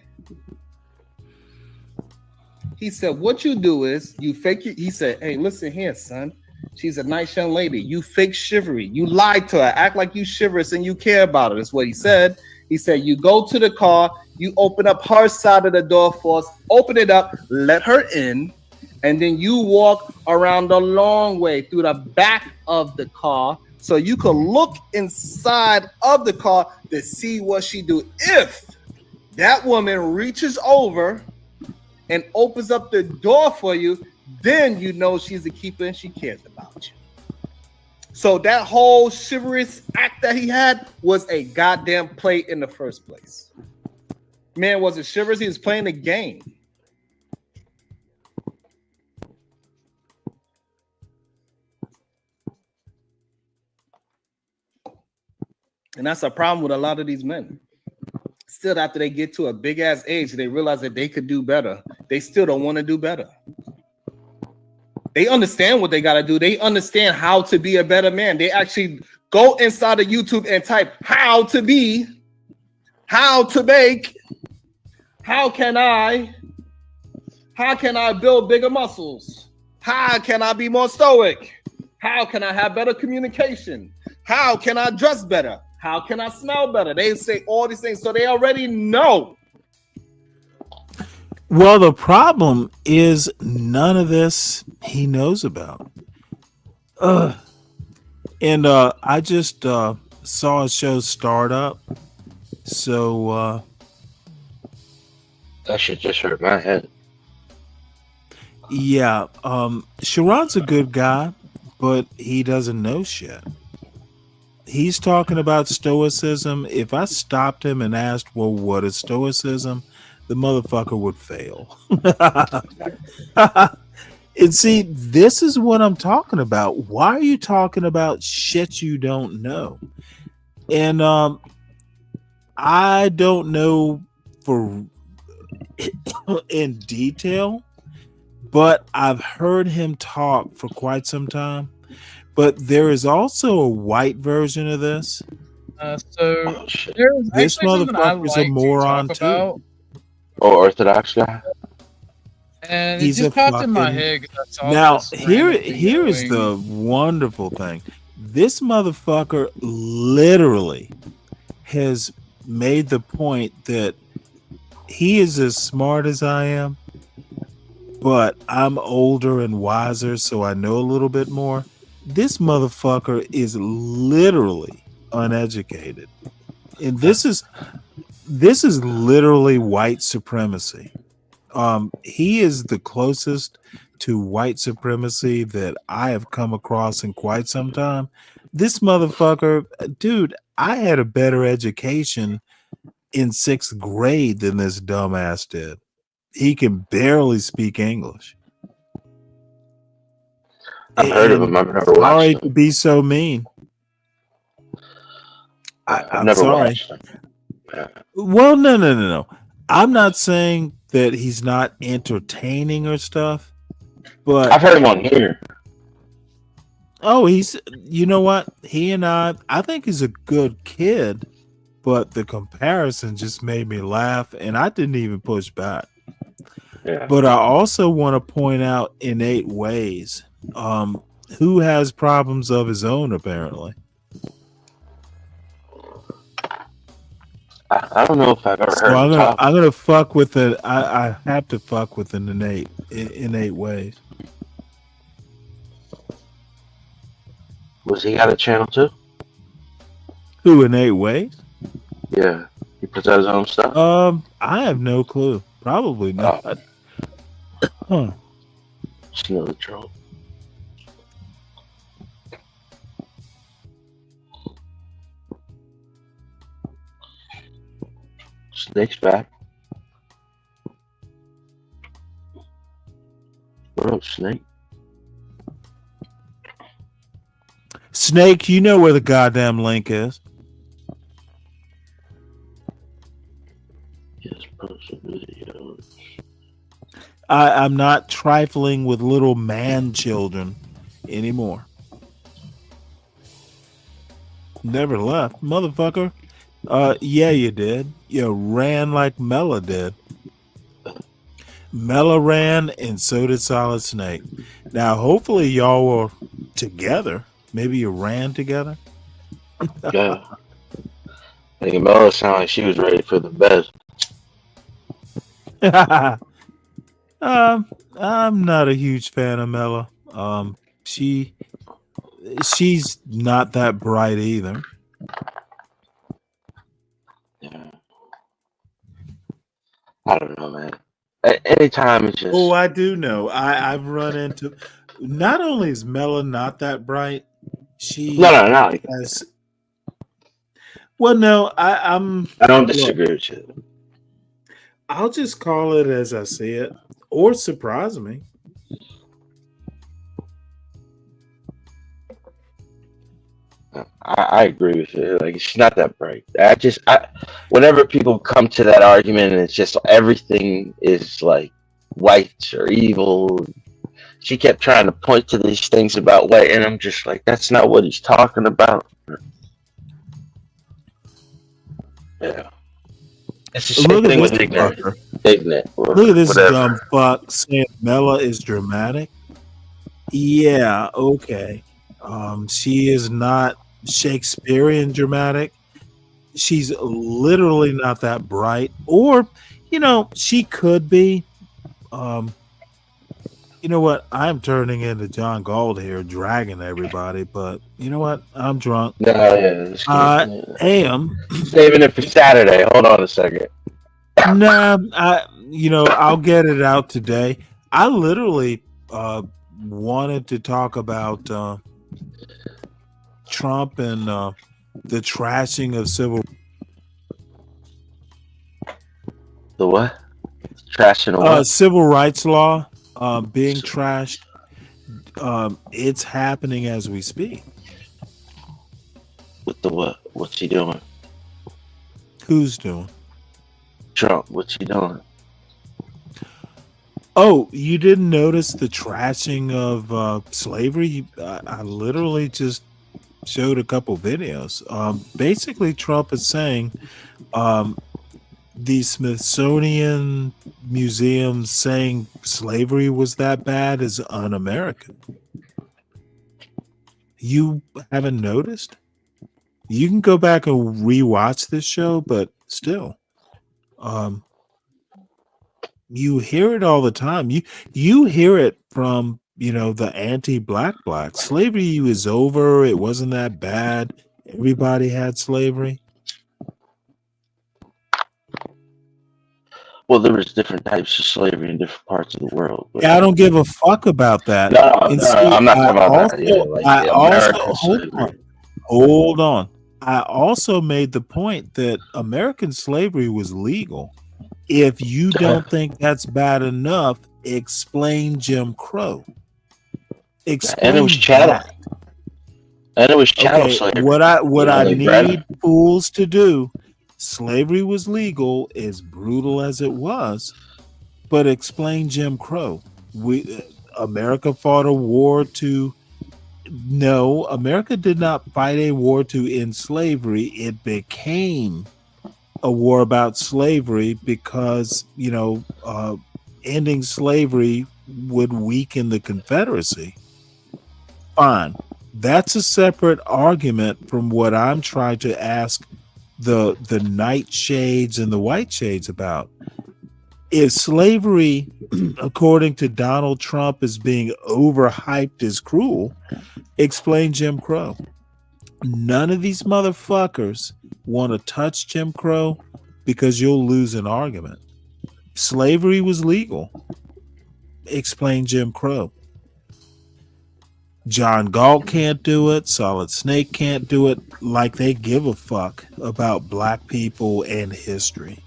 He said, what you do is you fake it. He said, hey, listen here, son. She's a nice young lady. You fake chivalry. You lied to her. Act like you chivalrous and you care about her. That's what he said. He said, you go to the car, you open up her side of the door for us, open it up, let her in, and then you walk around the long way through the back of the car so you can look inside of the car to see what she do. If that woman reaches over and opens up the door for you, then you know she's a keeper and she cares about you. So that whole chivalrous act that he had was a goddamn play in the first place. Man wasn't chivalrous, he was playing the game. And that's a problem with a lot of these men. Still, after they get to a big ass age, they realize that they could do better. They still don't want to do better. They understand what they got to do. They understand how to be a better man. They actually go inside of YouTube and type how to be, how to make, how can I build bigger muscles? How can I be more stoic? How can I have better communication? How can I dress better? How can I smell better? They say all these things, so they already know. Well, the problem is none of this he knows about. And I just saw a show start up. So that shit just hurt my head. Yeah, Sharon's a good guy, but he doesn't know shit. He's talking about stoicism. If I stopped him and asked, well, what is stoicism? The motherfucker would fail. And see, this is what I'm talking about. Why are you talking about shit you don't know? And I don't know for in detail, but I've heard him talk for quite some time. But there is also a white version of this. So there's This actually something I motherfucker's like a moron to talk too. about, Or Orthodox guy. and it He's a just popped in my fucking. head 'cause I saw Now this here randomly is going. the wonderful thing. This motherfucker literally has made the point that he is as smart as I am, but I'm older and wiser, so I know a little bit more. This motherfucker is literally uneducated. And this is literally white supremacy. He is the closest to white supremacy that I have come across in quite some time. This motherfucker, dude, I had a better education in 6th grade than this dumbass did. He can barely speak English. I've heard of him. I've never watched Sorry him. to be so mean. I'm never sorry. watched him. Yeah. Well, no. I'm not saying that he's not entertaining or stuff, but I've heard him on here. Oh, you know what? He and I think he's a good kid, but the comparison just made me laugh, and I didn't even push back. Yeah. But I also want to point out innate ways. Who has problems of his own, apparently. I don't know if I've ever So heard him talk. I'm gonna fuck with it. I have to fuck with an innate ways. Was he got a channel too? Who, innate ways? Yeah, he puts out his own stuff. I have no clue. Probably not. Huh. Just another troll. Snake's back. What up, Snake? Snake, you know where the goddamn link is. Yes, post a video. I'm not trifling with little man children anymore. Never left, motherfucker. Yeah, you did. You ran like Mela did. Mela ran, and so did Solid Snake. Now, hopefully, y'all were together. Maybe you ran together. Yeah. I think Mela sounded like she was ready for the best. I'm not a huge fan of Mela. She's not that bright either. Yeah. I don't know, man. Anytime it's just. Oh, I do know. I've run into. Not only is Mela not that bright, she No. has. Well, no, I don't disagree with you. I'll just call it as I see it, or surprise me. I agree with you. Like, she's not that bright. Whenever people come to that argument, and it's just everything is like white or evil. She kept trying to point to these things about white, and I'm just like, that's not what he's talking about. Yeah. It's the same thing with ignorant. Look at this whatever. dumb fuck saying Mela is dramatic. Yeah, okay. She is not Shakespearean dramatic. She's literally not that bright. Or, she could be. You know what? I'm turning into John Gold here, dragging everybody, but you know what? I'm drunk. No, yeah. I am. Saving it for Saturday. Hold on a second. Nah, I'll get it out today. I literally wanted to talk about Trump and the trashing of civil. The what? Trashing of what? Civil rights law being trashed. It's happening as we speak. With the what? What's he doing? Who's doing? Trump. What's he doing? Oh, you didn't notice the trashing of slavery? I literally just showed a couple videos. Basically, Trump is saying the Smithsonian Museum saying slavery was that bad is un-American. You haven't noticed? You can go back and rewatch this show, but still, you hear it all the time. You hear it from the anti-black blacks. Slavery is over. It wasn't that bad. Everybody had slavery. Well, there was different types of slavery in different parts of the world. Yeah, I don't give a fuck about that. No, I'm not talking about that. Yeah, like the American slavery. Hold on. I also made the point that American slavery was legal. If you don't think that's bad enough, explain Jim Crow. Explain and it was chattel. that. And it was chattel slavery. What I need fools to do, slavery was legal, as brutal as it was, but explain Jim Crow. America fought a war to... No, America did not fight a war to end slavery. It became a war about slavery because, ending slavery would weaken the Confederacy. Fine. That's a separate argument from what I'm trying to ask the Nightshades and the Whiteshades about. If slavery, according to Donald Trump, is being overhyped as cruel, explain Jim Crow. None of these motherfuckers want to touch Jim Crow because you'll lose an argument. Slavery was legal. Explain Jim Crow. John Galt can't do it. Solid Snake can't do it. Like they give a fuck about black people and history.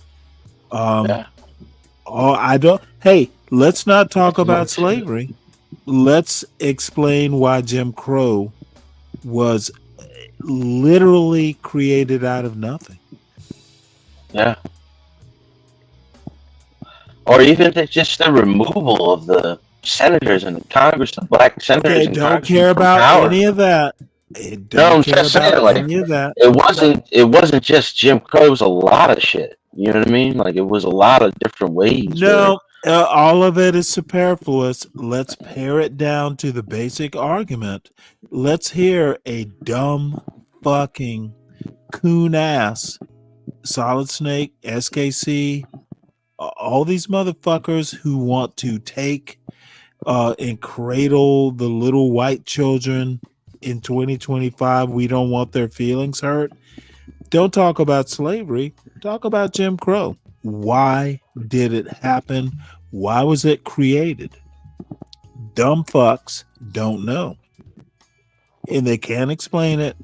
I don't. Hey, let's not talk about slavery. Let's explain why Jim Crow was literally created out of nothing. Yeah. Or even just the removal of the senators and Congress, the black senators. They don't care about any of that. No, I'm just saying, like, it wasn't just Jim Crow. It was a lot of shit. You know what I mean? Like, it was a lot of different ways. No, all of it is superfluous. Let's pare it down to the basic argument. Let's hear a dumb fucking coon ass Solid Snake, SKC, all these motherfuckers who want to take and cradle the little white children in 2025. We don't want their feelings hurt. Don't talk about slavery. Talk about Jim Crow. Why did it happen? Why was it created? Dumb fucks don't know. And they can't explain it.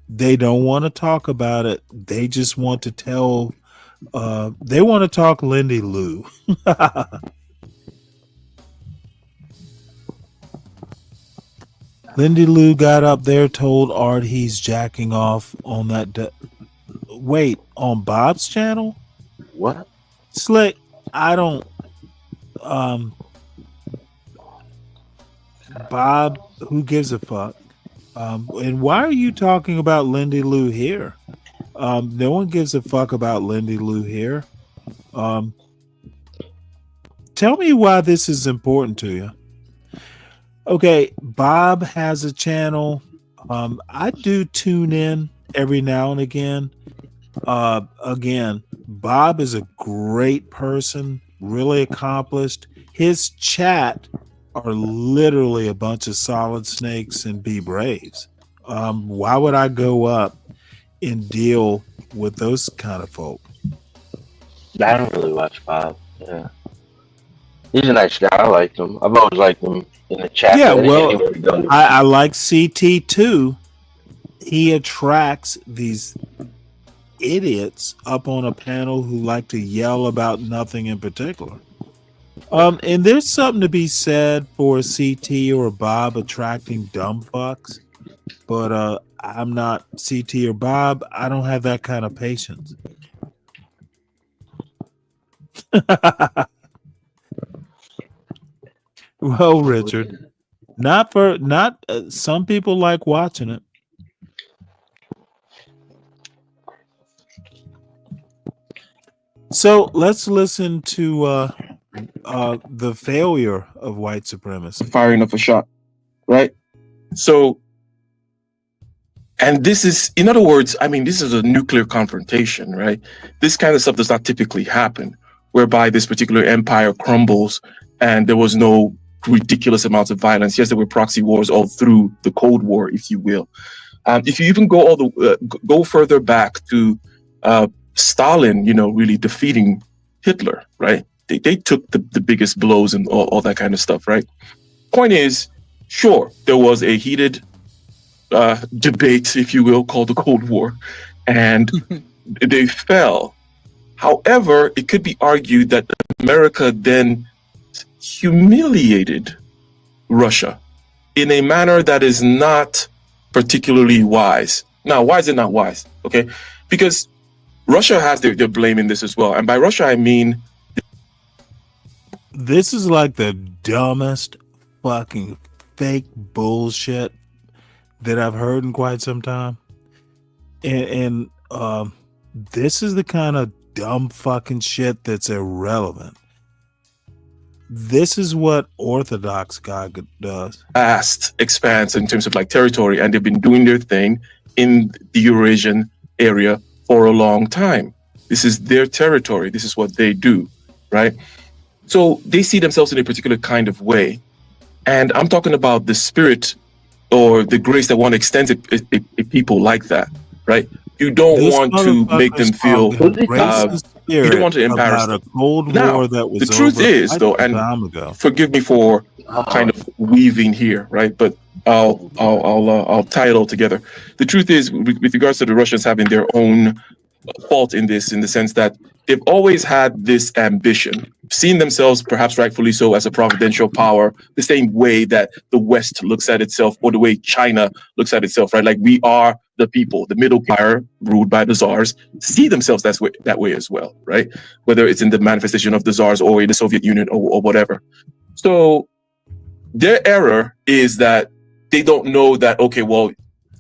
They don't want to talk about it. They just want to tell. They want to talk Lindy Lou. Lindy Lou got up there, told Art he's jacking off on that. Wait, on Bob's channel? What? Slick, I don't. Bob, who gives a fuck? And why are you talking about Lindy Lou here? No one gives a fuck about Lindy Lou here. Tell me why this is important to you. Okay, Bob has a channel. I do tune in every now and again. Again, Bob is a great person, really accomplished. His chat are literally a bunch of Solid Snakes and Be Braves. Why would I go up and deal with those kind of folk? I don't really watch Bob. Yeah. He's a nice guy. I like him. I've always liked him in the chat. Yeah, but well, anywhere he goes. I like CT too. He attracts these idiots up on a panel who like to yell about nothing in particular. And there's something to be said for a CT or a Bob attracting dumb fucks. But I'm not CT or Bob. I don't have that kind of patience. Well, Richard, some people like watching it. So let's listen to the failure of white supremacy. Firing of a shot, right? So, and this is, in other words, I mean, this is a nuclear confrontation, right? This kind of stuff does not typically happen, whereby this particular empire crumbles and there was no ridiculous amounts of violence. Yes, there were proxy wars all through the Cold War, if you will. If you even go further back to Stalin, really defeating Hitler, right? They took the biggest blows and all that kind of stuff, right? Point is, sure, there was a heated debate, if you will, called the Cold War, and they fell. However, it could be argued that America then humiliated Russia in a manner that is not particularly wise. Now, why is it not wise? Okay, because Russia has their blame in this as well. And by Russia, I mean... This is like the dumbest fucking fake bullshit that I've heard in quite some time. And this is the kind of dumb fucking shit that's irrelevant. This is what Orthodox God does. Vast expanse in terms of like territory, and they've been doing their thing in the Eurasian area for a long time. This is their territory. This is what they do, right? So they see themselves in a particular kind of way. And I'm talking about the spirit or the grace that one extends a people like that, right? You don't want to make them feel, you don't want to embarrass them. Now, the truth is, though, and forgive me for kind of weaving here, right? But I'll tie it all together. The truth is, with regards to the Russians having their own fault in this, in the sense that they've always had this ambition, seen themselves, perhaps rightfully so, as a providential power, the same way that the West looks at itself, or the way China looks at itself, right? Like, we are the people, the middle power ruled by the czars, see themselves that way as well, right? Whether it's in the manifestation of the czars or in the Soviet Union or whatever. So their error is that they don't know that, okay, well,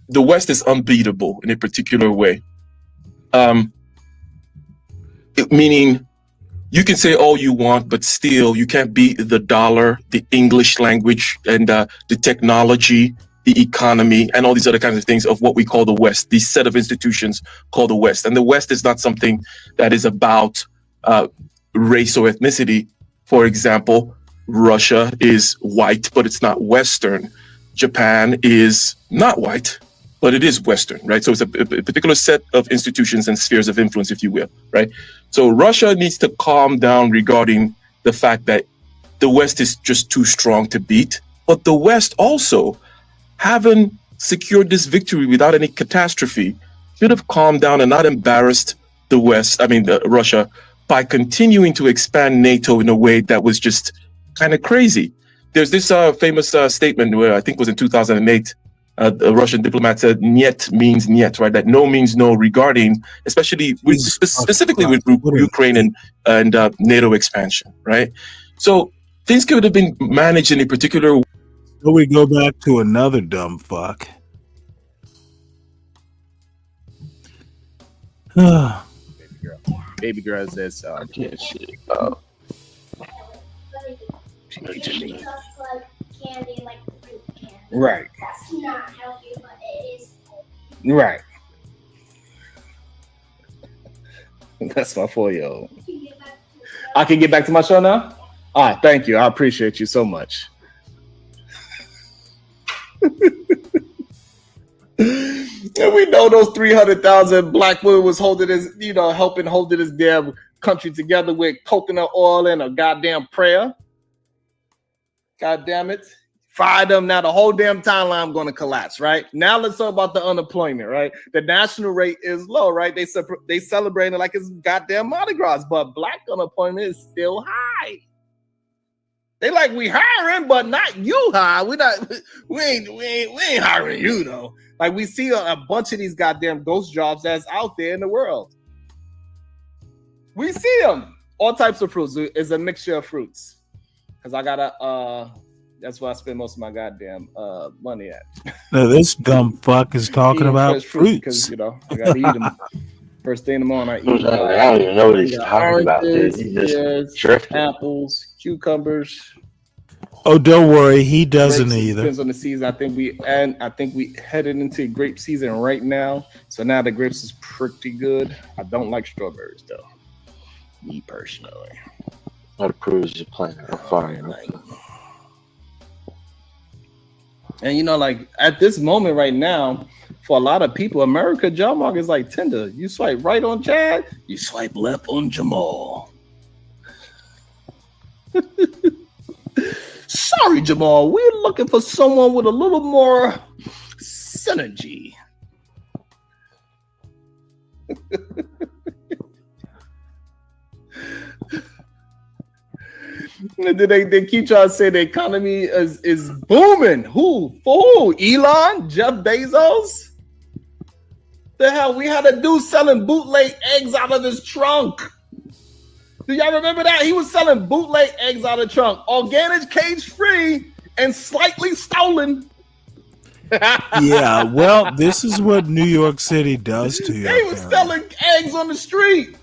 the West is unbeatable in a particular way. Meaning, you can say all you want, but still you can't beat the dollar, the English language, and the technology, the economy, and all these other kinds of things of what we call the West, these set of institutions called the West. And the West is not something that is about race or ethnicity. For example, Russia is white, but it's not Western. Japan is not white, but it is Western, right? So it's a particular set of institutions and spheres of influence, if you will, right? So Russia needs to calm down regarding the fact that the West is just too strong to beat. But the West also, having secured this victory without any catastrophe, should have calmed down and not embarrassed the West, Russia, by continuing to expand NATO in a way that was just kind of crazy. There's this famous statement where I think it was in 2008, a Russian diplomat said, "Niet means niet," right? That no means no regarding, especially specifically with Ukraine and NATO expansion, right? So things could have been managed in a particular way. So we go back to another dumb fuck. Baby girl says, right. That's not healthy, but it is. Right. That's my 4-year-old. I can get back to my show now? All right, thank you. I appreciate you so much. And we know those 300,000 black women was holding his, helping holding his damn country together with coconut oil and a goddamn prayer. God damn it. Fire them. Now the whole damn timeline going to collapse, right? Now let's talk about the unemployment, right? The national rate is low, right? They celebrate it like it's goddamn Mardi Gras, but black unemployment is still high. They like, we hiring, but not you high. We ain't hiring you though. Like we see a bunch of these goddamn ghost jobs that's out there in the world. We see them. All types of fruits. It's a mixture of fruits. Cause I gotta that's where I spend most of my goddamn money at. Now this dumb fuck is talking about fruits. Because I gotta eat them. First thing in the morning, I eat them. I don't even know what he's talking about, dude. He's just drifting. Apples, cucumbers. Oh, don't worry, he doesn't Grapes, either. Depends on the season. I think we headed into grape season right now. So now the grapes is pretty good. I don't like strawberries though. Me personally. That proves you're playing a fire. And like at this moment right now, for a lot of people, America job market is like Tinder. You swipe right on Chad, you swipe left on Jamal. Sorry, Jamal. We're looking for someone with a little more synergy. They keep trying to say the economy is booming. Who? For who? Elon? Jeff Bezos? The hell? We had a dude selling bootleg eggs out of his trunk. Do y'all remember that? He was selling bootleg eggs out of the trunk. Organic, cage-free, and slightly stolen. Yeah, well, this is what New York City does to you. They was selling eggs on the street.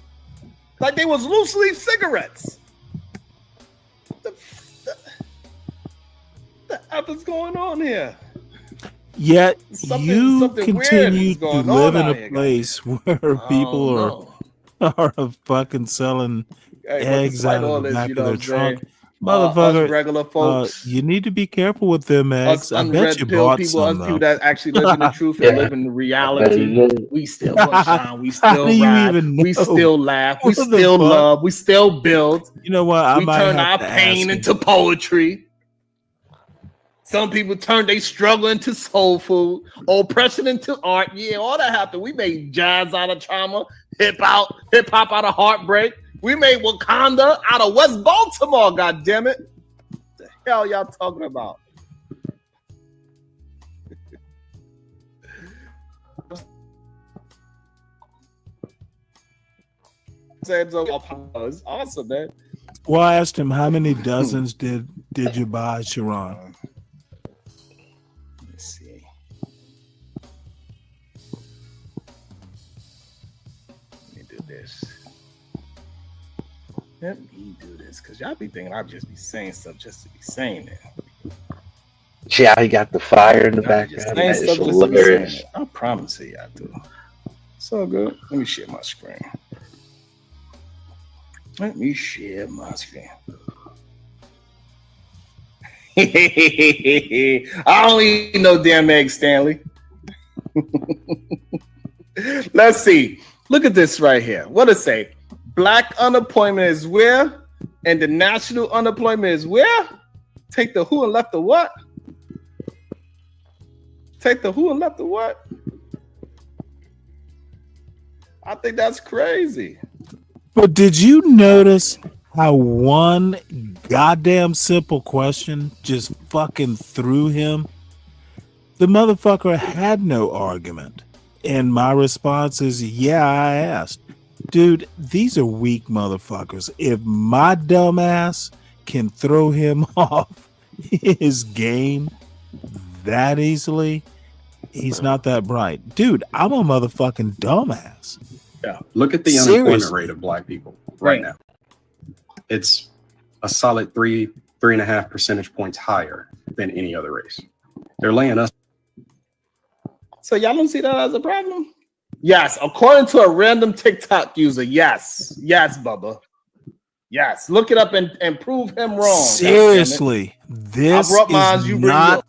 Like they was loose leaf cigarettes. The F is going on here? Yet you something continue weird to going live on in out a here, place where people are fucking selling eggs out of the back of their trunk. Motherfucker, us regular folks, you need to be careful with them eggs. us I bet you unred pill bought people, some, us people that actually live in the truth and live in the reality. We still shine, we How still do you ride, even we know? still laugh, we What the still fuck? love, we still build. You know what? I we might turn have our to pain ask into poetry. Some people turn their struggle into soul food, oppression into art. Yeah, all that happened. We made jazz out of trauma, hip hop out of heartbreak. We made Wakanda out of West Baltimore. God damn it! What the hell y'all talking about? It's awesome, man. Well, I asked him how many dozens did you buy, Sharon? Let's see. Let me do this. Let me do this, because y'all be thinking I'll just be saying stuff just to be saying it. See how he got the fire in the background? That is hilarious. I promise you, I do. So good. Let me share my screen. Let me share my screen. I don't eat no damn eggs, Stanley. Let's see. Look at this right here. What does it say? Black unemployment is where? And the national unemployment is where? Take the who and left the what? Take the who and left the what? I think that's crazy. But did you notice how one goddamn simple question just fucking threw him? The motherfucker had no argument. And my response is, yeah, I asked. Dude, these are weak motherfuckers. If my dumb ass can throw him off his game that easily, he's not that bright. Dude, I'm a motherfucking dumbass. Yeah, look at the unemployment rate of black people right now. It's a solid 3.5 percentage points higher than any other race. They're laying us. So y'all don't see that as a problem? Yes, according to a random TikTok user. Yes, Bubba. Yes, look it up and prove him wrong. Seriously, this is not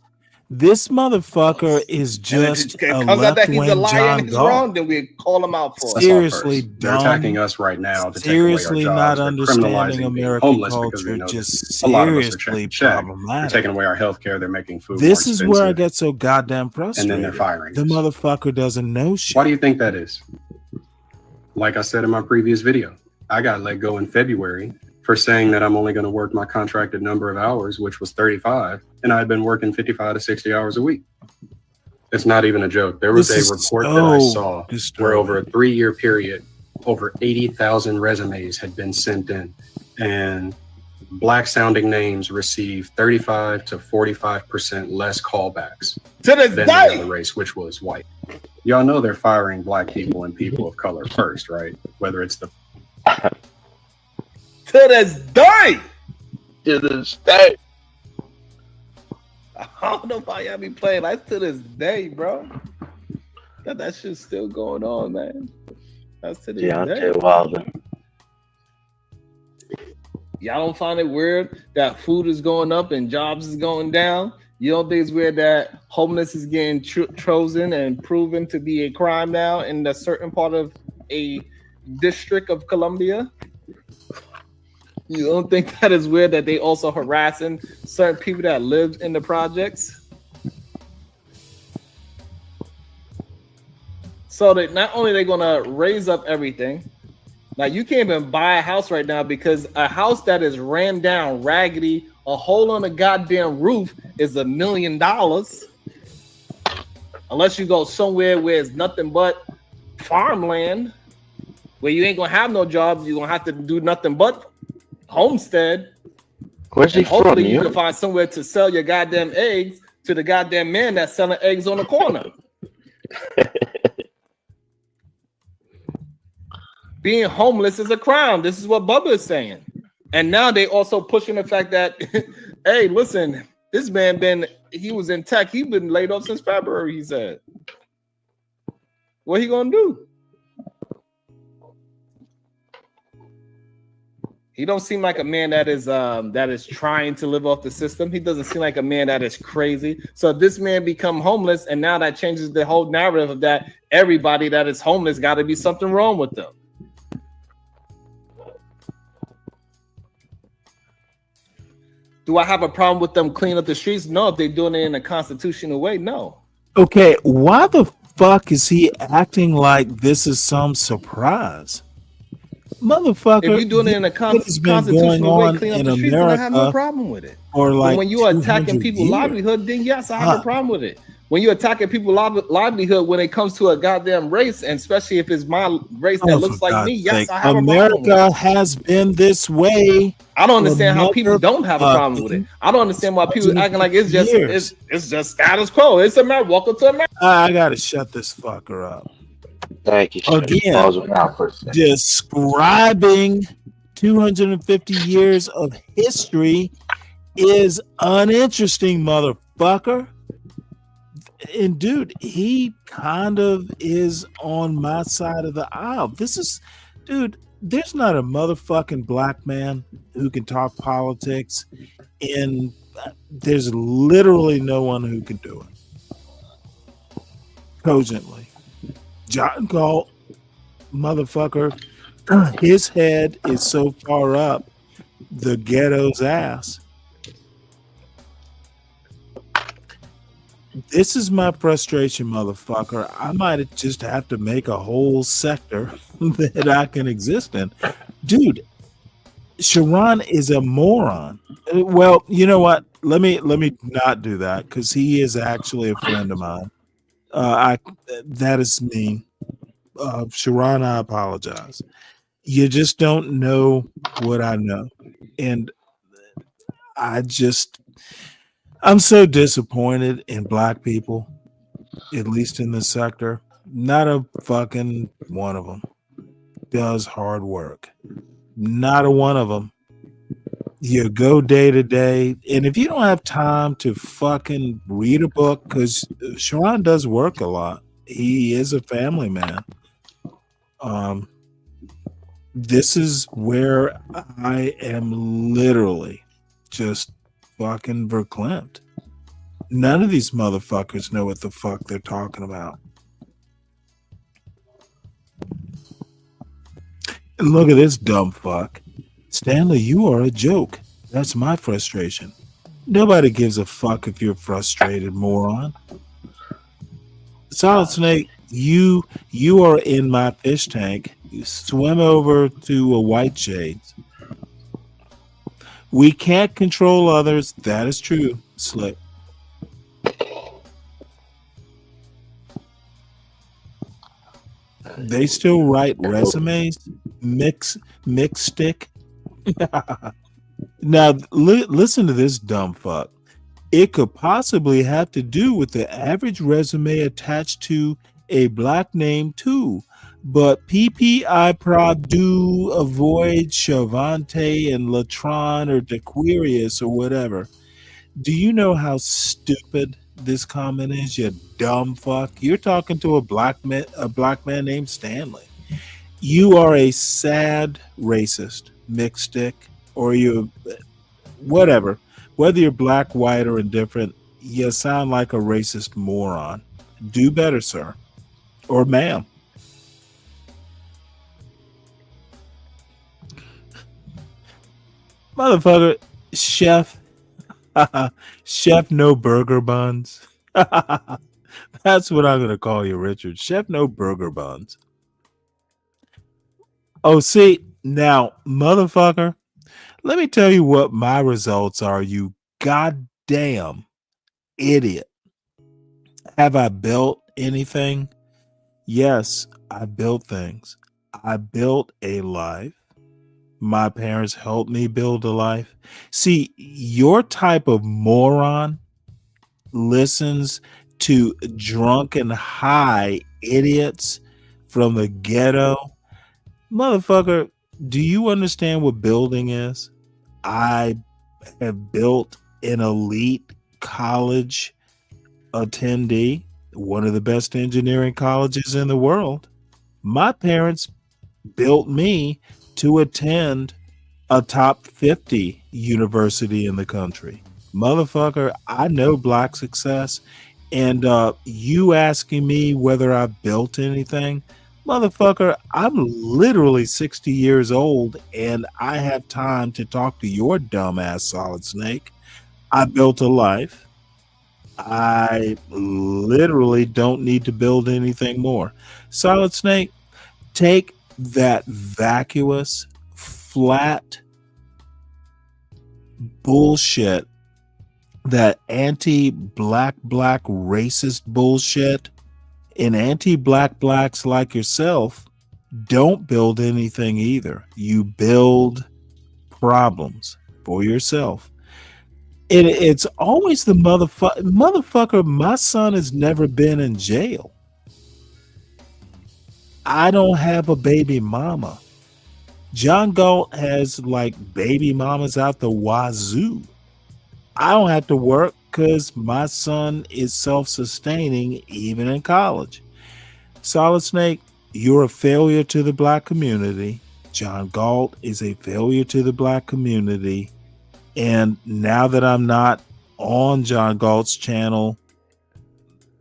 This motherfucker is And if just it a comes out that he's a left-wing liar John and he's Galt. wrong, then we call him out for it. Seriously They're attacking dumb. us right now to Seriously take away our not jobs. They're understanding criminalizing being American homeless because they culture. know Just a lot of us are check seriously to check. They're problematic. taking away our health care. They're making food This more is where I expensive. get so goddamn And then frustrated. they're firing The us. motherfucker doesn't know shit. Why do you think that is? Like I said in my previous video, I got let go in February for saying that I'm only going to work my contracted number of hours, which was 35, and I had been working 55 to 60 hours a week. It's not even a joke. There was This a is report that I so saw where disturbing. over a 3-year period, over 80,000 resumes had been sent in, and black sounding names received 35 to 45% less callbacks To this than day. the other race, which was white. Y'all know they're firing black people and people of color first, right? Whether it's the To this day. To this day. I don't know why y'all be playing. That's to this day, bro. That shit's still going on, man. That's to this day. Deontay Wilder. Y'all don't find it weird that food is going up and jobs is going down? You don't think it's weird that homeless is getting chosen and proven to be a crime now in a certain part of a district of Columbia? You don't think that is weird that they also harassing certain people that live in the projects? So that not only they're gonna raise up everything, like you can't even buy a house right now because a house that is ran down, raggedy, a hole on the goddamn roof is $1 million. Unless you go somewhere where it's nothing but farmland, where you ain't gonna have no job, you're gonna have to do nothing but homestead. Where's he And hopefully from? New you can York? find somewhere to sell your goddamn eggs to the goddamn man that's selling eggs on the corner. Being homeless is a crime. This is what Bubba is saying. And now they also pushing the fact that, hey, listen, this man he was in tech. He's been laid off since February, he said. What he gonna do? He don't seem like a man that is trying to live off the system. He doesn't seem like a man that is crazy. So if this man become homeless, and now that changes the whole narrative of that everybody that is homeless got to be something wrong with them. Do I have a problem with them cleaning up the streets? No. If they're doing it in a constitutional way, no. Okay, why the fuck is he acting like this is some surprise? Motherfucker, If you're doing it in a constitutional way, clean up the streets, then I have no problem with it. Or like but when you're attacking 200 people's years. livelihood, then yes, I have a problem with it. When you're attacking people's livelihood when it comes to a goddamn race, and especially if it's my race that looks for like me, God's yes, sake. I have a problem with it. America has been this way. I don't understand how people don't have a motherfucking problem with it. I don't understand why people acting like it's just years. it's just status quo. It's America. Welcome to America. I gotta shut this fucker up. Thank you. Again, describing 250 years of history is uninteresting, motherfucker. And dude, he kind of is on my side of the aisle. This is, dude, there's not a motherfucking black man who can talk politics, and there's literally no one who can do it cogently. John Galt, motherfucker, his head is so far up the ghetto's ass. This is my frustration, motherfucker. I might just have to make a whole sector that I can exist in. Dude, Sharon is a moron. Well, you know what? Let me not do that because he is actually a friend of mine. That is mean. Sharon, I apologize. You just don't know what I know. And I'm so disappointed in black people, at least in this sector. Not a fucking one of them does hard work. Not a one of them. You go day to day, and if you don't have time to fucking read a book, because Sharon does work a lot. He is a family man. This is where I am literally just fucking verklempt. None of these motherfuckers know what the fuck they're talking about. And look at this dumb fuck. Stanley, you are a joke. That's my frustration. Nobody gives a fuck if you're frustrated, moron. Solid Snake, you are in my fish tank. You swim over to a Whiteshades. We can't control others. That is true, Slick. They still write resumes? Mix stick? Now, listen to this dumb fuck. It could possibly have to do with the average resume attached to a black name too. But PPI Pradu avoid Chavante and Latron or Dequirius or whatever. Do you know how stupid this comment is, you dumb fuck? You're talking to a black man named Stanley. You are a sad racist, mixed stick, or you whatever. Whether you're black, white, or indifferent, you sound like a racist moron. Do better, sir. Or ma'am. Motherfucker, chef. Chef no burger buns. That's what I'm going to call you, Richard. Chef no burger buns. Oh, see, now, motherfucker, let me tell you what my results are, you goddamn idiot. Have I built anything? Yes, I built things. I built a life. My parents helped me build a life. See, your type of moron listens to drunken high idiots from the ghetto. Motherfucker, do you understand what building is? I have built an elite college attendee, one of the best engineering colleges in the world. My parents built me to attend a top 50 university in the country. Motherfucker, I know black success. And you asking me whether I built anything? Motherfucker, I'm literally 60 years old and I have time to talk to your dumbass, Solid Snake. I built a life. I literally don't need to build anything more. Solid Snake, take that vacuous, flat bullshit, that anti-black racist bullshit, and anti-black blacks like yourself don't build anything either. You build problems for yourself. It's always the motherfucker. My son has never been in jail. I don't have a baby mama. John Galt has like baby mamas out the wazoo. I don't have to work because my son is self-sustaining even in college. Solid Snake, you're a failure to the black community. John Galt is a failure to the black community. And now that I'm not on John Galt's channel,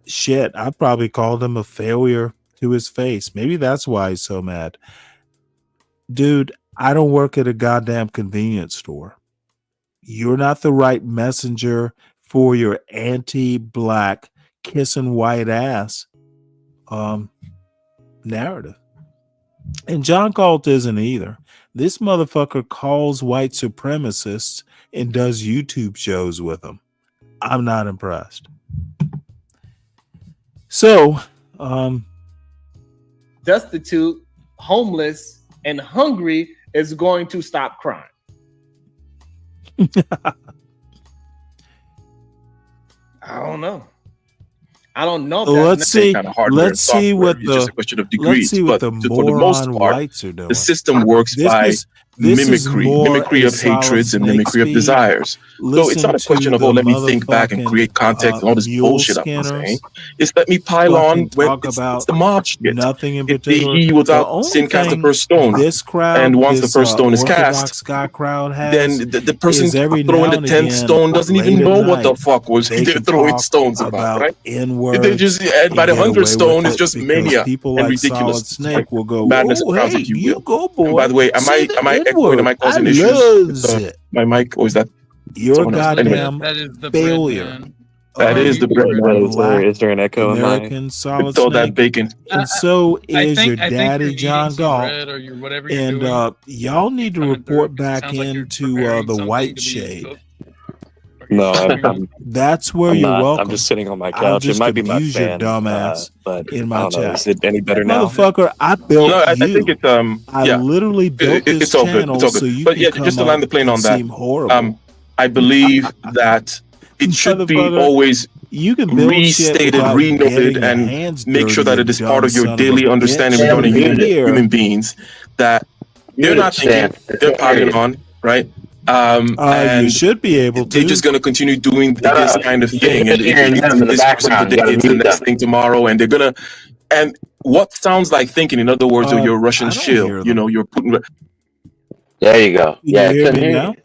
shit, I probably called him a failure to his face. Maybe that's why he's so mad. Dude, I don't work at a goddamn convenience store. You're not the right messenger for your anti-black kissing white ass narrative. And John Galt isn't either. This motherfucker calls white supremacists and does YouTube shows with them. I'm not impressed. So, destitute, homeless, and hungry is going to stop crime. I don't know. I don't know. Let's see. Let's see what the just a question of degrees. Let's see what but the for the most part, whites are doing. the system works by mimicry of hatreds and mimicry of desires. So it's not a question of, oh, let me think back and create context and all this bullshit I've been saying. It's let me pile on when it's the mob shit. Nothing in If particular. he without sin cast the first stone, this crowd, and once the this, first stone is Orthodox cast, Sky crowd then has the person is every throwing now the and 10th again, stone doesn't even late at know what the night, fuck was they they're can throwing talk stones about, right? N-words They just and by the get 100th away stone with is it just because mania people and like ridiculous, Solid Snake will go, madness oh, of crowds, hey, if you you will. go, And boy. by the way, am Say I the echoing? Am I N-word. causing I issues loves with it. my mic, or is that You're a someone else? Anyway, goddamn That is the failure. bread, man. that is the bread. Black Is there an echo in my? American Solid Throw that Snake. bacon. And so I is your think daddy you're John eating some Galt. bread or you're whatever you're And doing. y'all need to Coming through, report 'cause it back sounds like you're into preparing the something to be Whiteshade. cooked. No, That's where I'm you're not. welcome. I'm just sitting on my I'll couch. It just might be my abuse your fan, dumb ass but in I my don't know. chat. Is it any better now? Motherfucker, I built No, I you. think it's I yeah. literally built this It's all good. channel It's all so good. you But can yeah, come just to land the up plane and on that. seem horrible. I believe that it should be Motherfucker, always you can build shit restated, without getting renoted, your and hands make dirty, sure that you it is dumb part of your son of a daily bitch. understanding And regarding here, human beings that they're not thinking, they're piling on, right? you And should be able they're to. just going to continue doing this kind of You're thing. just And hearing them in the this person background. You today, gotta it's the mute next them. thing tomorrow, and they're going to, and what sounds like thinking, in other words, you're a Russian I don't shill, hear you them. know, you're putting, There you go. Can you Yeah, hear couldn't me hear now? you.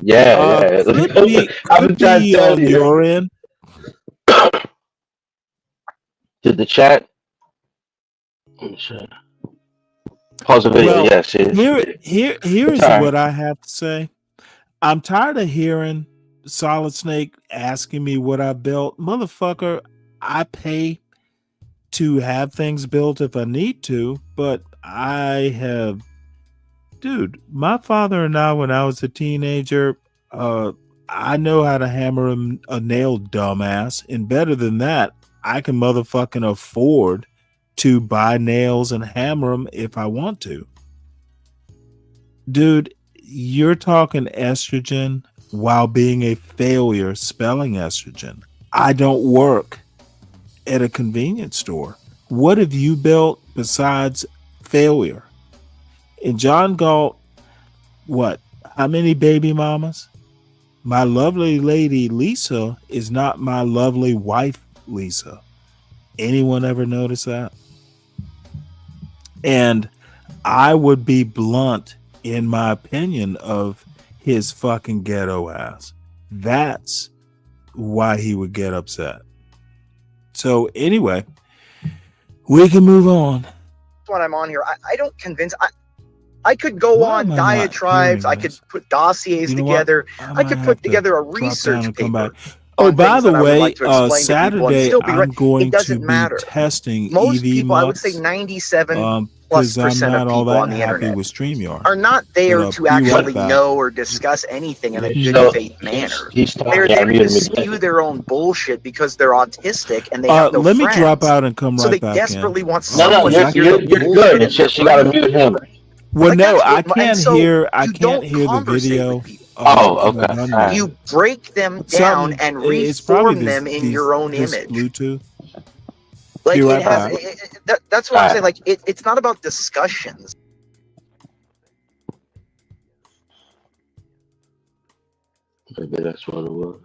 Yeah. I've been trying to tell on you. your end. Did the chat? Pause the video. Well, Yes. here's Sorry. what I have to say. I'm tired of hearing Solid Snake asking me what I built. Motherfucker, I pay to have things built if I need to, but dude, my father and I, when I was a teenager, I know how to hammer a nail, dumbass. And better than that, I can motherfucking afford to buy nails and hammer them if I want to. Dude, you're talking estrogen while being a failure spelling estrogen. I don't work at a convenience store. What have you built besides failure? And John Galt, what? How many baby mamas? My lovely lady Lisa is not my lovely wife Lisa. Anyone ever notice that? And I would be blunt in my opinion of his fucking ghetto ass. That's why he would get upset. So anyway, we can move on. When I'm on here, I don't convince. I could go on diatribes. I could put dossiers together. I could put together a research paper. Oh, by the way, like to explain to people and Saturday still be I'm right. going It doesn't to matter. be testing Most EV people, I would say Mux, 97 because I'm plus % not of all people that on the happy internet with StreamYard. are not there But, to be right actually back. know or discuss anything in a So, good faith manner. he's They're talking. I there to muted me. spew their own bullshit because they're autistic and they have no Let me friends. drop out and come So right they back desperately in. want No, someone to hear you're the good. bullshit It's in their just you gotta brain. mute him. Well, Like, no, that's I what- and can't so hear. I you can't don't hear the conversate video. with people. Okay. Done All right. yet. You break them down Something. and It's probably reform them in this your own this image. Bluetooth. Like Be right it has. back. That's what I'm saying. Like it's not about discussions. Maybe that's what it was.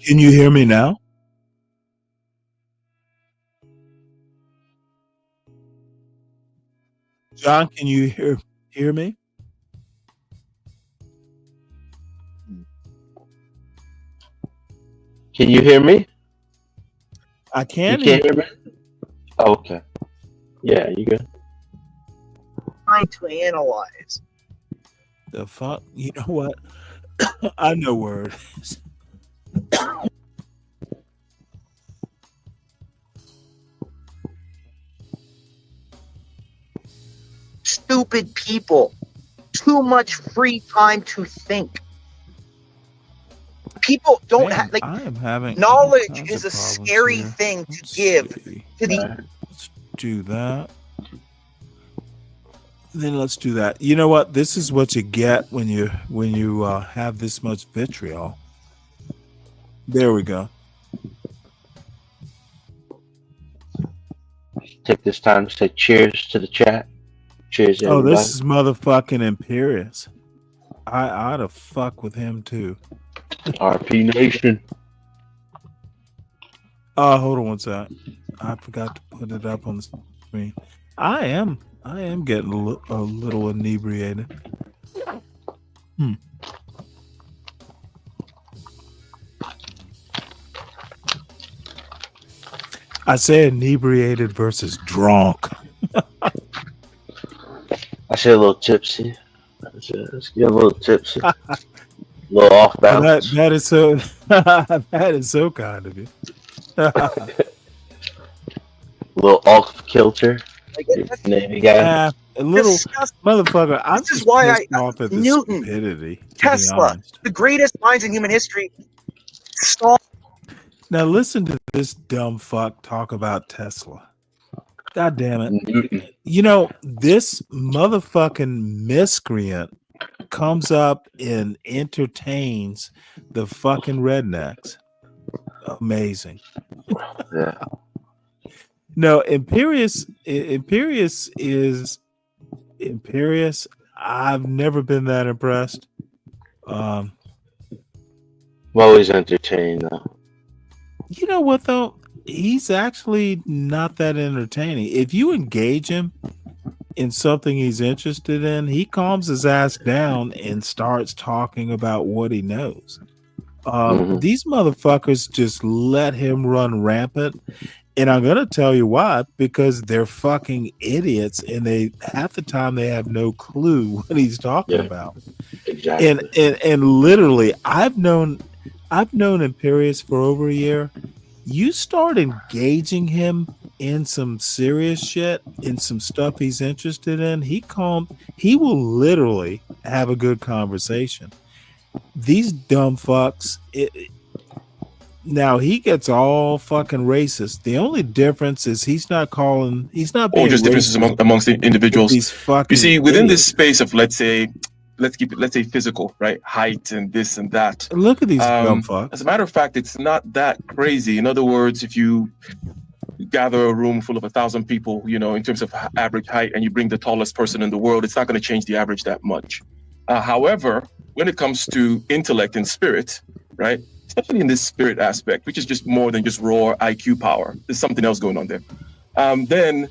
Can you hear me now? John, can you hear me? Can you hear me? I can. You can't hear me? Oh, okay. Yeah, you good. Trying to analyze. The fuck? You know what? I know where it is. Stupid people. Too much free time to think. People don't have like I am having knowledge all is a kinds of problems scary here. thing to give to the Let's do that. Then let's do that. You know what? This is what you get when you have this much vitriol. There we go. Take this time to say cheers to the chat. Cheers, Oh, everybody. this is motherfucking Imperious. I ought to fuck with him too. RP Nation. Hold on one sec. I forgot to put it up on the screen. I am getting a little inebriated. I say inebriated versus drunk. I say a little tipsy. Let's get a little tipsy. A little off balance. That is so that is so kind of you. A little off kilter. Navy guy. A little motherfucker. I'm This is just why pissed off at the Newton, stupidity. Tesla, the greatest minds in human history, saw. Now listen to this dumb fuck talk about Tesla. God damn it. You know, this motherfucking miscreant comes up and entertains the fucking rednecks. Amazing. Yeah. No, Imperious is Imperious. I've never been that impressed. I'm always entertained though. You know what though? He's actually not that entertaining. If you engage him in something he's interested in, he calms his ass down and starts talking about what he knows. These motherfuckers just let him run rampant. And I'm gonna tell you why, because they're fucking idiots, and they half the time they have no clue what he's talking about. Exactly. And literally, I've known Imperious for over a year. You start engaging him in some serious shit, in some stuff he's interested in, he will literally have a good conversation. These dumb fucks. Now he gets all fucking racist. The only difference is he's not being just differences amongst the individuals. These fucking You see, within idiots. this space of let's say physical, right? Height and this and that. Look at these dumb fucks. As a matter of fact, it's not that crazy. In other words, if you gather a room full of 1,000 people, you know, in terms of average height, and you bring the tallest person in the world, it's not going to change the average that much. However, when it comes to intellect and spirit, right? Especially in this spirit aspect, which is just more than just raw IQ power. There's something else going on there. Then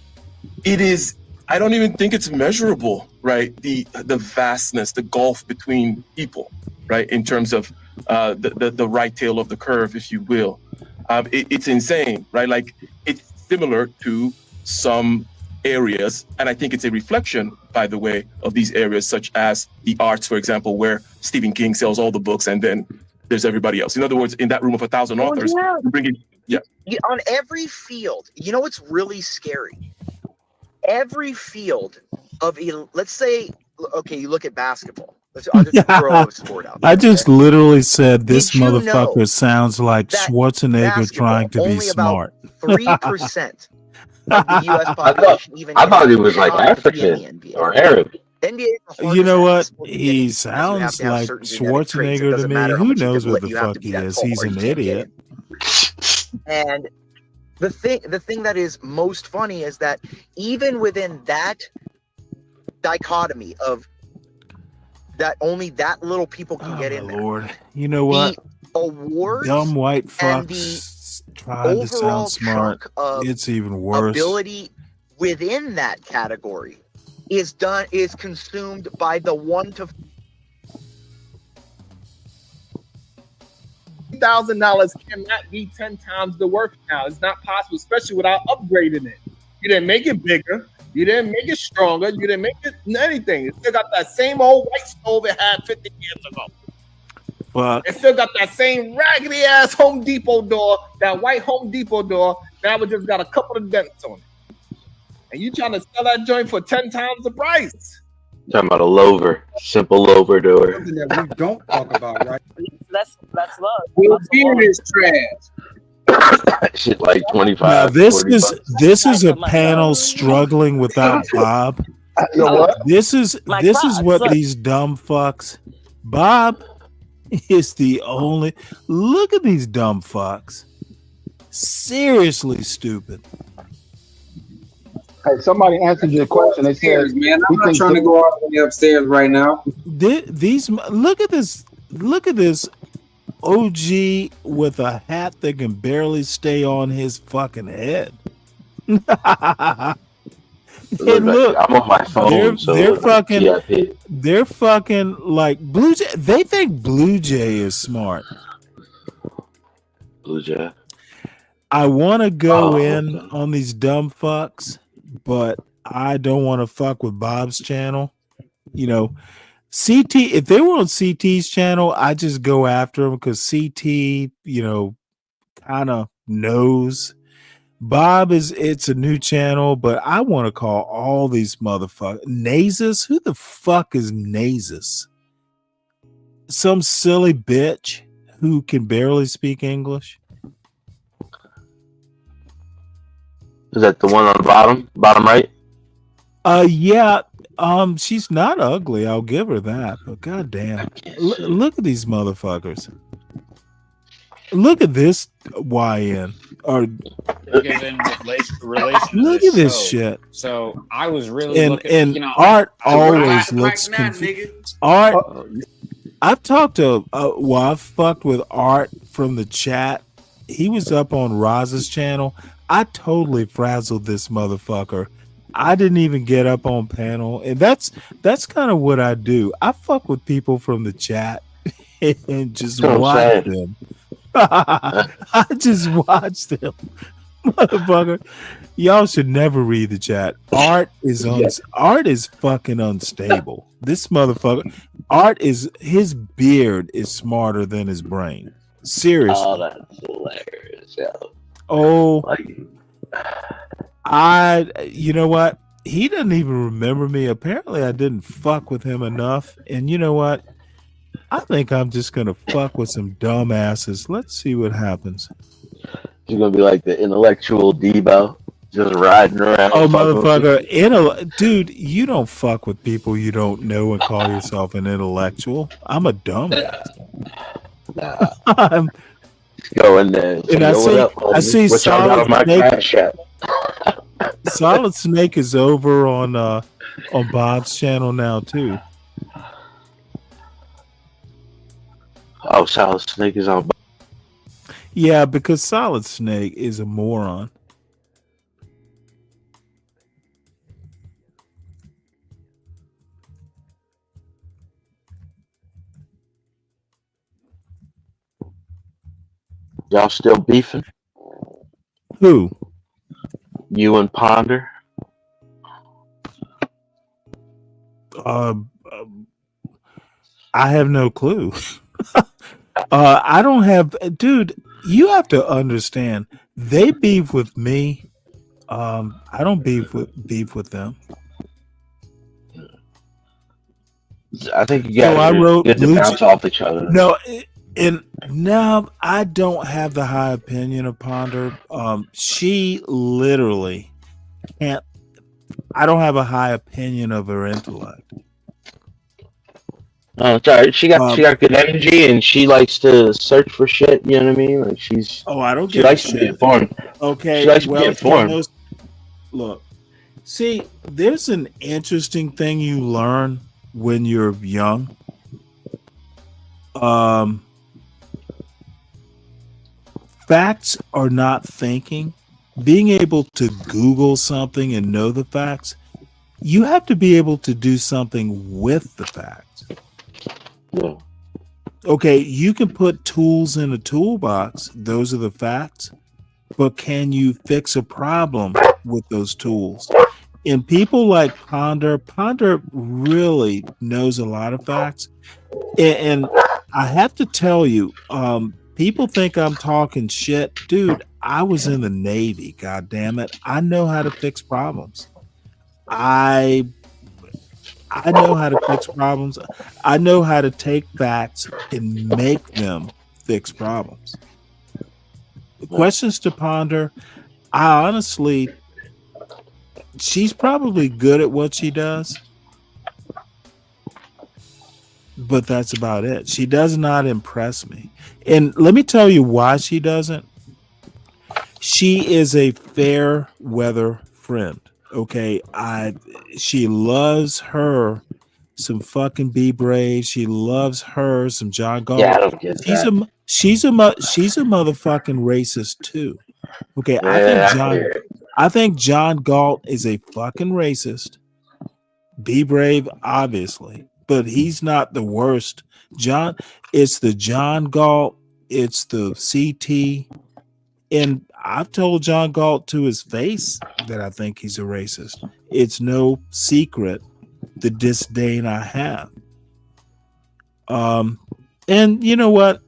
it is, I don't even think it's measurable, right? The vastness, the gulf between people, right? In terms of the right tail of the curve, if you will. It's insane, right? Like it's similar to some areas, and I think it's a reflection, by the way, of these areas such as the arts, for example, where Stephen King sells all the books and then there's everybody else. In other words, in that room of 1,000 authors, you bring in, On every field, you know what's really scary? Every field of, let's say, okay, you look at basketball. I'll just throw a sport out there, I just literally said this Did you know motherfucker sounds like Schwarzenegger trying to be only smart. about 3% of the U.S. population even. I thought he was like African or Arab. NBA is the hardest You know what? sport to get He into. You have sounds to have like certain genetic traits. It Schwarzenegger to doesn't me. matter how Who much you knows can what lift, the you have fuck to be he that is? tall He's or you an can't get idiot. And the thing that is most funny is that even within that dichotomy of that only that little people can get in there. Lord, you know what? The awards Dumb white and fucks trying to overall sound smart. chunk of It's even worse. ability within that category is consumed by the $1,000 to $1,000 cannot be 10 times the work now. It's not possible, especially without upgrading it. You didn't make it bigger. You didn't make it stronger. You didn't make it anything. It still got that same old white stove it had 50 years ago. Fuck. It still got that same raggedy ass Home Depot door, that white Home Depot door. Now we just got a couple of dents on it. And you trying to sell that joint for 10 times the price. Talking about a lover, simple lover door. Something that we don't talk about, right? That's love. Will beard is trash. Shit like 25. Now this 40 is bucks. this is a panel struggling without Bob. You know what? This is what these dumb fucks. Bob, is the only. Look at these dumb fucks. Seriously stupid. Hey, somebody answered your question. They said, Upstairs, man. we I'm not think trying to go all the way upstairs right now. These look at this. Look at this OG with a hat that can barely stay on his fucking head. And look, I'm on my phone, so they're it looks like fucking, VIP. they're fucking like Blue Jay. They think Blue Jay is smart. Blue Jay. I want to go in on these dumb fucks, but I don't want to fuck with Bob's channel. You know, CT, if they were on CT's channel, I just go after them because CT, you know, kind of knows. Bob it's a new channel, but I want to call all these motherfuckers Nasus. Who the fuck is Nasus? Some silly bitch who can barely speak English. Is that the one on the bottom right? Yeah. She's not ugly. I'll give her that. But goddamn, look at these motherfuckers. Look at this YN. Or Given relation to look at this show. shit. So I was really looking. And You know, Art I always right looks now, confused. Art. I've talked to. I've fucked with Art from the chat. He was up on Roz's channel. I totally frazzled this motherfucker. I didn't even get up on panel, and that's kind of what I do. I fuck with people from the chat and just watch them. I just watch them, motherfucker. Y'all should never read the chat. Art is fucking unstable. This motherfucker, his beard is smarter than his brain. Seriously. Oh, that's hilarious. Yeah. Oh, you know what? He doesn't even remember me. Apparently, I didn't fuck with him enough. And you know what? I think I'm just gonna fuck with some dumbasses. Let's see what happens. You're gonna be like the intellectual Debo, just riding around. Oh, motherfucker! Dude, you don't fuck with people you don't know and call yourself an intellectual. I'm a dumbass. I'm go in there. And I see Solid Snake. Chat. Solid Snake is over on Bob's channel now too. Oh, Solid Snake is on. Yeah, because Solid Snake is a moron. Y'all still beefing? Who? You and Ponder? I have no clue. I don't have, dude. You have to understand. They beef with me. I don't beef with them. I think you guys I wrote get to bounce off each other. No, and now I don't have the high opinion of Ponder. She literally can't. I don't have a high opinion of her intellect. Oh, it's all right. She got good energy, and she likes to search for shit. You know what I mean? Like I don't. She likes to be informed. Okay. She likes to be informed. Look, see, there's an interesting thing you learn when you're young. Facts are not thinking. Being able to Google something and know the facts, you have to be able to do something with the facts. Yeah. Okay, you can put tools in a toolbox. Those are the facts. But can you fix a problem with those tools? And people like Ponder really knows a lot of facts. And I have to tell you, people think I'm talking shit. Dude, I was in the Navy, god damn it. I know how to fix problems. I know how to fix problems. I know how to take facts and make them fix problems. The questions to Ponder, I honestly, she's probably good at what she does. but that's about it. She does not impress me. And let me tell you why she doesn't. She is a fair weather friend. Okay. She loves her some fucking Be Brave. She loves her some John Yeah, I Galt. don't get She's that. she's a motherfucking racist too. Okay, Yeah, I hear it. I think John Galt is a fucking racist. Be Brave, obviously, but he's not the worst. It's the John Galt, it's the CT, and I've told John Galt to his face that I think he's a racist. It's no secret the disdain I have. And you know what?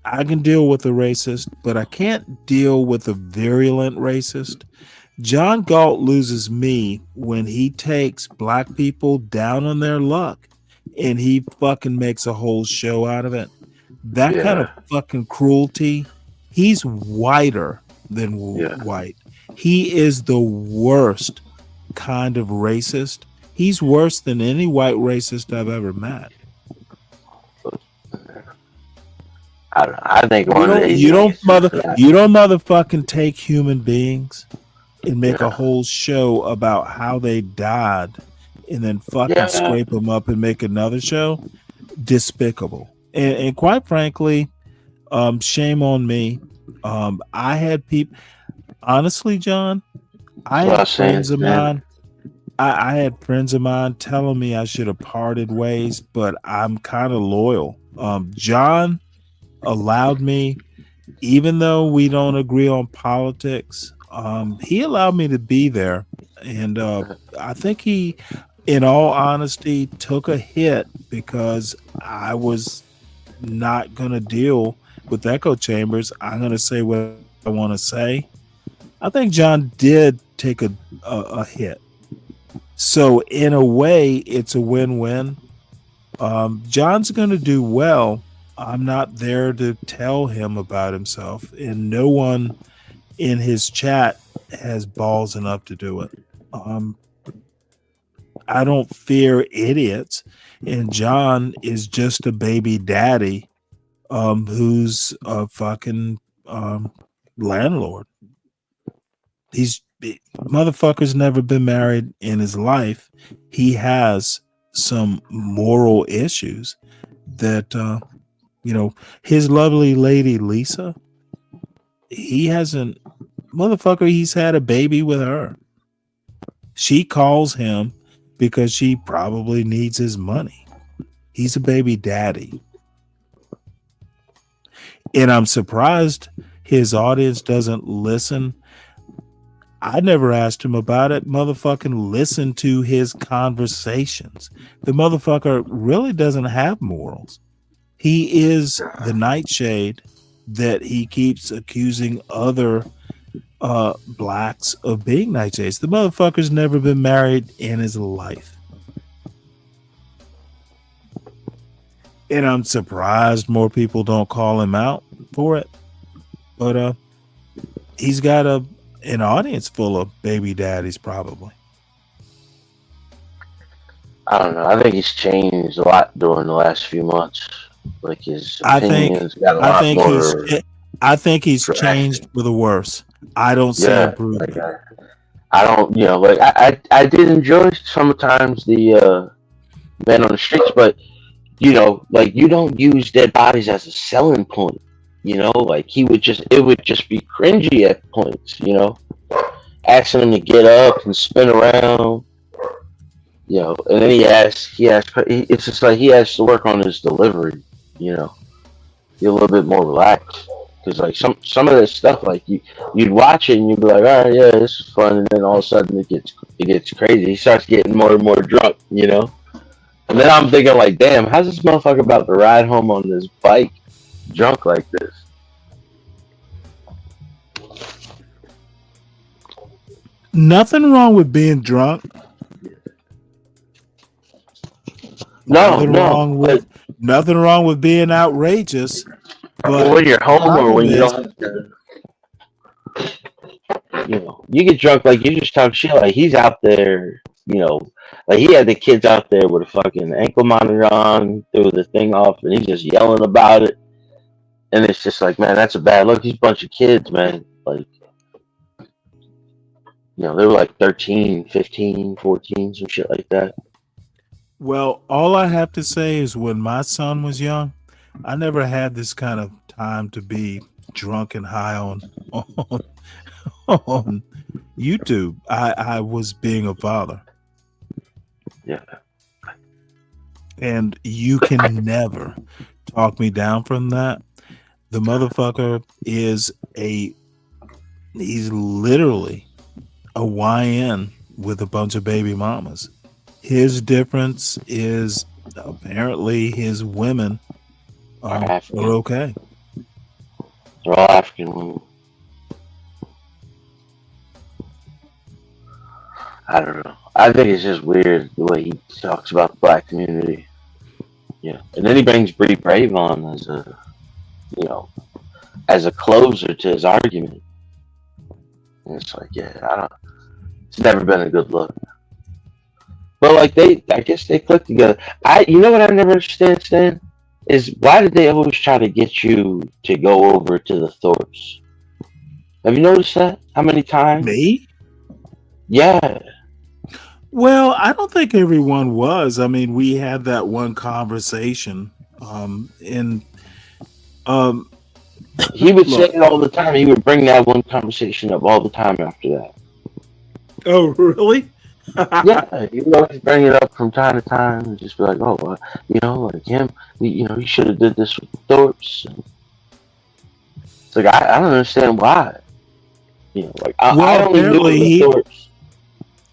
I can deal with a racist, but I can't deal with a virulent racist. John Galt loses me when he takes black people down on their luck and he fucking makes a whole show out of it. That kind of fucking cruelty. He's whiter than white. He is the worst kind of racist. He's worse than any white racist I've ever met. I don't know. I think you don't motherfucking take human beings and make a whole show about how they died and then fucking scrape them up and make another show. Despicable. And quite frankly, shame on me. I had people, honestly, John, I had friends of mine. I had friends of mine telling me I should have parted ways, but I'm kind of loyal. John allowed me, even though we don't agree on politics, he allowed me to be there. And I think he, in all honesty, took a hit because I was not going to deal with echo chambers. I'm going to say what I want to say. I think John did take a hit. So in a way, it's a win-win. John's going to do well. I'm not there to tell him about himself, and no one in his chat has balls enough to do it. I don't fear idiots, and John is just a baby daddy who's a fucking landlord. Motherfucker's never been married in his life. He has some moral issues that his lovely lady Lisa, he's had a baby with her. She calls him because she probably needs his money. He's a baby daddy. And I'm surprised his audience doesn't listen. I never asked him about it. Motherfucking listen to his conversations. The motherfucker really doesn't have morals. He is the nightshade that he keeps accusing other blacks of being nightshades. The motherfucker's never been married in his life. And I'm surprised more people don't call him out for it. But he's got an audience full of baby daddies, probably. I don't know. I think he's changed a lot during the last few months. Like his opinions got a lot more. I think he's changed for the worse. I don't say improvement. I don't, I did enjoy sometimes the men on the streets, but you don't use dead bodies as a selling point. Like it would just be cringy at points. Asking him to get up and spin around. And then it's just like he has to work on his delivery. Be a little bit more relaxed. Because like some of this stuff, like you'd watch it and you'd be like, all right, yeah, this is fun, and then all of a sudden it gets crazy. He starts getting more and more drunk, And then I'm thinking like, damn, how's this motherfucker about to ride home on this bike drunk like this? Nothing wrong with being drunk. Nothing wrong with being outrageous. But when you're home or when you don't have to, you get drunk, like you just talk shit, like he's out there like he had the kids out there with a fucking ankle monitor on, threw the thing off, and he's just yelling about it. And it's just like, man, that's a bad look. These bunch of kids, man, like, they were like 13, 15, 14, some shit like that. Well, all I have to say is when my son was young, I never had this kind of time to be drunk and high on YouTube. I was being a father. Yeah. And you can never talk me down from that. The motherfucker he's literally a YN with a bunch of baby mamas. His difference is apparently his women are okay. They're all African women. I don't know. I think it's just weird the way he talks about the black community. Yeah. And then he brings Bree Brave on as a closer to his argument. And it's like, it's never been a good look. But like I guess they click together. You know what I never understand, Stan? Is why did they always try to get you to go over to the Thorpes? Have you noticed that? How many times? Me? Yeah. Well, I don't think everyone was. I mean, we had that one conversation. He would say it all the time. He would bring that one conversation up all the time after that. Oh, really? Yeah, he would always bring it up from time to time and just be like, like him, he should have did this with Thorpes. It's like, I don't understand why. I only knew the Thorpes.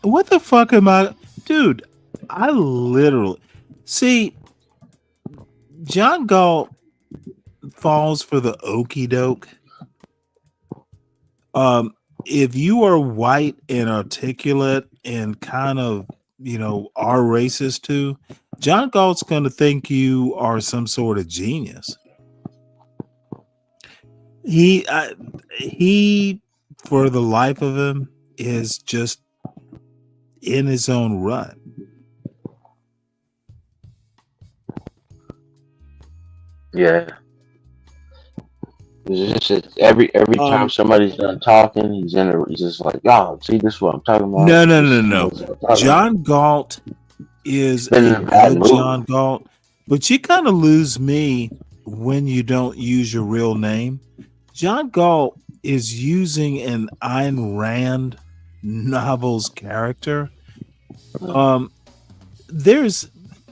What the fuck am I? Dude, I literally... See, John Galt falls for the okie doke. If you are white and articulate and kind of, are racist too, John Galt's going to think you are some sort of genius. He, for the life of him, is just in his own rut. Yeah. It's just every time somebody's done talking, he's just like, see, this is what I'm talking about. No. John Galt is a good John Galt, but you kind of lose me when you don't use your real name. John Galt is using an Ayn Rand novel's character.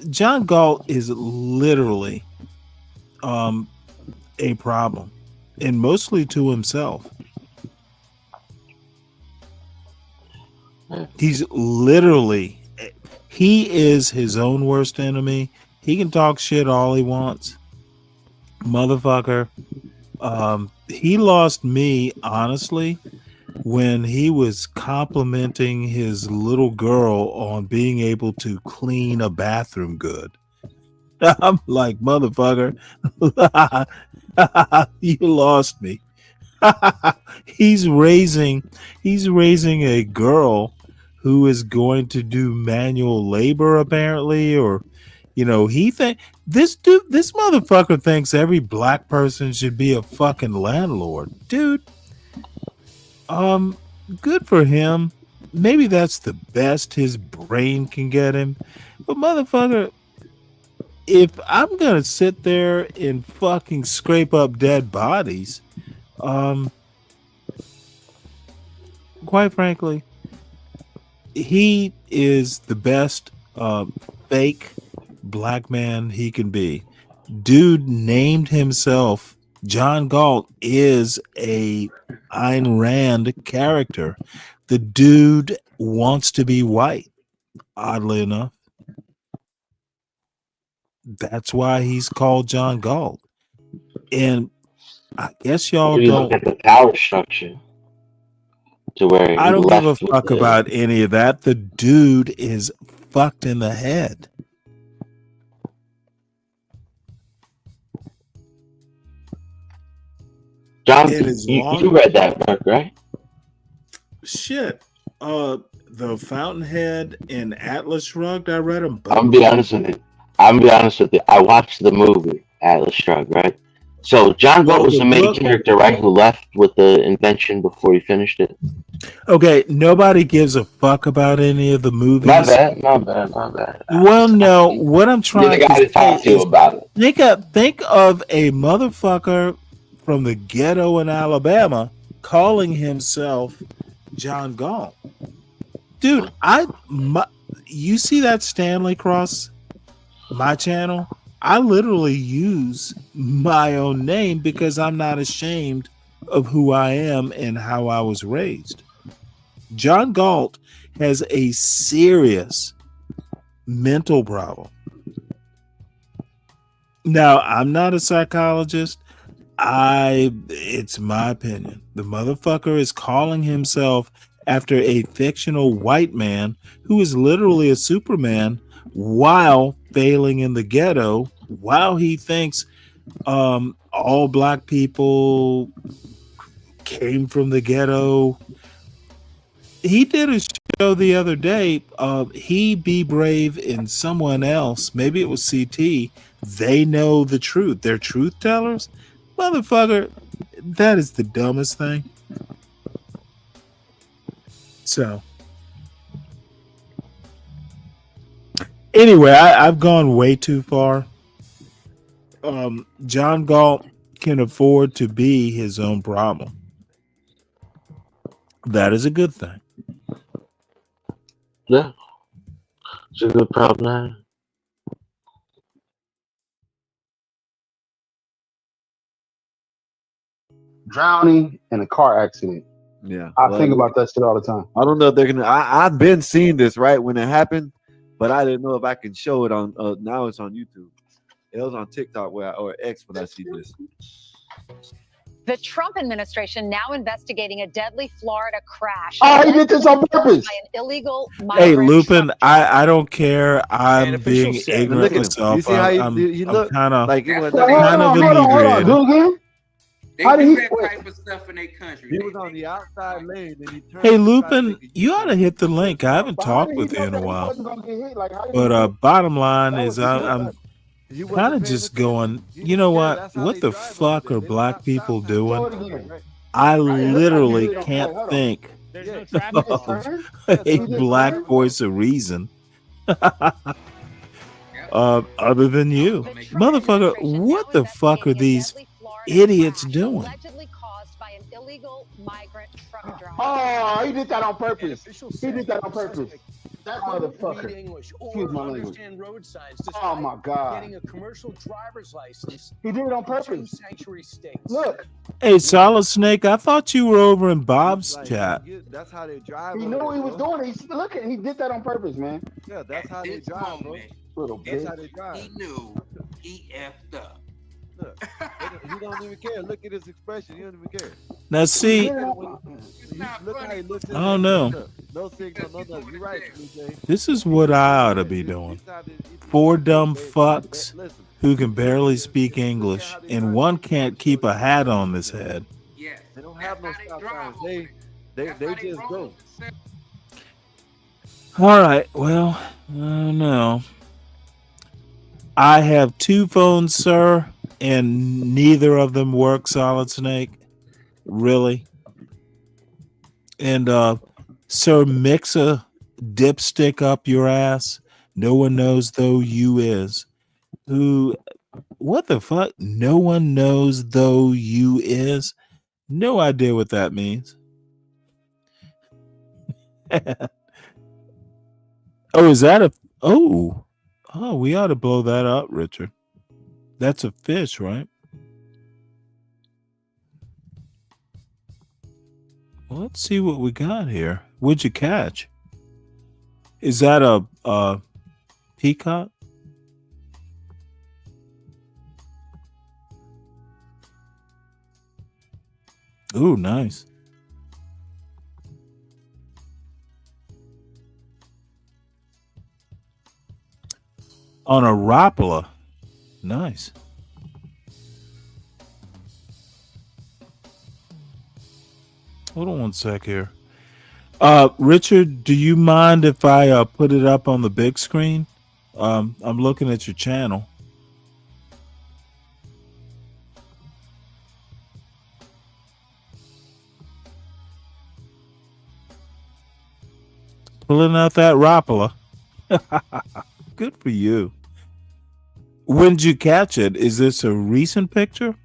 John Galt is literally a problem, and mostly to himself. He is his own worst enemy. He can talk shit all he wants. Motherfucker. He lost me, honestly, when he was complimenting his little girl on being able to clean a bathroom good. I'm like, motherfucker, you lost me. He's raising a girl who is going to do manual labor, apparently, or this motherfucker thinks every black person should be a fucking landlord. Dude, good for him. Maybe that's the best his brain can get him. But motherfucker, if I'm gonna sit there and fucking scrape up dead bodies, quite frankly, he is the best fake black man he can be. Dude named himself John Galt is a Ayn Rand character. The dude wants to be white, oddly enough. That's why he's called John Galt. And I guess y'all don't look at the power structure to where I don't give a fuck about any of that. The dude is fucked in the head. John, you read that book, right? Shit. The Fountainhead and Atlas Shrugged, I read them both. I'm gonna be honest with you. I watched the movie Atlas Shrugged, right? So John Galt was the main character, right? Who left with the invention before he finished it. Okay, nobody gives a fuck about any of the movies. My bad. Well, no, what I'm trying You're the guy to to talk say to is about it. think of a motherfucker from the ghetto in Alabama calling himself John Galt. Dude, you see that Stanley cross my channel? I literally use my own name because I'm not ashamed of who I am and how I was raised. John Galt has a serious mental problem. Now, I'm not a psychologist. It's my opinion. The motherfucker is calling himself after a fictional white man who is literally a Superman while failing in the ghetto, while he thinks all black people came from the ghetto. He did a show the other day. He Be Brave and someone else, maybe it was CT. They know the truth. They're truth tellers. Motherfucker, that is the dumbest thing. So, anyway, I've gone way too far. John Galt can afford to be his own problem. That is a good thing. Yeah, it's a good problem. Drowning in a car accident. Yeah, I think about that shit all the time. I don't know if they're gonna. I've been seeing this right when it happened, but I didn't know if I can show it on. Now it's on YouTube. It was on TikTok or X when I see this. The Trump administration now investigating a deadly Florida crash. Oh, he did this on purpose. By an illegal Hey, migrant Lupin, I don't care. I'm being Look ignorant at him. myself. You see how I'm look kind of like it was Hold on. inebriated. Do it again. They How did do he that quit? type of stuff in their country. He was on the outside lane and he turned. Hey, Lupin, you ought to hit the link. I haven't talked with you in a while. But bottom line is, I'm kind of just going, you know what? What the fuck are black people doing? I literally can't think of a black voice of reason other than you. Motherfucker, what the fuck are these idiots doing? Allegedly caused by an illegal migrant truck driver. Oh, he did that on purpose. He did that on purpose. That motherfucker. Excuse my language. Oh my God. Getting a commercial driver's license. He did it on purpose. Sanctuary states. Look. Hey, Solid Snake, I thought you were over in Bob's chat. That's how they drive. He knew what he was doing. He did that on purpose, man. Yeah, that's how they drive, bro. Little That's bitch. how they drive. He knew he effed up. Look, he don't even care. Look at his expression. He don't even care. Now, see, Look how he looks at I don't know. No signal, no nothing. You're right, DJ. This is what I ought to be doing. 4 dumb fucks who can barely speak English, and one can't keep a hat on his head. Yes. They don't have no stop signs. They just go. All right, well, I don't know. I have 2 phones, sir, and neither of them work, Solid Snake. Really? And, sir, mix a dipstick up your ass. No one knows though you is. What the fuck? No one knows though you is? No idea what that means. Oh, is that oh, we ought to blow that up, Richard. That's a fish, right? Well, let's see what we got here. What'd you catch? Is that a peacock? Ooh, nice. On a Rapala. Nice. Hold on one sec here. Richard, do you mind if I put it up on the big screen? I'm looking at your channel. Pulling out that Rapala. Good for you. When did you catch it? Is this a recent picture?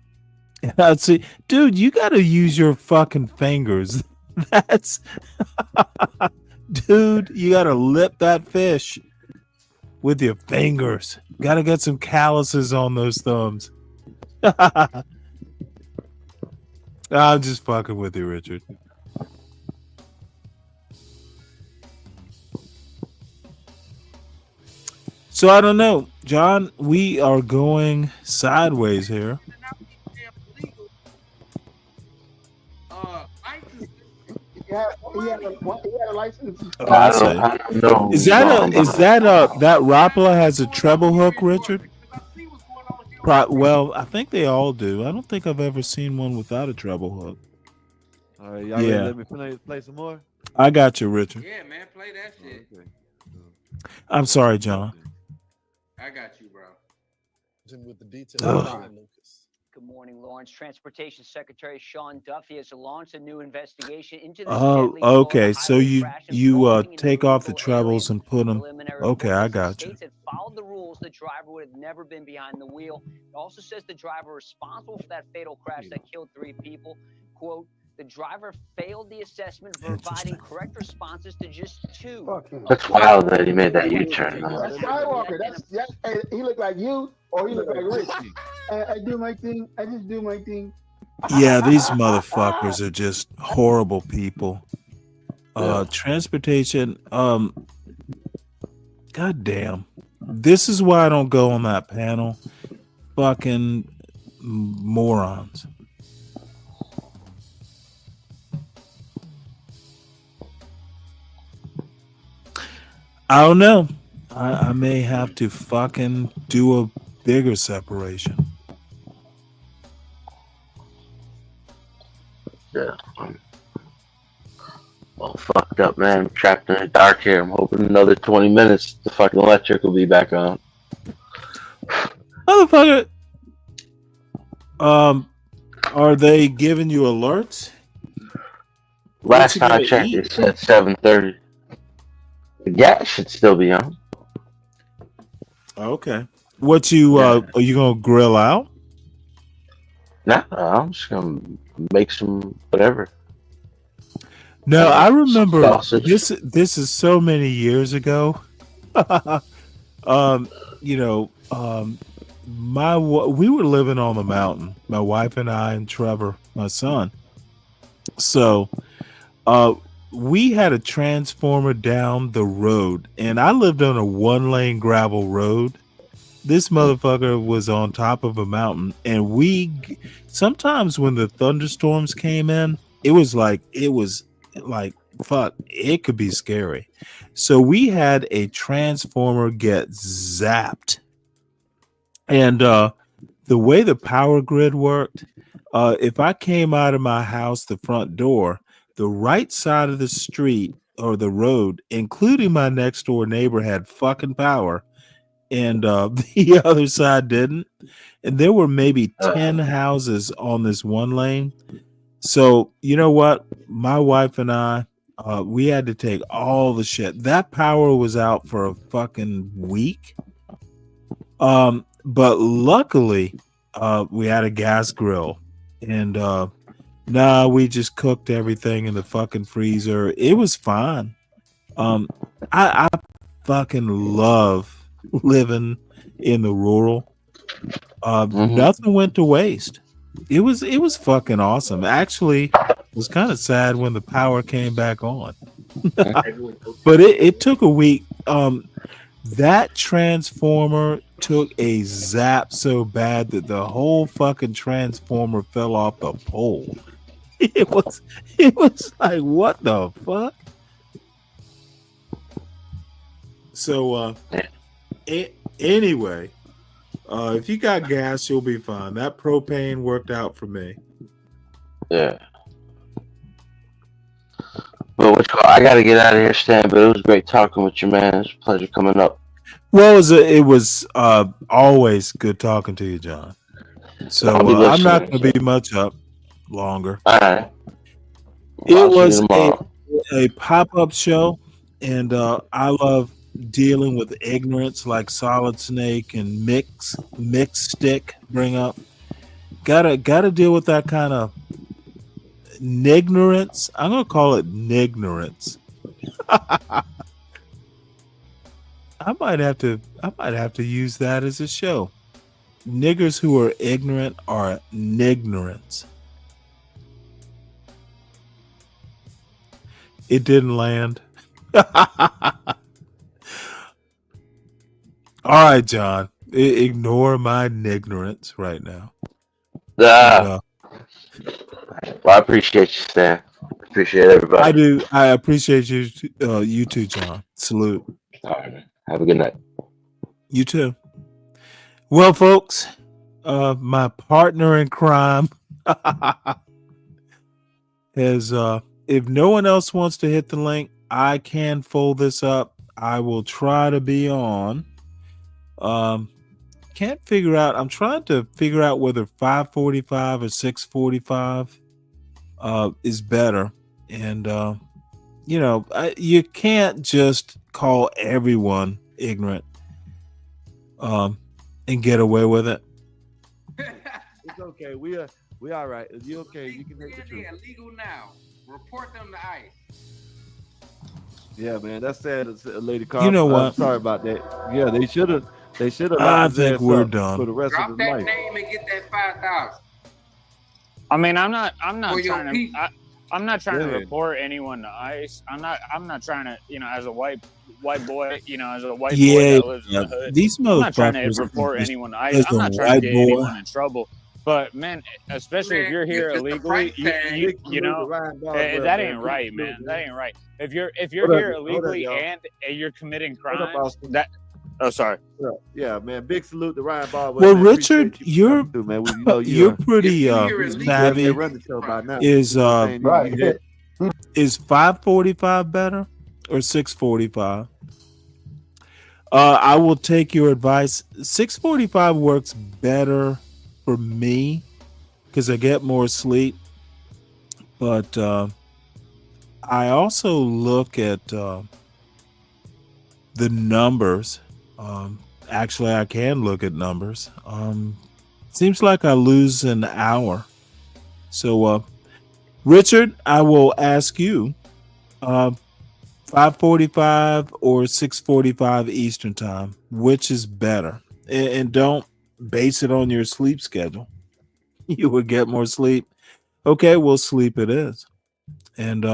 Let's see. Dude, you got to use your fucking fingers. That's... Dude, you got to lip that fish with your fingers. Got to get some calluses on those thumbs. I'm just fucking with you, Richard. So I don't know, John, we are going sideways here. He had a license. I don't know. Is that Rapala has a treble hook, Richard? Well, I think they all do. I don't think I've ever seen one without a treble hook. All right, y'all ready to let me play some more? I got you, Richard. Yeah, man, play that shit. Okay. I'm sorry, John. I got you, bro. With the details. Good morning, Lawrence. Transportation Secretary Sean Duffy has launched a new investigation into this. Oh, okay. So you take off the trebles and put them. Okay, I got you. States had followed the rules, the driver would have never been behind the wheel. It also says the driver responsible for that fatal crash that killed 3 people. Quote, the driver failed the assessment, providing correct responses to just 2. That's wild that he made that U-turn. That's Skywalker. Hey, he looked like you, or he looked like Rich. I do my thing. I just do my thing. Yeah, these motherfuckers are just horrible people. Transportation. God damn. This is why I don't go on that panel. Fucking morons. I don't know. I may have to fucking do a bigger separation. Yeah. All fucked up, man. I'm trapped in the dark here. I'm hoping another 20 minutes the fucking electric will be back on. Motherfucker. Are they giving you alerts? Last time I checked, it said 7:30. The gas should still be on. Okay. What you are you gonna grill out? Nah, I'm just gonna make some whatever. No, I remember this. This is so many years ago. We were living on the mountain. My wife and I and Trevor, my son. So, we had a transformer down the road, and I lived on a 1-lane gravel road. This motherfucker was on top of a mountain, and sometimes when the thunderstorms came in, it was like fuck, it could be scary. So we had a transformer get zapped, and the way the power grid worked, if I came out of my house the front door, the right side of the street or the road, including my next door neighbor, had fucking power, and the other side didn't. And there were maybe 10 houses on this 1 lane. So you know what? My wife and I, we had to take all the shit. That power was out for a fucking week. But luckily, we had a gas grill, and we just cooked everything in the fucking freezer. It was fine. I fucking love living in the rural. Nothing went to waste. It was fucking awesome. Actually, it was kind of sad when the power came back on. But it took a week. That transformer took a zap so bad that the whole fucking transformer fell off the pole. It was like, what the fuck? So anyway, if you got gas, you'll be fine. That propane worked out for me. Yeah. But I gotta get out of here, Stan. But it was great talking with you, man. It's a pleasure coming up. Well, it was always good talking to you, John. So I'll be I'm not listening. going to be much up longer. All right. It I'll see you was tomorrow. a pop-up show, and I love dealing with ignorance like Solid Snake and Mix Stick bring up. Gotta deal with that kind of nignorance. I'm gonna call it nignorance. I might have to use that as a show. Niggers who are ignorant are nignorants. It didn't land. All right, John. Ignore my ignorance right now. Well, I appreciate you, Stan. Appreciate everybody. I do. I appreciate you. You too, John. Salute. All right, man. Have a good night. You too. Well, folks, my partner in crime has. If no one else wants to hit the link, I can fold this up. I will try to be on. Can't figure out. I'm trying to figure out whether 5:45 or 6:45 is better. And you can't just call everyone ignorant and get away with it. It's okay. We all right. Is you okay? You can make the truth. They're illegal now. Report them to ICE. Yeah, man. That's sad. Lady Carl. You know what? I'm sorry about that. Yeah, they should have. I think we're done for the rest Drop of his that life. name and get that 5,000. I mean, I'm not For your trying to. people. I'm not trying to Yeah. report anyone to ICE. I'm not trying to. As a white boy. As a white boy Yeah, that lives in the hood. these I'm not trying motherfuckers to report just- anyone to ICE. as I'm a not trying to white get boy. anyone in trouble. But man, especially if you're here It's just a illegally, price you tag. know, that ain't right, man. That ain't right. If you're Hold up, here hold up, illegally y'all. and you're committing Hold up, crimes, Austin. oh sorry. Yeah, man. Big salute to Ryan Baldwin. Well, man. Richard, Appreciate you you're coming through, man. you're pretty you savvy. run the show by now. Is You know what I'm saying? Right. is 5:45 better or 6:45? I will take your advice. 6:45 works better for me because I get more sleep. But I also look at the numbers. Actually, I can look at numbers. Seems like I lose an hour. So, Richard, I will ask you, 5:45 or 6:45 Eastern time, which is better? And don't base it on your sleep schedule. You would get more sleep. Okay, well, sleep it is, and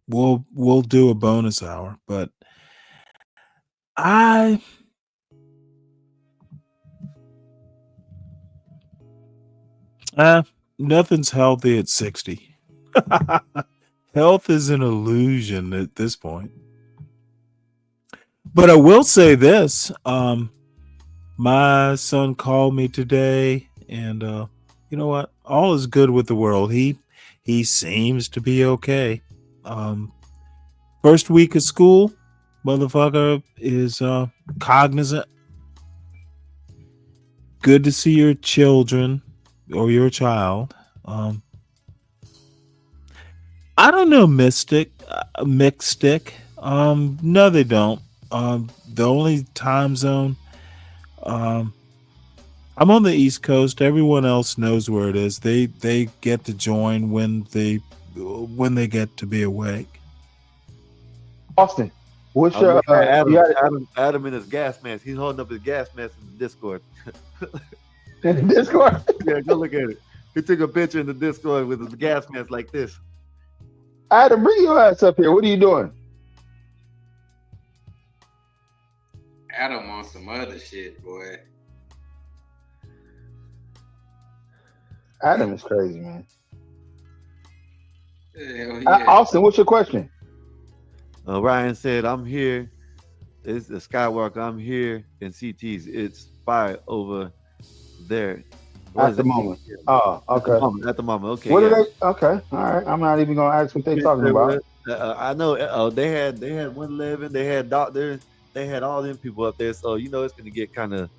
we'll do a bonus hour. But nothing's healthy at 60. Health is an illusion at this point. But I will say this. My son called me today, and you know what? All is good with the world. He seems to be okay. First week of school, motherfucker is cognizant. Good to see your children or your child. I don't know, Mixed Stick. No, they don't. The only time zone. I'm on the East Coast. Everyone else knows where it is. They get to join when they get to be awake. Austin, what's I'm your looking at Adam Adam in his gas mask. He's holding up his gas mask in the Discord. in the Discord? Yeah, go look at it. He took a picture in the Discord with his gas mask like this. Adam, bring your ass up here. What are you doing? Adam on some other shit, boy. Adam is crazy, man. Hell yeah. Austin, what's your question? Ryan said, I'm here. It's the Skywalker. I'm here in CT's. It's fire over there. At the moment. Oh, okay. At the moment. Okay. What yeah. are they? Okay. All right. I'm not even gonna ask what they're talking about. I know. They had 111. They had doctor. They had all them people up there. So you know it's gonna get kind of,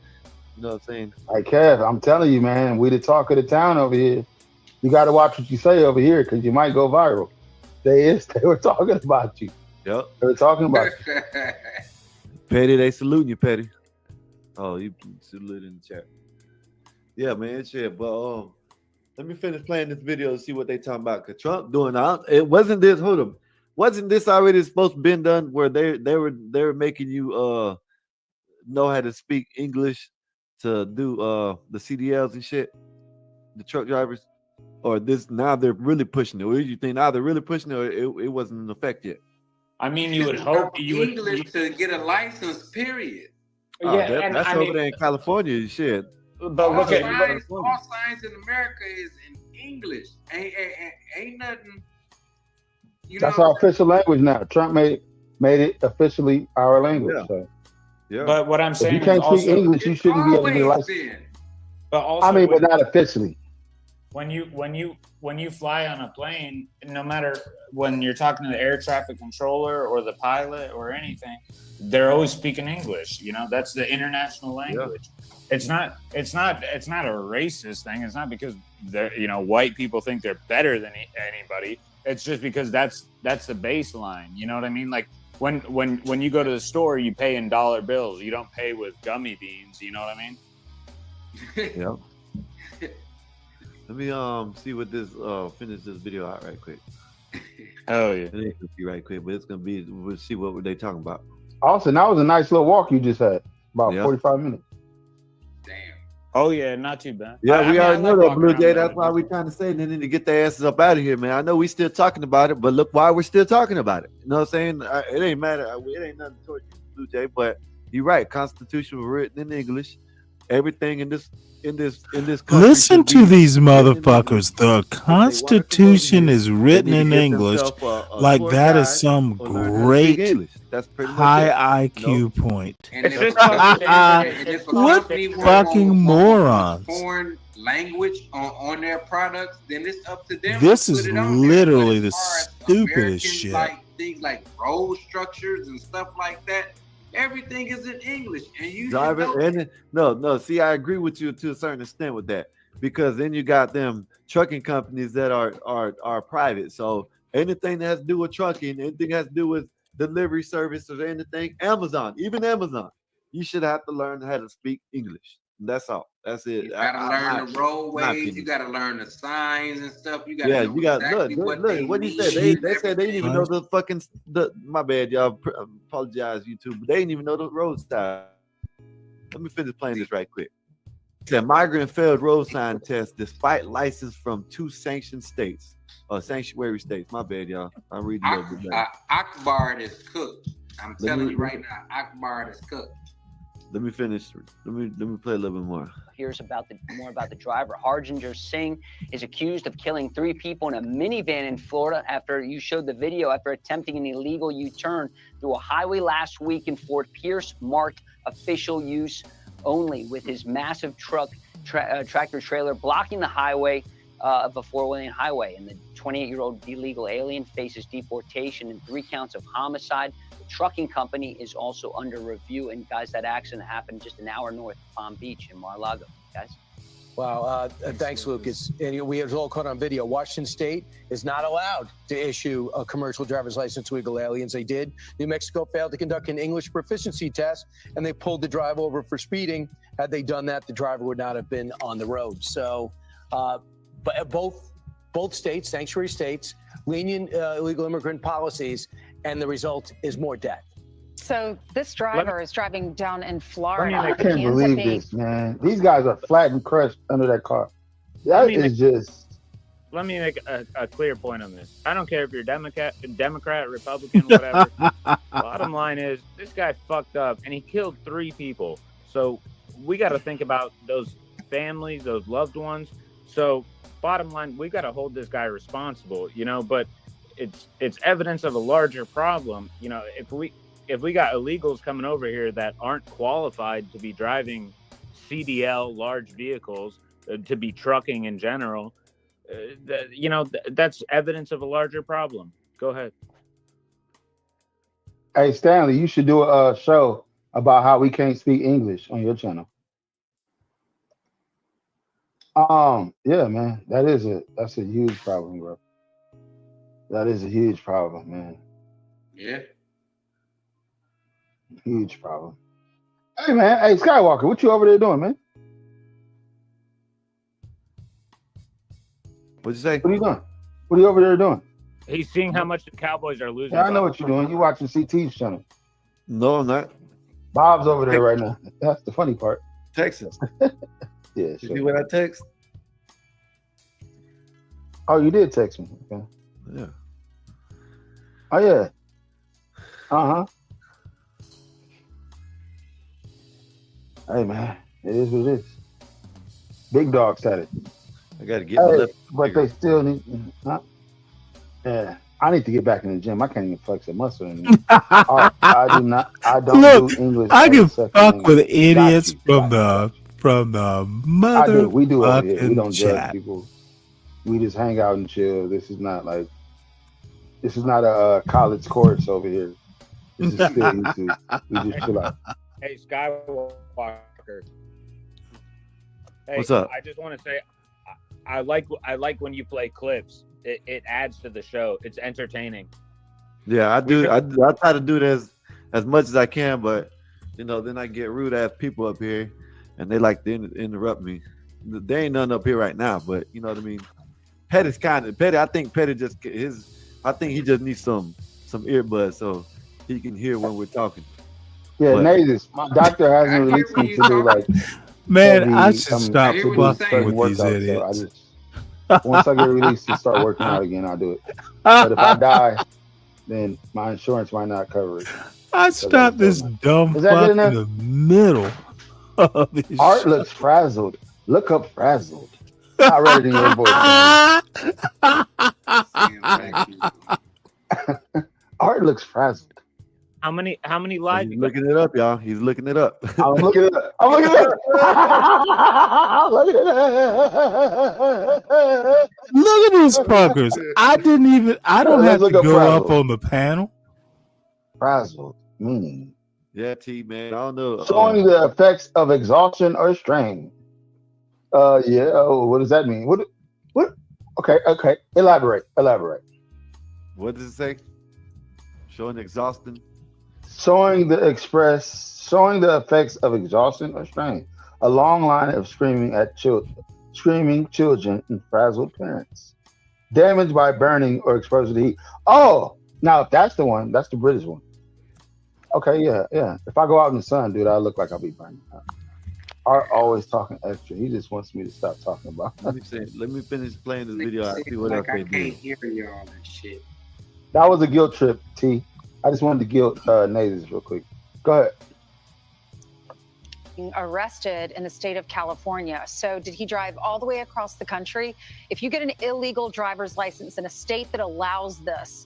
you know what I'm saying. Hey, Kev, I'm telling you, man, we the talk of the town over here. You got to watch what you say over here because you might go viral. They were talking about you. Yep. They were talking about you. Petty, they saluting you, Petty. Oh, you saluted in the chat. Yeah, man, shit. But let me finish playing this video and see what they talking about. Cause Trump doing it wasn't this. Hold up, wasn't this already supposed to been done? Where they were making you know how to speak English to do the CDLs and shit, the truck drivers, or this now they're really pushing it. Or do you think now they're really pushing it, or it wasn't in effect yet? I mean, you would hope you would English to get a license. Period. Yeah, that's over there in California, shit. But all look at science in America is in English. Ain't nothing. That's our official language now. Trump made it officially our language. Yeah. So. Yeah. But what I'm saying if you can't is speak also, English, you shouldn't be able to get a license. But also, I mean, but not officially. When you fly on a plane, no matter when you're talking to the air traffic controller or the pilot or anything, they're always speaking English. You know, that's the international language. Yeah. It's not a racist thing. It's not because white people think they're better than anybody. It's just because that's the baseline. You know what I mean? Like when you go to the store, you pay in dollar bills. You don't pay with gummy beans. You know what I mean? Yeah. Let me see what this finish this video out right quick. Oh yeah. It ain't gonna be right quick, but it's gonna be. We'll see what they talking about. Austin, that was a nice little walk you just had. About 45 minutes. Oh yeah, not too bad. Yeah, we already know that, Blue Jay. That's why we're trying to say they need to get their asses up out of here, man. I know we still talking about it, but look why we're still talking about it. You know what I'm saying? It ain't matter. It ain't nothing towards you, Blue Jay, but you're right. Constitution was written in English. Everything in this country. Listen to these motherfuckers. The Constitution is written in English, like that is some great high IQ point. What fucking morons? Foreign language on their products, then it's up to them. This is literally the stupidest shit. Like things like road structures and stuff like that. Everything is in English, and you no. See, I agree with you to a certain extent with that, because then you got them trucking companies that are private. So anything that has to do with trucking, anything that has to do with delivery service or anything, even Amazon, you should have to learn how to speak English. That's all. That's it. You gotta learn the roadways. You gotta learn the signs and stuff. You gotta you got exactly look. What he said. They said they didn't even know my bad, y'all. Apologize, YouTube. But they didn't even know the road style. Let me finish playing this right quick. The migrant failed road sign test despite license from 2 sanctioned states. Sanctuary states. My bad, y'all. I'm reading a little bit better. Akbar is cooked. I'm telling you right now, Akbar is cooked. Let me finish. Let me play a little bit more. Here's more about the driver. Harjinder Singh is accused of killing 3 people in a minivan in Florida after you showed the video after attempting an illegal U-turn through a highway last week in Fort Pierce, marked official use only, with his massive tractor trailer blocking the highway of a 4-lane highway. And the 28-year-old illegal alien faces deportation and 3 counts of homicide. Trucking company is also under review. And guys, that accident happened just an hour north of Palm Beach in Mar-a-Lago, guys. Wow, thanks, Lucas. And we have all caught on video. Washington State is not allowed to issue a commercial driver's license to illegal aliens. They did. New Mexico failed to conduct an English proficiency test, and they pulled the driver over for speeding. Had they done that, the driver would not have been on the road. So, but both states, sanctuary states, lenient illegal immigrant policies, and the result is more death. So this driver is driving down in Florida. I can't believe this, man. These guys are flat and crushed under that car. That is just. Let me make a clear point on this. I don't care if you're Democrat, Republican, whatever. Bottom line is, this guy fucked up and he killed 3 people. So we got to think about those families, those loved ones. So bottom line, we got to hold this guy responsible, but it's evidence of a larger problem. If we got illegals coming over here that aren't qualified to be driving CDL large vehicles, to be trucking in general. That's evidence of a larger problem. Go ahead. Hey Stanley, you should do a show about how we can't speak English on your channel. Yeah, man, that's a huge problem, bro. That is a huge problem, man. Yeah. Huge problem. Hey, man. Hey, Skywalker, what you over there doing, man? What'd you say? What are you doing? What are you over there doing? He's seeing how much the Cowboys are losing. Yeah, I know what you're doing. You watching CT's channel. No, I'm not. Bob's over there right now. That's the funny part. Texas. Yeah, You sure. see what I text? Oh, you did text me. Okay. Yeah. Oh, yeah. Uh-huh. Hey, man. It is what it is. Big dog status. I got to get my left. But they still need... Huh? Yeah. I need to get back in the gym. I can't even flex a muscle anymore. I don't Look, do English. I as can a second fuck language. with idiots from the I do. We do over here. We don't motherfucking judge chat. people. We just hang out and chill. This is not a college course over here. This is still YouTube. We just chill out. Hey, Skywalker. Hey, What's up? I just want to say, I like when you play clips. It adds to the show. It's entertaining. Yeah, I do. I try to do this as much as I can, but then I get rude ass people up here, and they like to interrupt me. There ain't none up here right now, but you know what I mean. Petty's kind of Petty. I think Petty I think he just needs some earbuds so he can hear when we're talking. Yeah, But- Natus, my doctor hasn't released me to do like Man, I heavy, should stop do fucking certain with these workouts, idiots. So once I get released to start working out again, I'll do it. But if I die, then my insurance might not cover it. I stopped this dumb Is that fuck good in the middle of his Art shit. looks frazzled. Look up frazzled. I read it in your voice. Art looks frazzled. How many lives? He's looking it up, y'all. He's looking it up. I'm looking it up. I'm looking it up. Look at that. Look at these fuckers. I don't Let's have to look up go up frazzled. on the panel. Frazzled, meaning Yeah, T man. I don't know. showing the effects of exhaustion or strain. Yeah. Oh, what does that mean? What? Okay. Elaborate. What does it say? Showing exhausting. Showing the effects of exhaustion or strain. A long line of screaming children and frazzled parents. Damage by burning or exposure to heat. Oh, now if that's the one, that's the British one. Okay, yeah. If I go out in the sun, dude, I look like I'll be burning. Art always talking extra. He just wants me to stop talking about. Let me finish playing this video. I see what else I they do. can't hear y'all and shit. That was a guilt trip, T. I just wanted to guilt Natus real quick. Go ahead. Arrested in the state of California. So did he drive all the way across the country? If you get an illegal driver's license in a state that allows this,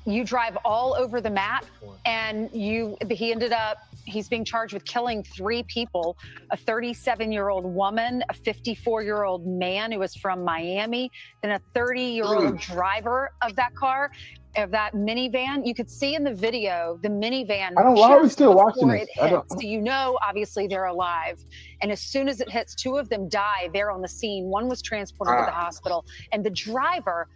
you drive all over the map, and he's being charged with killing 3 people, a 37-year-old woman, a 54-year-old man who was from Miami, then a 30-year-old driver of that car, of that minivan. You could see in the video, the minivan. Why are we just still watching before this? it hits, so obviously they're alive. And as soon as it hits, 2 of them die there on the scene. One was transported to the hospital, and the driver,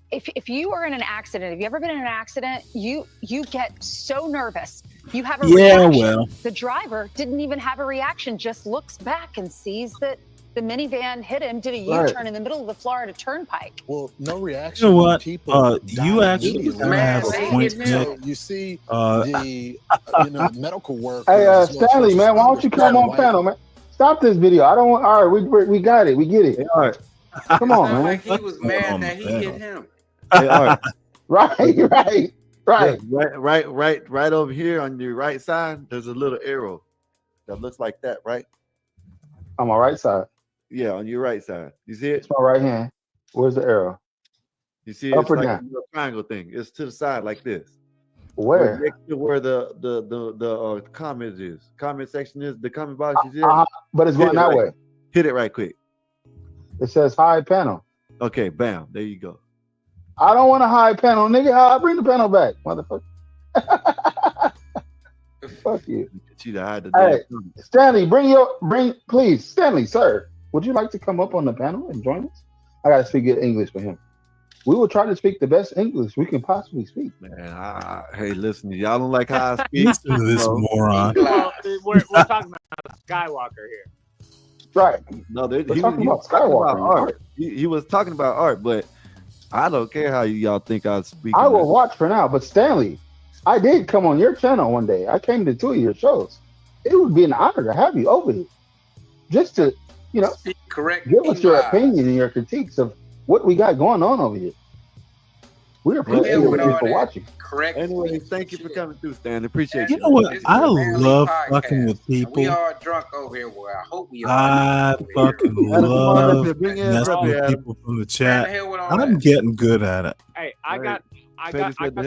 if you are in an accident, have you ever been in an accident? You get so nervous. You have a reaction. Well. The driver didn't even have a reaction, just looks back and sees that the minivan hit him, did a Right. U-turn in the middle of the Florida Turnpike. Well, no reaction. You know what? People You die actually immediately. kind of have a point So there. you see I- the medical work. Hey, Stanley, man, why don't you come on panel, man? Stop this video. I don't want. All right, we got it. We get it. All right. Come on, Sound man. like he was mad that he hit him. Hey, all right. Right. Yeah, right over here on your right side, there's a little arrow that looks like that, right? On my right side. Yeah, on your right side. You see it? It's my right hand. Where's the arrow? You see Up it's or like down? a little triangle thing. It's to the side like this. Where? Next to where the comment is. Comment section is the comment box. You see it? But it's Hit going it that right- way. Hit it right quick. It says hide panel. Okay, bam. There you go. I don't want a hide panel, nigga. I bring the panel back, motherfucker. Fuck you. Get you to hide the All damn right, thing. Stanley, please, Stanley, sir. Would you like to come up on the panel and join us? I gotta speak good English for him. We will try to speak the best English we can possibly speak. Man, hey, listen, y'all don't like how I speak. Listen to this moron. Well, we're talking about Skywalker here. Right. No, We're he talking was about talking Skywalker about and art. art. He was talking about art, but I don't care how y'all think I speak. I will watch for now, but Stanley, I did come on your channel one day. I came to 2 of your shows. It would be an honor to have you over here, just to, correct. give us your opinion and your critiques of what we got going on over here. We appreciate you for watching. Correct. Anyway, thank you for coming through, Stan. Appreciate You know what? I love fucking with We people. all drunk over here. Well, I hope we all. I fucking Adam, come on up love here. Bring in messing brother with Adam. people from the chat. hell with all I'm that? getting good at it. Hey, I got something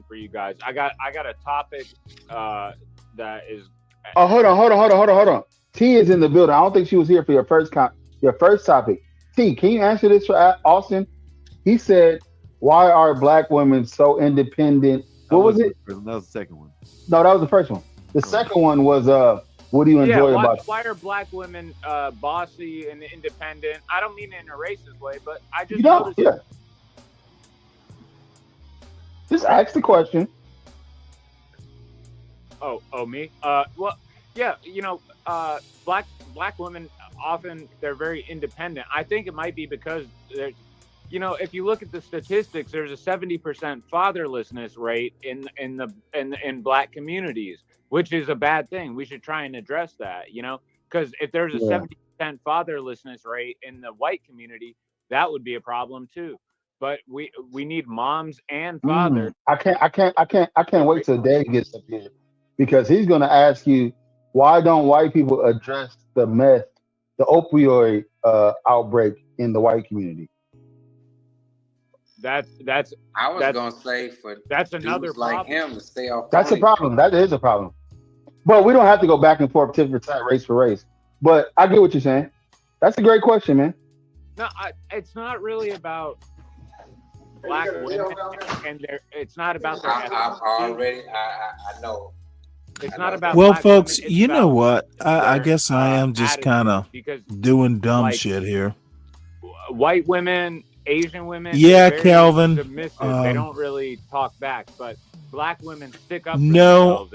for you guys. I got a topic that is. Oh, hold on. T is in the building. I don't think she was here for your first topic. T, can you answer this for Austin? He said, "Why are black women so independent?" What was it? That was the second one. No, that was the first one. The second one was, "What do you enjoy about?" Why are black women bossy and independent? I don't mean it in a racist way, but I just You don't. noticed. Yeah. Just ask the question. Oh, me? Well, yeah, black women often they're very independent. I think it might be because there's, if you look at the statistics, there's a 70% fatherlessness rate in black communities, which is a bad thing. We should try and address that, because if there's a 70% fatherlessness rate in the white community, that would be a problem too. But we need moms and fathers. I can't wait till Dave gets up here, because he's going to ask you, why don't white people address the opioid outbreak in the white community? I was gonna say for that's another dudes like problem. him to stay off. That's a problem. That is a problem. But we don't have to go back and forth, tit for tat, race for race. But I get what you're saying. That's a great question, man. No, it's not really about black women, and it's not about their I know. It's not about. Well, black folks, women, it's you know about what? I guess I am just attitude, kind of because, doing dumb like, shit here. White women, Asian women, Yeah, they're very Calvin, submissive. They don't really talk back, but black women stick up for No, themselves,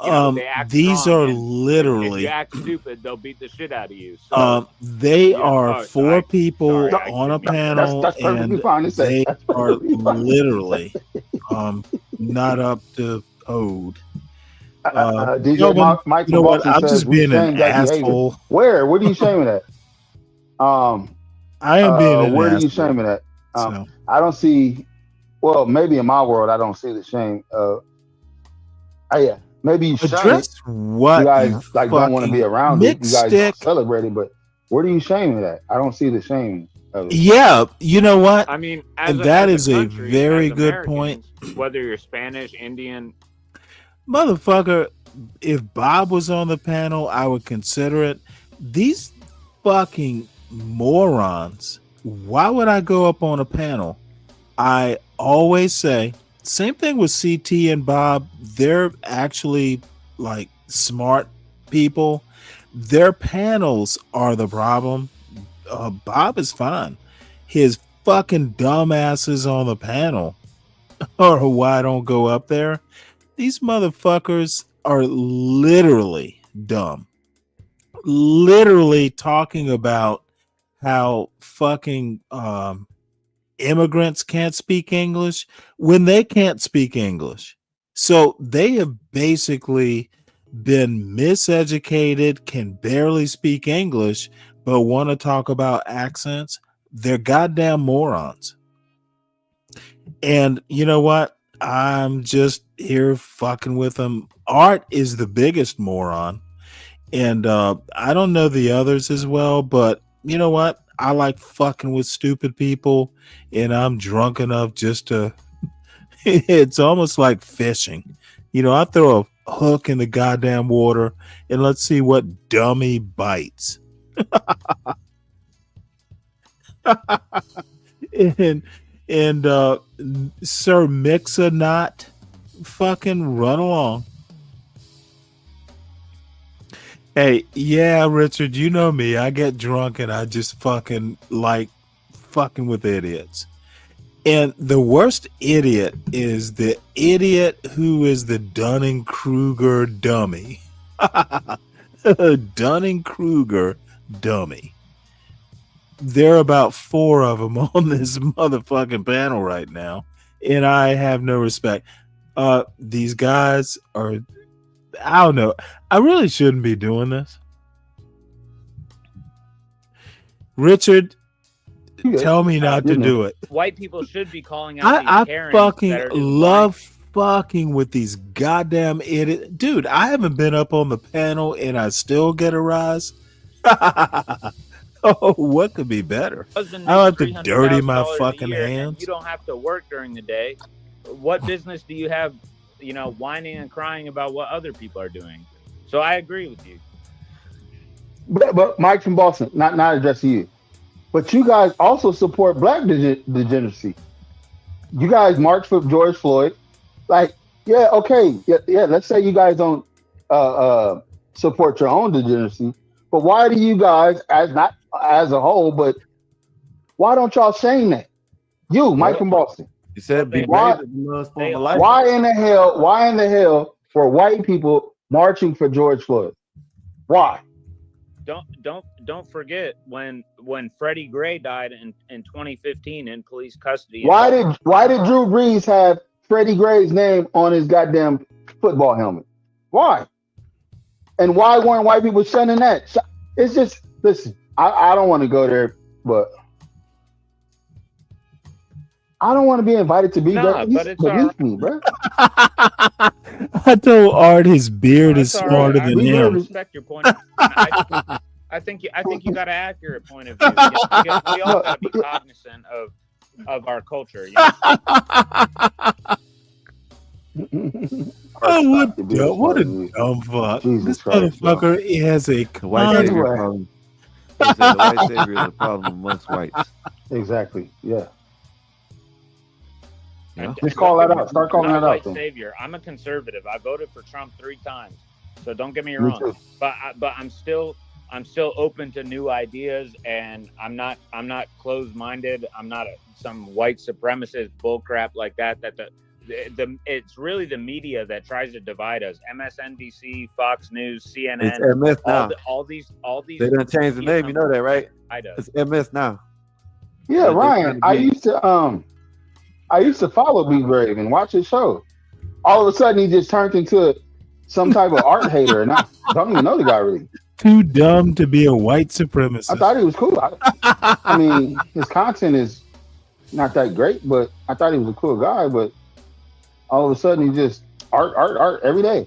and they act these strong, are and if literally you act stupid, they'll beat the shit out of you. So, they are four people sorry, on a panel, That's perfectly and fine to say. they That's are perfectly fine. literally not up to code. DJ Calvin, Mike you know from what? Boston I'm says just we being an shame that behavior. asshole. Where are you shaming at? I am being an Where do you asshole. shame it at? So. I don't see. Well, maybe in my world, I don't see the shame. Yeah, maybe you shame Address it. what You guys you don't want to be fucking around it. You guys don't mixed celebrate it. But where do you shame it at? I don't see the shame of it. Yeah, you know what? I mean, and that is a country, very as good Americans, point. Whether you're Spanish, Indian, Motherfucker, if Bob was on the panel, I would consider it. These fucking morons. Why would I go up on a panel? I always say, same thing with CT and Bob. They're actually like smart people. Their panels are the problem. Bob is fine. His fucking dumbasses on the panel or why I don't go up there. These motherfuckers are literally dumb. Literally talking about how fucking immigrants can't speak English when they can't speak English. So they have basically been miseducated, can barely speak English, but want to talk about accents. They're goddamn morons. And you know what? I'm just here fucking with them. Art is the biggest moron. And I don't know the others as well, but you know what? I like fucking with stupid people, and I'm drunk enough just to it's almost like fishing. You know, I throw a hook in the goddamn water and let's see what dummy bites. and Sir Mix-a-Not, fucking run along. Hey, yeah, Richard, you know me. I get drunk and I just fucking like fucking with idiots. And the worst idiot is the idiot who is the Dunning-Kruger dummy. Dunning-Kruger dummy. There are about 4 of them on this motherfucking panel right now, and I have no respect. These guys are, I don't know. I really shouldn't be doing this. Richard, tell me not to do it. White people should be calling out I these Karens fucking that are just love fucking with these goddamn idiots. Dude, I haven't been up on the panel and I still get a rise. Oh, what could be better? I don't have to dirty my fucking hands. You don't have to work during the day. What business do you have, whining and crying about what other people are doing? So I agree with you. But Mike from Boston, not addressing you, but you guys also support black degeneracy. You guys march for George Floyd. Like, yeah, okay, yeah. Let's say you guys don't support your own degeneracy, but why do you guys, not as a whole, but why don't y'all shame that? You, Mike from Boston. You said why in the hell were white people marching for George Floyd? Why? Don't forget when Freddie Gray died in 2015 in police custody. Why did Drew Brees have Freddie Gray's name on his goddamn football helmet? Why? And why weren't white people shunning that? It's just, listen, I don't want to go there, but I don't want to be invited to be there. But it's beneath me, bro. I told Art his beard is smarter than him. I respect your point. I think you got an accurate point of view. We all got to be cognizant of our culture. Oh, what a dumb fuck! This motherfucker has a white savior problem. The white savior is a problem amongst whites. Exactly. Yeah. And just call that out. Start calling that out. Savior. I'm a conservative. I voted for Trump 3 times, so don't get me wrong. But I'm still open to new ideas, and I'm not closed-minded. I'm not some white supremacist bullcrap like that. It's really the media that tries to divide us. MSNBC, Fox News, CNN. It's MS now. All these. They done changed the name. You know that, right? I do. It's MS now. Yeah, Ryan. I used to follow B Brave and watch his show. All of a sudden, he just turned into some type of art hater, and I don't even know the guy really. Too dumb to be a white supremacist. I thought he was cool. I mean, his content is not that great, but I thought he was a cool guy. But all of a sudden, he just art every day.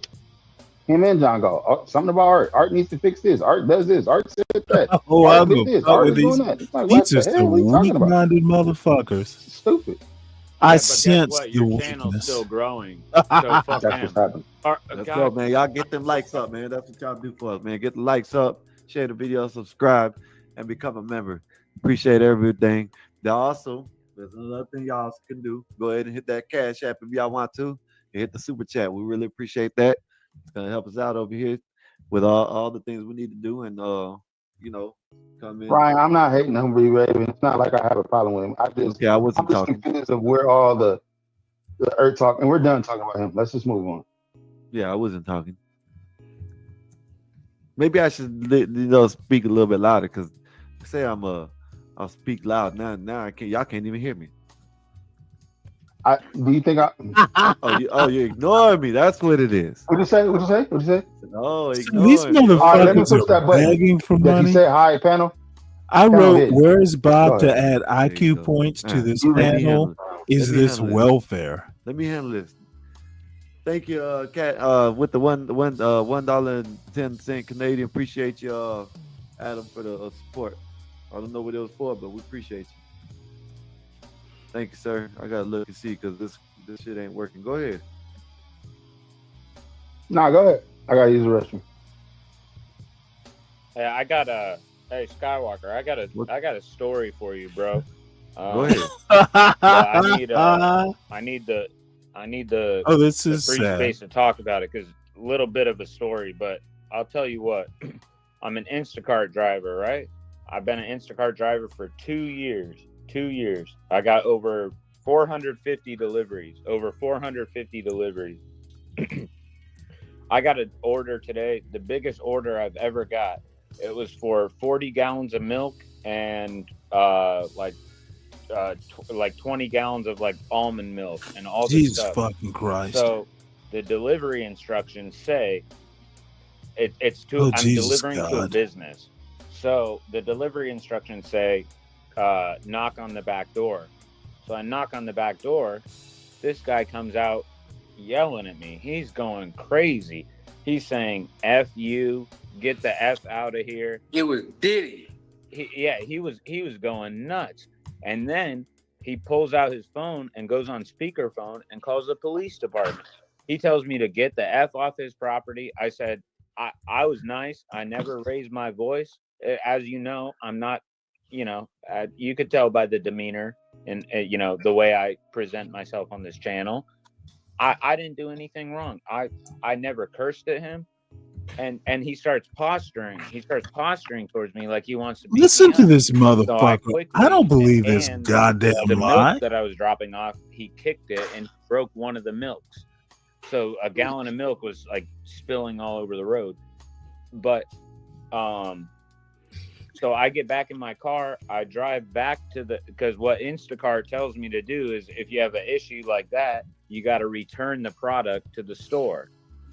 Him and John go, something about art. Art needs to fix this. Art does this. Art said that. Oh, art I'm did this. Art is doing that. It's like, what the hell are you talking about? Weak-minded motherfuckers. Stupid. I sense the your channel's weakness. still growing. So fuck That's him. what's happening. Let's go, man. Y'all get them likes up, man. That's what y'all do for us, man. Get the likes up, share the video, subscribe, and become a member. Appreciate everything. There's another thing y'all can do. Go ahead and hit that Cash App if y'all want to. And hit the Super Chat. We really appreciate that. It's going to help us out over here with all the things we need to do and, come in. Brian, I'm not hating on B Raven. It's not like I have a problem with him. I wasn't talking. Confused of where all the earth talk, and we're done talking about him. Let's just move on. Yeah, I wasn't talking. Maybe I should, speak a little bit louder because say I'll speak loud now. I can't. Y'all can't even hear me. Do you think you ignore me? That's what it is. What'd you say? No, these motherfuckers are begging for money. Did you say hi, panel? I wrote, "Where's Bob to add IQ points to this panel? Is this welfare?" Let me handle this. Thank you, Cat. With the $1.10 Canadian. Appreciate you, Adam, for the support. I don't know what it was for, but we appreciate you. Thank you, sir. I gotta look and see because this shit ain't working. Go ahead. Nah, go ahead. I gotta use the restroom. Yeah, I got Hey Skywalker, I got a story for you, bro. Go ahead. I need the Oh, this is free sad. space to talk about it because a little bit of a story, but I'll tell you what. I'm an Instacart driver, right? I've been an Instacart driver for 2 years. 2 years. I got over 450 deliveries. I got an order today, the biggest order I've ever got. It was for 40 gallons of milk and like 20 gallons of like almond milk and all this Jesus stuff. fucking Christ. So the delivery instructions say I'm Jesus delivering to a God. business. So the delivery instructions say knock on the back door. So I knock on the back door. This guy comes out yelling at me. He's going crazy. He's saying F you, get the F out of here. It was Diddy. He was going nuts. And then he pulls out his phone and goes on speakerphone and calls the police department. He tells me to get the F off his property. I said, I was nice. I never raised my voice. As you know, I'm not, you could tell by the demeanor and, the way I present myself on this channel. I didn't do anything wrong. I never cursed at him. And he starts posturing. He starts posturing towards me like he wants to be. Listen to this So motherfucker. I don't believe this goddamn the lie. milk that I was dropping off, he kicked it and broke one of the milks. So a gallon of milk was like spilling all over the road. But so I get back in my car, I drive back because what Instacart tells me to do is if you have an issue like that, you got to return the product to the store.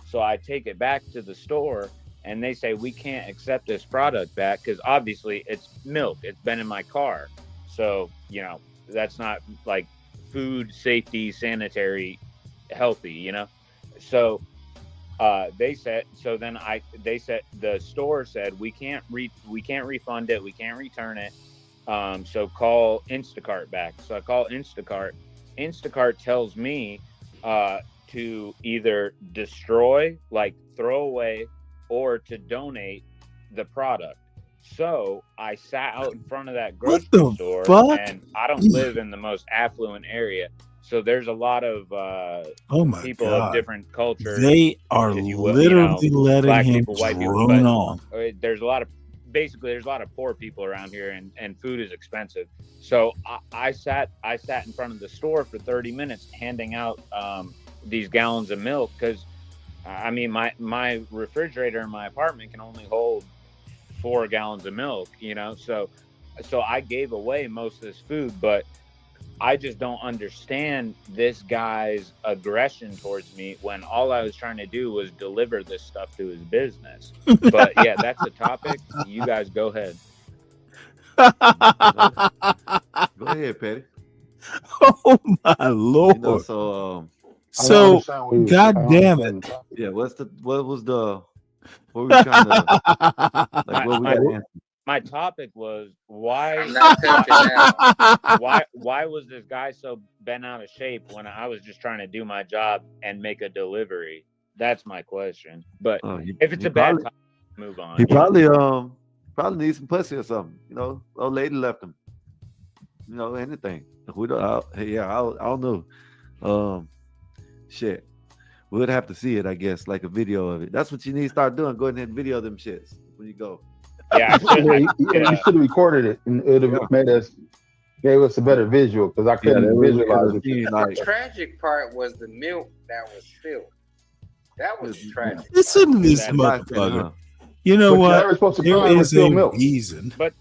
So I take it back to the store and they say, we can't accept this product back because obviously it's milk. It's been in my car. So, that's not like food safety, sanitary, healthy, So they said, the store said, we can't refund it. We can't return it. So call Instacart back. So I call Instacart. Instacart tells me, to either destroy, like throw away, or to donate the product. So I sat out in front of that grocery store, and I don't live in the most affluent area. So there's a lot of people of different cultures. They are literally letting black him people, white people, drone on. there's a lot of poor people around here, and food is expensive. So I sat in front of the store for 30 minutes handing out these gallons of milk because my refrigerator in my apartment can only hold 4 gallons of milk, so I gave away most of this food, but I just don't understand this guy's aggression towards me when all I was trying to do was deliver this stuff to his business. But yeah, that's the topic. You guys go ahead. Go ahead, Petty. Oh my Lord. So God damn it. Yeah, what was what were we trying to like what we got to answer? My topic was why was this guy so bent out of shape when I was just trying to do my job and make a delivery? That's my question. But if it's a bad topic, move on. He probably needs some pussy or something. Old lady left him. Anything. We don't. I don't know. Shit. We'd have to see it, I guess, like a video of it. That's what you need to start doing. Go ahead and video them shits when you go. Yeah, you should have recorded it, and it would have gave us a better visual because I couldn't visualize it. The tragic part was the milk that was spilled. That was tragic. Listen to this motherfucker. You know what? There is a reason. But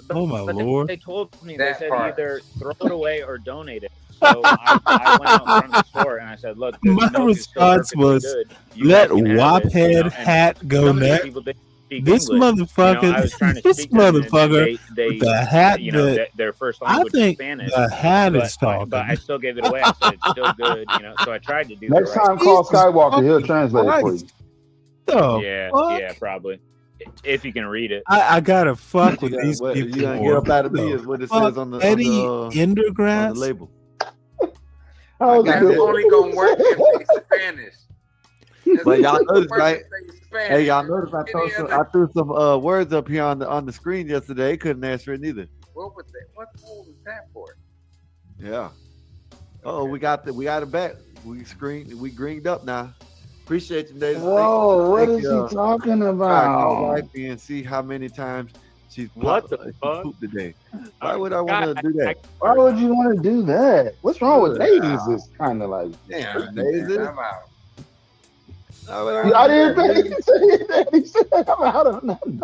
Lord. They told me they said either throw it away or donate it. So I went out in front of the store and I said, "Look, my response was, let Waphead hat go next." This motherfucker, with the hat. Their first language is Spanish. The hat is talking. But I still gave it away. I said it's still good, So I tried to do. Next time, call Skywalker. He'll translate it for you. Yeah, probably. If you can read it. I gotta fuck with these people. You gotta get up out of me is what it says on the That's only gonna work if it's Spanish. But y'all noticed, right? Spanish. Hey, y'all noticed I threw some words up here on the screen yesterday. They couldn't answer it neither. What was that? What was that for? Yeah. Oh, we got it back. We greened up now. Appreciate you, David. Whoa, what is he talking about? Wife and see how many times she's What the fuck? pooped today. Why would I want to do that? Why would you want to do that? What's wrong with ladies? It's kind of like, damn, Daisy. I'm out. I didn't say that. He said, I'm out of nothing.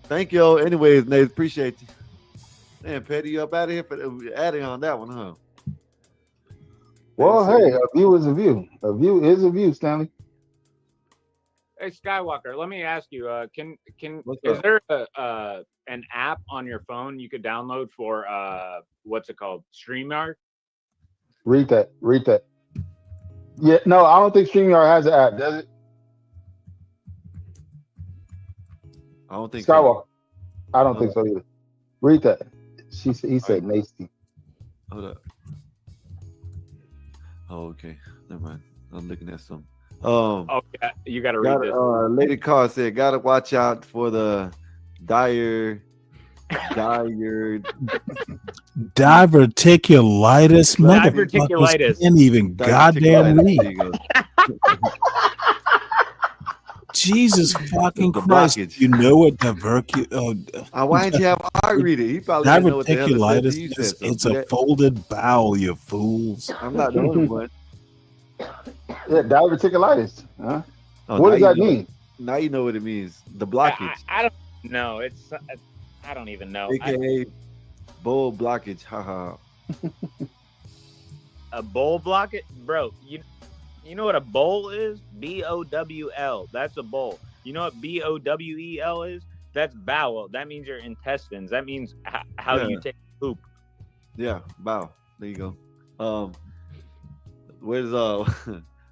Thank you. Anyways, Nate, appreciate you. Man, Petty, you up out of here for adding on that one, huh? Well, hey, a view is a view. A view is a view, Stanley. Hey, Skywalker, let me ask you. What's is up? there an app on your phone you could download for what's it called? StreamYard? Read that. Yeah, no, I don't think StreamYard has an app, does it? I don't think Skywalker. so. I don't think so either. Read that. He said nasty. Hold up. Oh, okay. Never mind. I'm looking at some. Oh yeah, you got to read this. Lady Carr said, "Gotta watch out for the diverticulitis. Diverticulitis. Can't even goddamn read. There you go. Jesus fucking The Christ! blockage. You know what Why didn't you have I read it? He probably didn't know what the hell it said. You diverticulitis? said It's something. a folded bowel, you fools. I'm not the only one. Yeah, diverticulitis. Huh? Oh, What now does that you know- mean? Now you know what it means. The blockage, I don't know. I don't even know. aka bowl blockage. Haha. A bowl blockage, bro. You know what a bowl is? BOWL. That's a bowl. You know what BOWEL is? That's bowel. That means your intestines. That means how Yeah. you take poop. Yeah, bow. There you go. Where's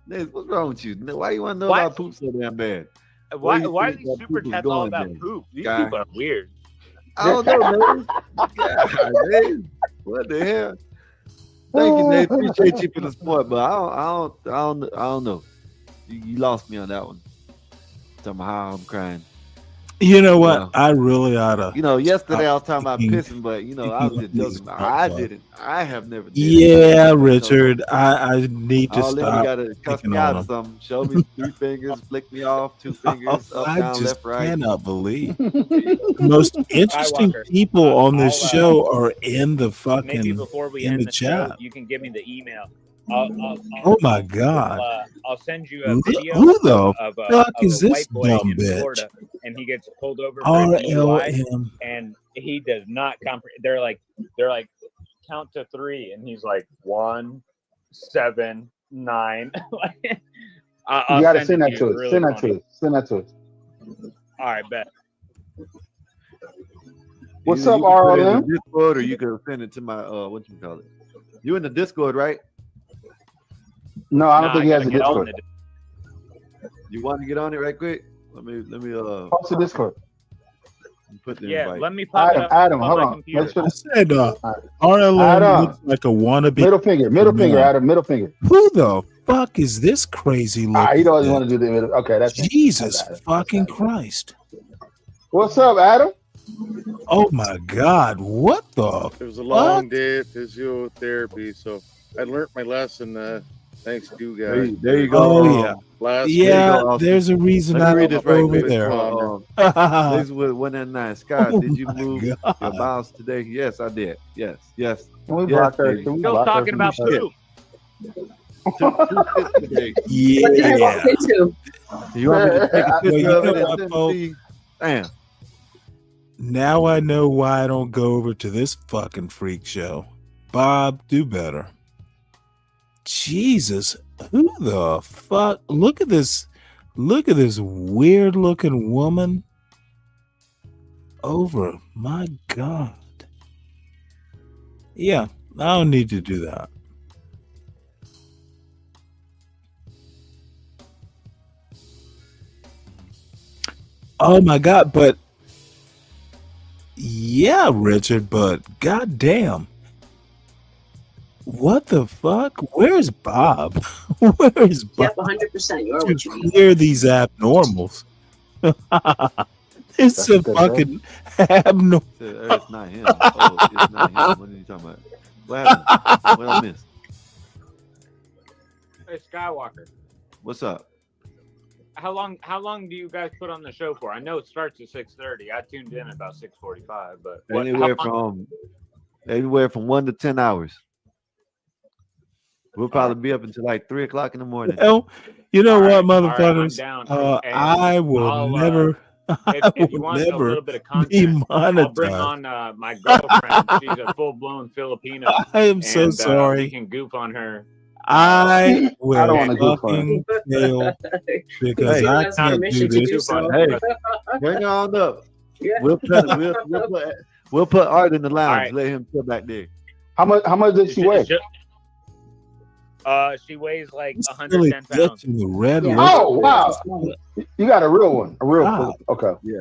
Nate, what's wrong with you? Why you want to know Why- about poop so damn bad? Why you are think these that super poop is chats all going about there, poop? These guy? people are weird. I don't know, man. God, man. What the hell? Thank you, Nate. Appreciate you for the support, but I don't know. You lost me on that one. Talking about how I'm crying. You know what? Well, I really ought to. Yesterday I was talking about Speaking- pissing, but I was just joking. I didn't. I have never. Did it. Yeah, Richard, I need to All then you stop. gotta cuss picking me out on or him. something. Show me 3 fingers, flick me off, 2 fingers, up, I down, just left, right. cannot believe the most interesting Skywalker, people on this I'll, show are in the Maybe fucking before we in end the the show, chat. you can give me the email. Oh my God! I'll send you a Who video the of fuck a is this white boy dumb in bitch? Florida, and he gets pulled over for a DUI, RLM. and he does not comprehend. They're like count to 3, and he's like 1, 7, 9. You gotta send that to us. Really Send that funny. to us. Send that to us. All right, bet. What's Either up, you can put it in RLM? the Discord, or you can send it to my what you call it. You in the Discord, right? No, I don't Nah, think he has a gotta get on Discord. You want to get on it right quick? Let me Post the Discord. put the Yeah, invite. let me pop it up Adam, on hold my on. computer. Make sure I said RLM Adam. looks like a wannabe. Middle finger, man. Adam, middle finger. Who the fuck is this crazy looking? He doesn't bitch? want to do the middle. Okay, that's him. Jesus That's Adam. fucking Christ! What's up, Adam? Oh my God! What the? It was a long day at physiotherapy, so I learned my lesson. Thanks to you guys. There you go. Oh yeah, Last yeah. Austin. There's a reason Let I me read don't this right go over quick. there. This was 199. Scott, Oh did you my move your God. mouse today? Yes, I did. Yes. Can we Yes, block her? baby. Can we Still block her talking from about the chat? poop. Two fits today. Yeah. You want me to take a Well, picture you of know it and what, send it folks? to you? Damn. Now I know why I don't go over to this fucking freak show. Bob, do better. Jesus, who the fuck? Look at this. Look at this weird looking woman. Over. My God. Yeah, I don't need to do that. Oh my God, but yeah, Richard, but goddamn. What the fuck? Where's Bob? Where's Bob? Yep, 100%. You are To what you eat. clear these abnormals. It's That's a good, fucking abnormal. It's not him. Oh, it's not him. What are you talking about? What happened? What I missed? Hey, Skywalker. What's up? How long do you guys put on the show for? I know it starts at 6:30. I tuned in at about 6:45, but Anywhere from 1 to 10 hours. We'll probably be up until like 3 o'clock in the morning. Well, you know what, I'm motherfuckers? down. I will never. If you want a little bit of content, I'll bring on my girlfriend. She's a full-blown Filipino. I am so and, sorry. We can goof on her. I will I don't want to goof on fucking fail because I can't do this. Hey, bring her on up. Yeah. We'll put Art in the lounge. Right. Let him sit back there. How much does she weigh? She weighs like Really 110 pounds. touching the red Oh lips. wow! You got a real one. A real Wow. Okay. Yeah.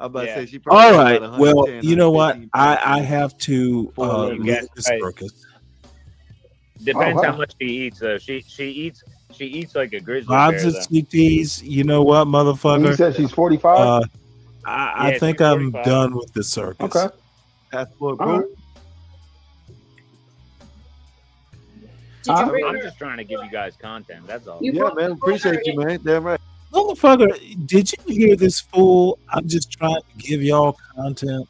I'm about to say she All probably right. about Well, 110, you know what? 115 I have to You leave guys- the hey. circus. Depends Oh, wow. how much she eats. Though she eats like a grizzly Vibes bear. and Though. CTs. You know what, And you motherfucker? said she's 45. I Yeah, think she's I'm 45. done with the circus. Okay. passport, All bro. right. Did you bring I'm her? just trying to give you guys content. That's all. You Yeah, brought- man. Appreciate you, man. Damn right. Motherfucker, did you hear this fool? I'm just trying to give y'all content.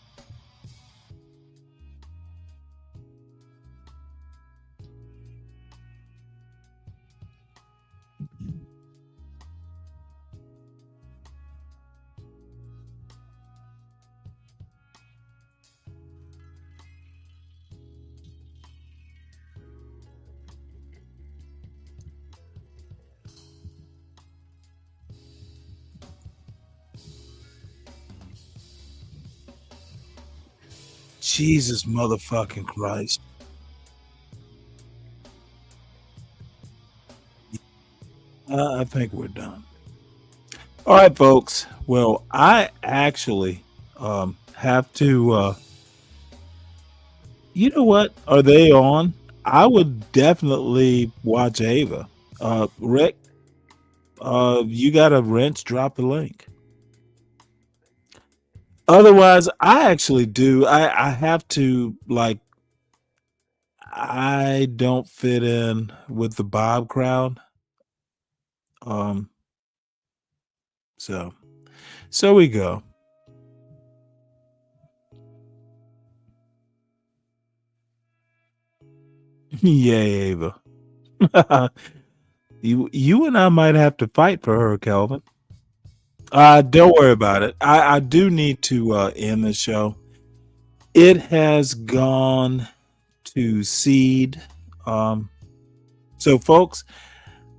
Jesus motherfucking Christ. I think we're done. All right, folks. Well, I actually have to. You know what? Are they on? I would definitely watch Ava. Rick, you got to rinse, drop the link. Otherwise, I actually do. I have to, like, I don't fit in with the Bob crowd. So we go. Yay, Ava. You and I might have to fight for her, Kelvin. Don't worry about it. I do need to end the show. It has gone to seed. So, folks,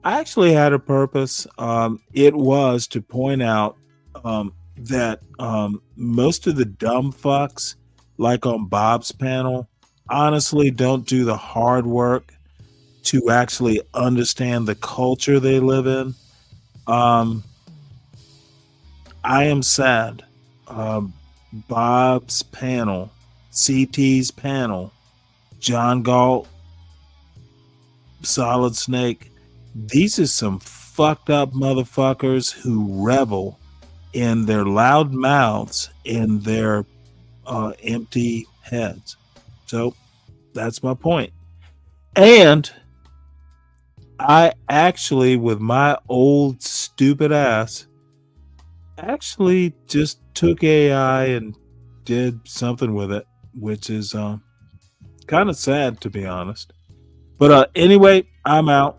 I actually had a purpose. It was to point out that most of the dumb fucks, like on Bob's panel, honestly don't do the hard work to actually understand the culture they live in. I am sad. Bob's panel, CT's panel, John Galt, Solid Snake, these are some fucked up motherfuckers who revel in their loud mouths and their empty heads. So that's my point. And I actually, with my old stupid ass, actually just took AI and did something with it, which is kind of sad, to be honest. But anyway, I'm out.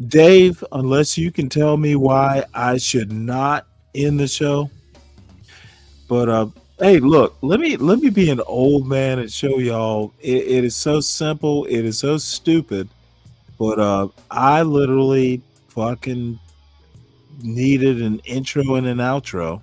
Dave, unless you can tell me why I should not end the show. But hey, look, let me be an old man and show y'all. It is so simple. It is so stupid. But I literally fucking needed an intro and an outro.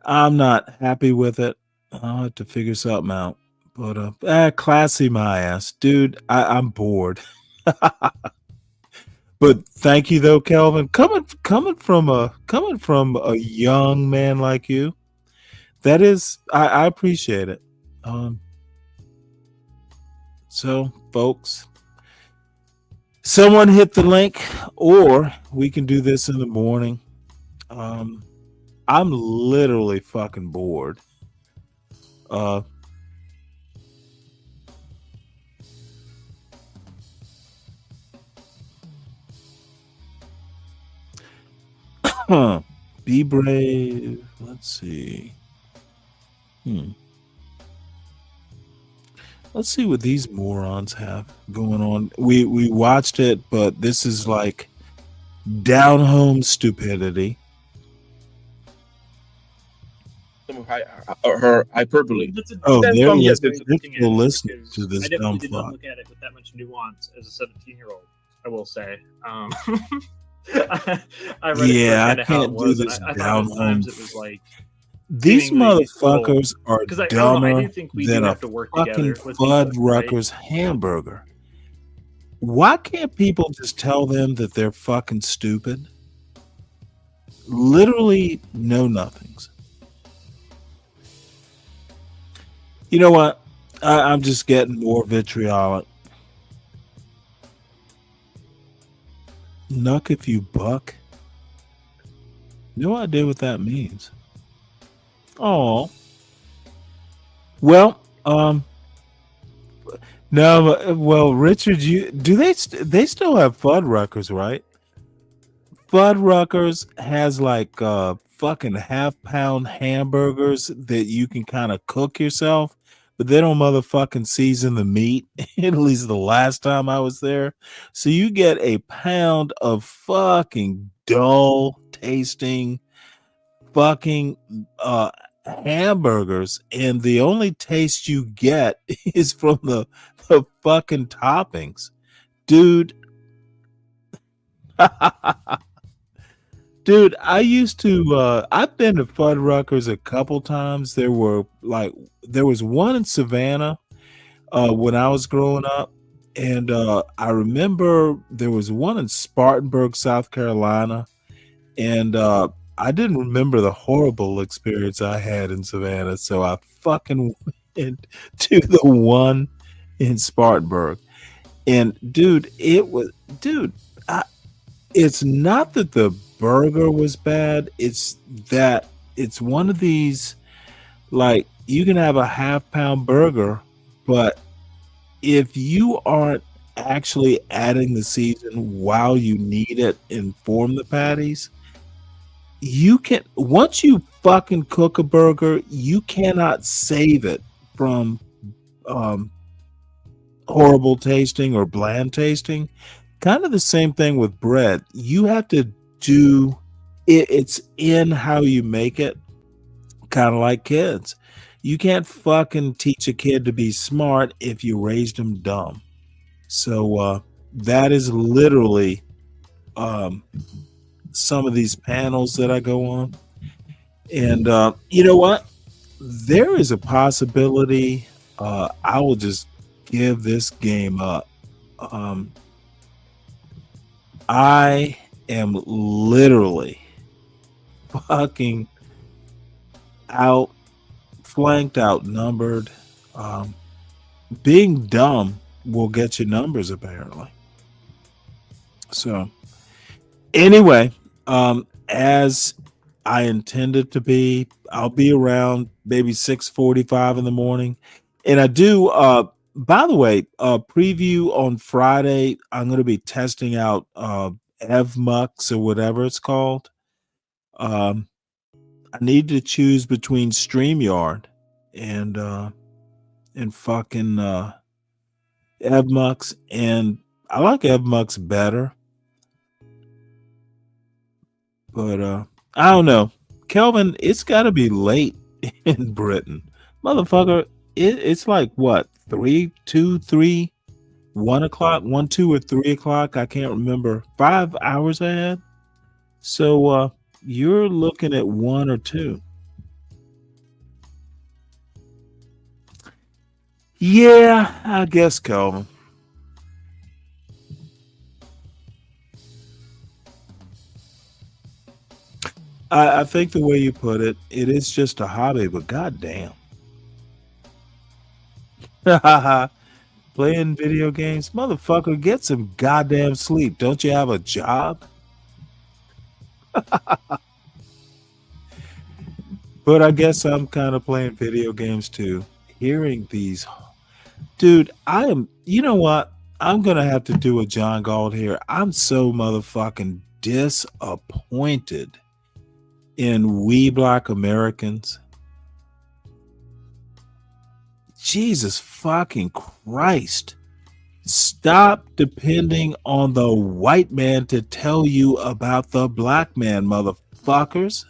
I'm not happy with it. I'll have to figure something out. But classy my ass, dude. I'm bored. But thank you though, Kelvin. Coming from a young man like you, that is, I appreciate it. So folks, someone hit the link, or we can do this in the morning. I'm literally fucking bored. Be brave. Let's see. Let's see what these morons have going on. We watched it, but this is like down home stupidity. Some of her hyperbole. Oh, That's they're what I'm listening, looking they're still at, listening because to this I definitely dumb did not fuck. look at it with that much nuance as a 17-year-old. I will say. I read it Yeah, I kind of how it can't do was, and this I thought down at times home. it was like These seemingly little. motherfuckers are Because I don't know. I dumber do think we than do a have to work fucking together with people, right? Fuddruckers hamburger. Why can't people just tell them that they're fucking stupid? Literally know nothings. You know what? I'm just getting more vitriolic. Nuck if you buck. No idea what that means. Oh. Well, no, well, Richard, they still have Fuddruckers, right? Fuddruckers has like fucking half-pound hamburgers that you can kind of cook yourself, but they don't motherfucking season the meat. At least the last time I was there. So you get a pound of fucking dull tasting fucking hamburgers, and the only taste you get is from the fucking toppings, dude. Dude, I used to I've been to Fuddruckers a couple times. There was one in Savannah when I was growing up, and I remember there was one in Spartanburg, South Carolina, and I didn't remember the horrible experience I had in Savannah, so I fucking went to the one in Spartanburg. And dude, it's not that the burger was bad, it's that it's one of these, like, you can have a half-pound burger, but if you aren't actually adding the season while you need it and form the patties, you can, once you fucking cook a burger, you cannot save it from horrible tasting or bland tasting. Kind of the same thing with bread. You have to do it, it's in how you make it, kind of like kids. You can't fucking teach a kid to be smart if you raised them dumb. So that is literally some of these panels that I go on. And you know what? There is a possibility I will just give this game up. I am literally fucking outnumbered. Being dumb will get you numbers, apparently. So anyway, as I intended to be, I'll be around maybe 6:45 in the morning. And I do by the way, preview on Friday, I'm going to be testing out EvMux or whatever it's called. I need to choose between StreamYard and fucking EvMux, and I like EvMux better. But I don't know. Kelvin, it's got to be late in Britain. Motherfucker, it's like what? 1 o'clock, 1, 2, or 3 o'clock. I can't remember. 5 hours ahead. So you're looking at 1 or 2. Yeah, I guess, Calvin. I think the way you put it, it is just a hobby, but goddamn. Playing video games, motherfucker, get some goddamn sleep. Don't you have a job? But I guess I'm kind of playing video games too. Hearing these, dude, you know what? I'm going to have to do a John Galt here. I'm so motherfucking disappointed in we black Americans. Jesus fucking Christ. Stop depending on the white man to tell you about the black man, motherfuckers.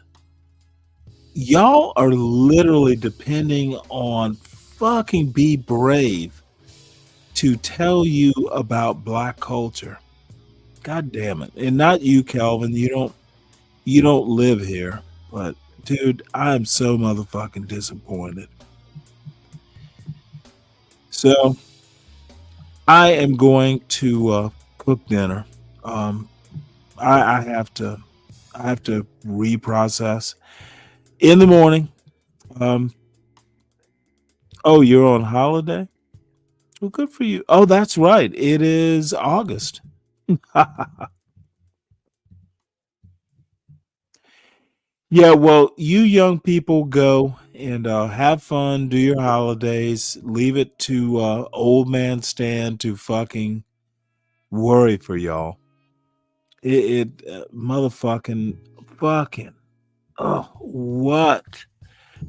Y'all are literally depending on fucking Be Brave to tell you about black culture. God damn it. And not you, Calvin. You don't live here. But dude, I'm so motherfucking disappointed. So I am going to cook dinner. I have to reprocess in the morning. Oh, you're on holiday? Well, good for you. Oh, that's right. It is August. Yeah, well, you young people go and have fun, do your holidays, leave it to old man Stan to fucking worry for y'all. Motherfucking fucking, oh, what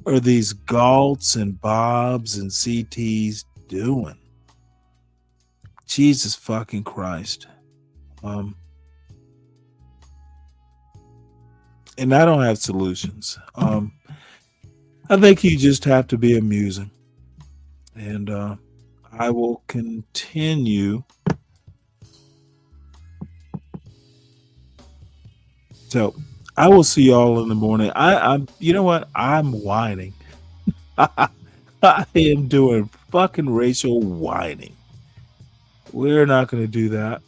are these Galts and Bobs and CTs doing? Jesus fucking Christ. And I don't have solutions. I think you just have to be amusing. And I will continue. So I will see y'all in the morning. I'm you know what? I'm whining. I am doing fucking racial whining. We're not going to do that.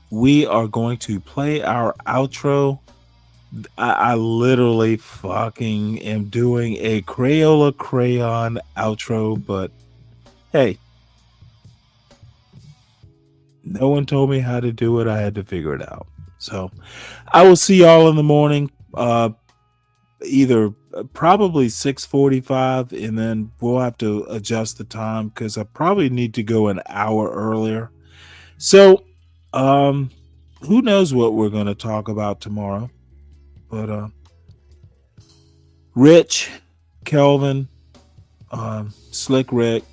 We are going to play our outro. I literally fucking am doing a Crayola crayon outro, but hey, no one told me how to do it. I had to figure it out. So I will see y'all in the morning, either probably 6:45, and then we'll have to adjust the time because I probably need to go an hour earlier. So who knows what we're going to talk about tomorrow. But Rich, Kelvin, Slick Rick,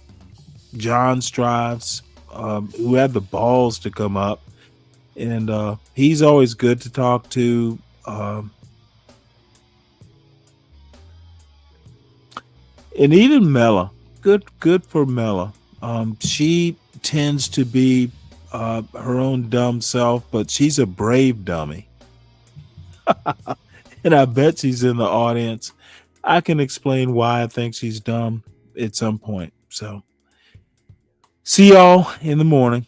John Strives, who had the balls to come up, and he's always good to talk to. And even Mela, good for Mela. She tends to be her own dumb self, but she's a brave dummy. And I bet she's in the audience. I can explain why I think she's dumb at some point. So see y'all in the morning.